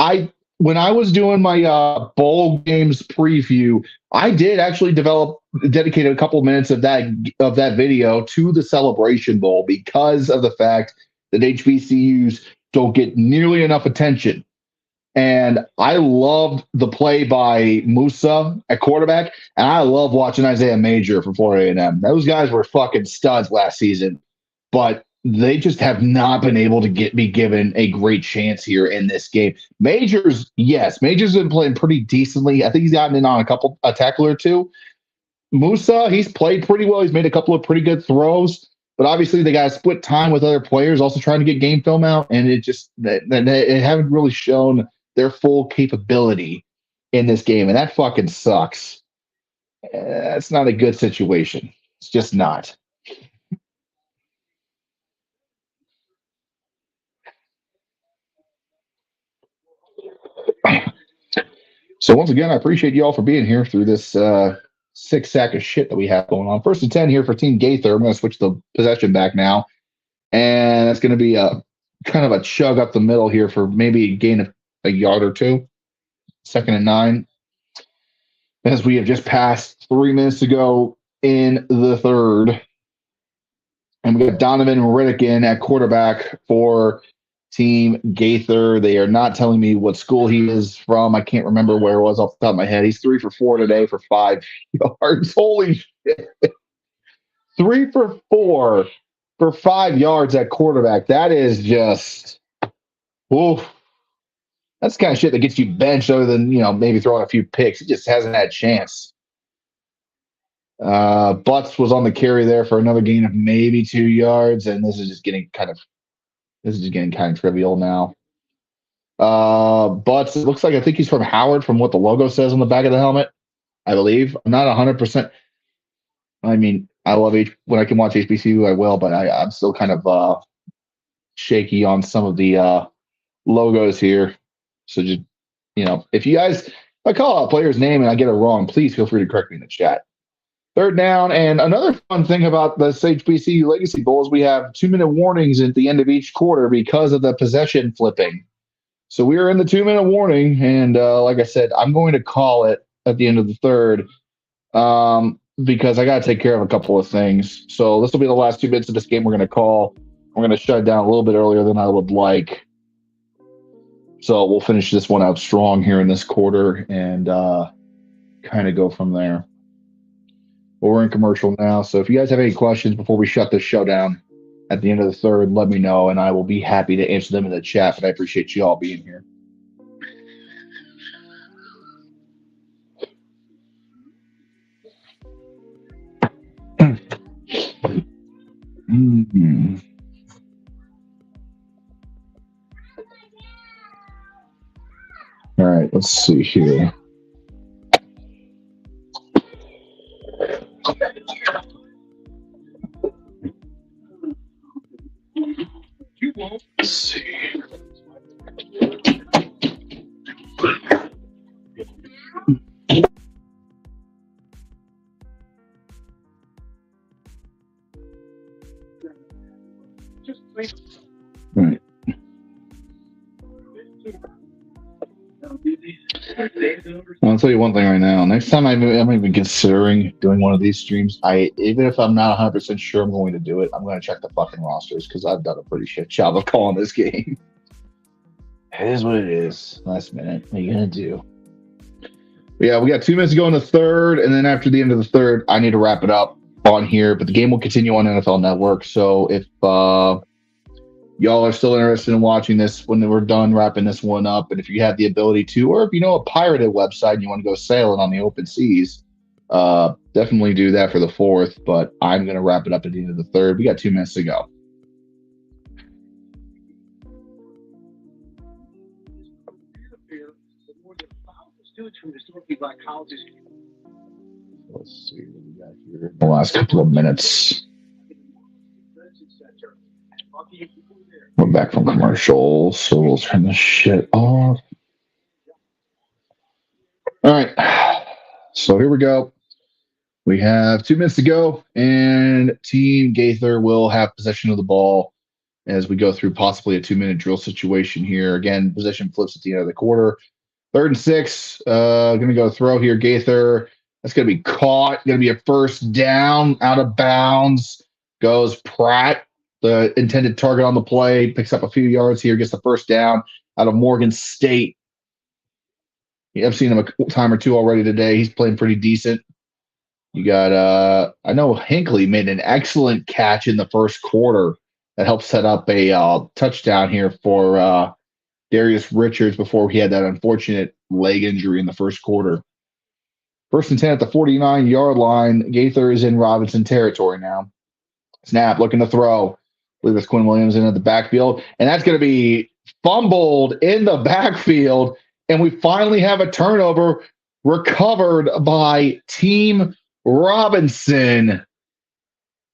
When I was doing my bowl games preview, I did actually dedicate a couple of minutes of that video to the Celebration Bowl because of the fact that HBCUs don't get nearly enough attention. And I loved the play by Musa at quarterback, and I love watching Isaiah Major from Florida A&M. Those guys were fucking studs last season, but they just have not been able to be given a great chance here in this game. Majors, yes. Majors been playing pretty decently. I think he's gotten in on a tackle or two. Musa, he's played pretty well. He's made a couple of pretty good throws, but obviously they got to split time with other players also trying to get game film out, and it haven't really shown their full capability in this game, and that fucking sucks. That's not a good situation. It's just not. So once again, I appreciate you all for being here through this sick sack of shit that we have going on. 1st and 10 here for Team Gaither. I'm going to switch the possession back now, and that's going to be a kind of a chug up the middle here for maybe a gain of a yard or two. 2nd and 9, as we have just passed 3 minutes to go in the third, and we got Donovan Riddick in at quarterback for Team Gaither. They are not telling me what school he is from. I can't remember where it was off the top of my head. He's 3 for 4 today for 5 yards. Holy shit. 3 for 4 for 5 yards at quarterback. That is just, oof. That's the kind of shit that gets you benched other than, maybe throwing a few picks. He just hasn't had a chance. Butts was on the carry there for another gain of maybe 2 yards, and this is just getting kind of trivial now. Butts, it looks like I think he's from Howard from what the logo says on the back of the helmet, I believe. I'm not 100%. I mean, I love when I can watch HBCU, I will, but I'm still kind of shaky on some of the logos here. So just, if I call out a player's name and I get it wrong, please feel free to correct me in the chat. Third down, and another fun thing about this HBCU Legacy Bowl is we have 2-minute warnings at the end of each quarter because of the possession flipping. So we are in the 2-minute warning, and like I said, I'm going to call it at the end of the third because I got to take care of a couple of things. So this will be the last 2 minutes of this game we're going to call. We're going to shut it down a little bit earlier than I would like. So we'll finish this one out strong here in this quarter and kind of go from there. Well, we're in commercial now, so if you guys have any questions before we shut this show down at the end of the third, let me know, and I will be happy to answer them in the chat, but I appreciate you all being here. All right, let's see here. Let's see. Right. I'll tell you one thing right now. Next time I'm even considering doing one of these streams, even if I'm not 100% sure I'm going to do it, I'm going to check the fucking rosters because I've done a pretty shit job of calling this game. It is what it is. Last minute. What are you going to do? But yeah, we got 2 minutes to go in the third, and then after the end of the third, I need to wrap it up on here, but the game will continue on NFL Network, so if y'all are still interested in watching this when we're done wrapping this one up, and if you have the ability to, or if you know a pirated website and you want to go sailing on the open seas, definitely do that for the fourth, but I'm going to wrap it up at the end of the third. We got 2 minutes to go. Let's see what we got here in the last couple of minutes. We're back from commercials, so we'll turn this shit off. All right, so here we go. We have 2 minutes to go, and Team Gaither will have possession of the ball as we go through possibly a 2-minute drill situation here. Again, possession flips at the end of the quarter. 3rd and 6, going to go throw here. Gaither, that's going to be caught. Going to be a first down, out of bounds. Goes Pratt, the intended target on the play, picks up a few yards here, gets the first down out of Morgan State. Yeah, I've seen him a time or two already today. He's playing pretty decent. You got, I know Hinckley made an excellent catch in the first quarter that helped set up a touchdown here for Darius Richards before he had that unfortunate leg injury in the first quarter. 1st and 10 at the 49-yard line. Gaither is in Robinson territory now. Snap, looking to throw. I believe it's Quinn Williams in at the backfield. And that's going to be fumbled in the backfield. And we finally have a turnover recovered by Team Robinson.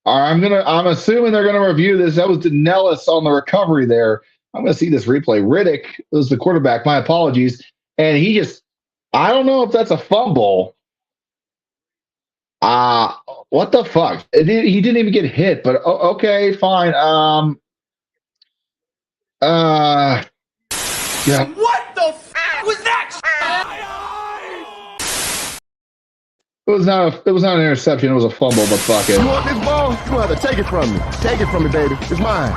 I'm assuming they're going to review this. That was Nellis on the recovery there. I'm going to see this replay. Riddick was the quarterback. My apologies. And I don't know if that's a fumble. What the fuck? He didn't even get hit, but okay, fine. Yeah. What the f was that? It was not an interception. It was a fumble, but fuck it. You want this ball? You want to take it from me. Take it from me, baby. It's mine.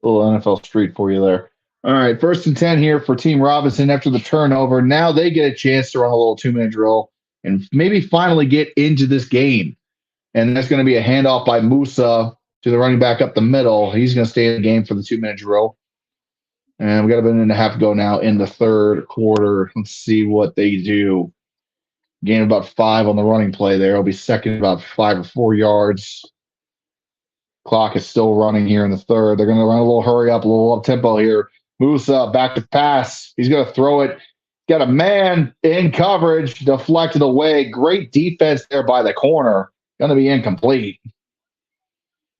A little NFL street for you there. All right, 1st and 10 here for Team Robinson after the turnover. Now they get a chance to run a little 2-minute drill and maybe finally get into this game. And that's going to be a handoff by Musa to the running back up the middle. He's going to stay in the game for the 2-minute drill. And we got a minute and a half to go now in the third quarter. Let's see what they do. Gain about 5 on the running play there. It'll be second about 5 or 4 yards. Clock is still running here in the third. They're going to run a little hurry up, a little up tempo here. Musa back to pass. He's going to throw it. Got a man in coverage, deflected away. Great defense there by the corner. Going to be incomplete.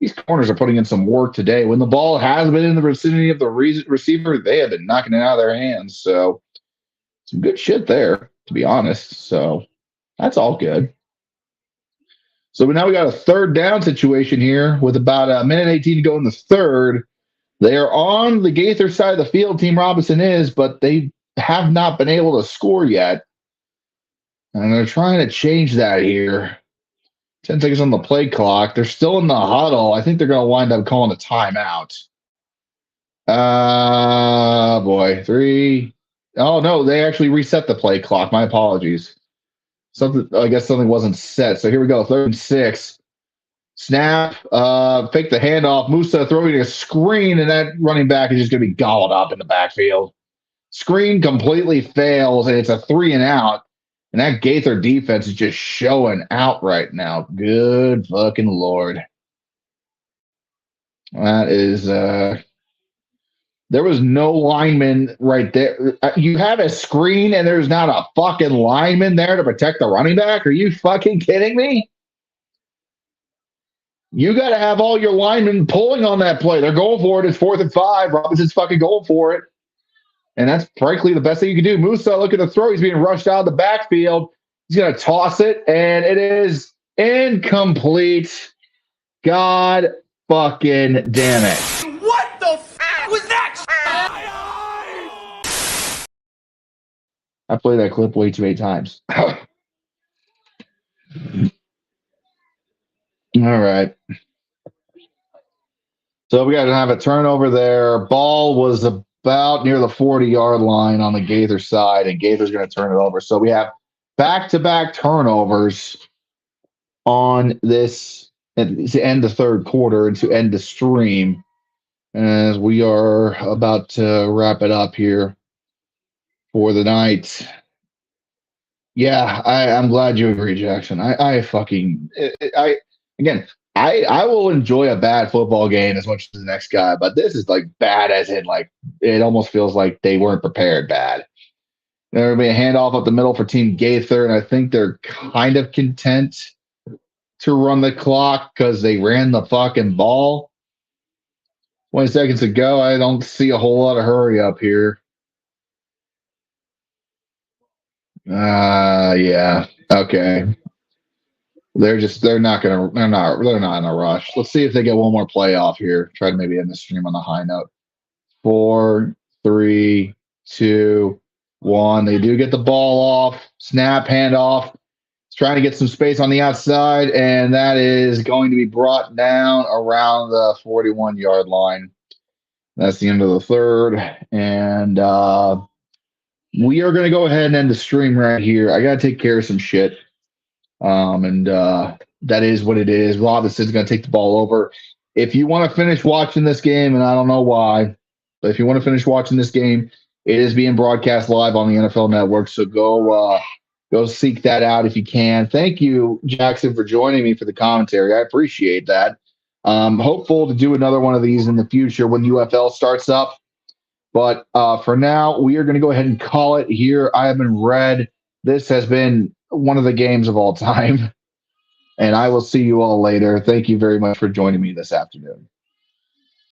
These corners are putting in some work today. When the ball has been in the vicinity of the receiver, they have been knocking it out of their hands. So some good shit there, to be honest. So that's all good. So now we got a third down situation here with about a minute 18 to go in the third. They are on the Gaither side of the field, Team Robinson is, but they have not been able to score yet. And they're trying to change that here. 10 seconds on the play clock. They're still in the huddle. I think they're going to wind up calling a timeout. Boy. 3. Oh, no, they actually reset the play clock. My apologies. I guess something wasn't set. So here we go. 3rd and 6. Snap. Fake the handoff. Musa throwing a screen, and that running back is just going to be gobbled up in the backfield. Screen completely fails, and it's a 3 and out. And that Gaither defense is just showing out right now. Good fucking Lord. That is, there was no lineman right there. You had a screen and there's not a fucking lineman there to protect the running back? Are you fucking kidding me? You got to have all your linemen pulling on that play. They're going for it. It's 4th and 5. Robinson's fucking going for it. And that's frankly the best thing you can do. Musa, look at the throw. He's being rushed out of the backfield. He's going to toss it, and it is incomplete. God fucking damn it. What the f*** was that? I played that clip way too many times. All right. So we got to have a turnover there. Ball was about near the 40-yard line on the Gaither side, and Gaither's going to turn it over. So we have back-to-back turnovers on this to end the third quarter and to end the stream as we are about to wrap it up here for the night. Yeah, I'm glad you agree, Jackson. I will enjoy a bad football game as much as the next guy, but this is like bad as in like it almost feels like they weren't prepared bad. There'll be a handoff up the middle for Team Gaither, and I think they're kind of content to run the clock because they ran the fucking ball. 20 seconds to go. I don't see a whole lot of hurry up here. Yeah. Okay. They're not in a rush. Let's see if they get one more play off here. Try to maybe end the stream on a high note. 4, 3, 2, 1. They do get the ball off. Snap, handoff. It's trying to get some space on the outside, and that is going to be brought down around the 41-yard line. That's the end of the third, and we are going to go ahead and end the stream right here. I got to take care of some shit. That is what it is. Robinson's going to take the ball over. If you want to finish watching this game, and I don't know why, but if you want to finish watching this game, it is being broadcast live on the NFL Network. So go seek that out if you can. Thank you, Jackson, for joining me for the commentary. I appreciate that. Hopeful to do another one of these in the future when UFL starts up. But for now, we are going to go ahead and call it here. I have been Red. This has been one of the games of all time. And I will see you all later. Thank you very much for joining me this afternoon.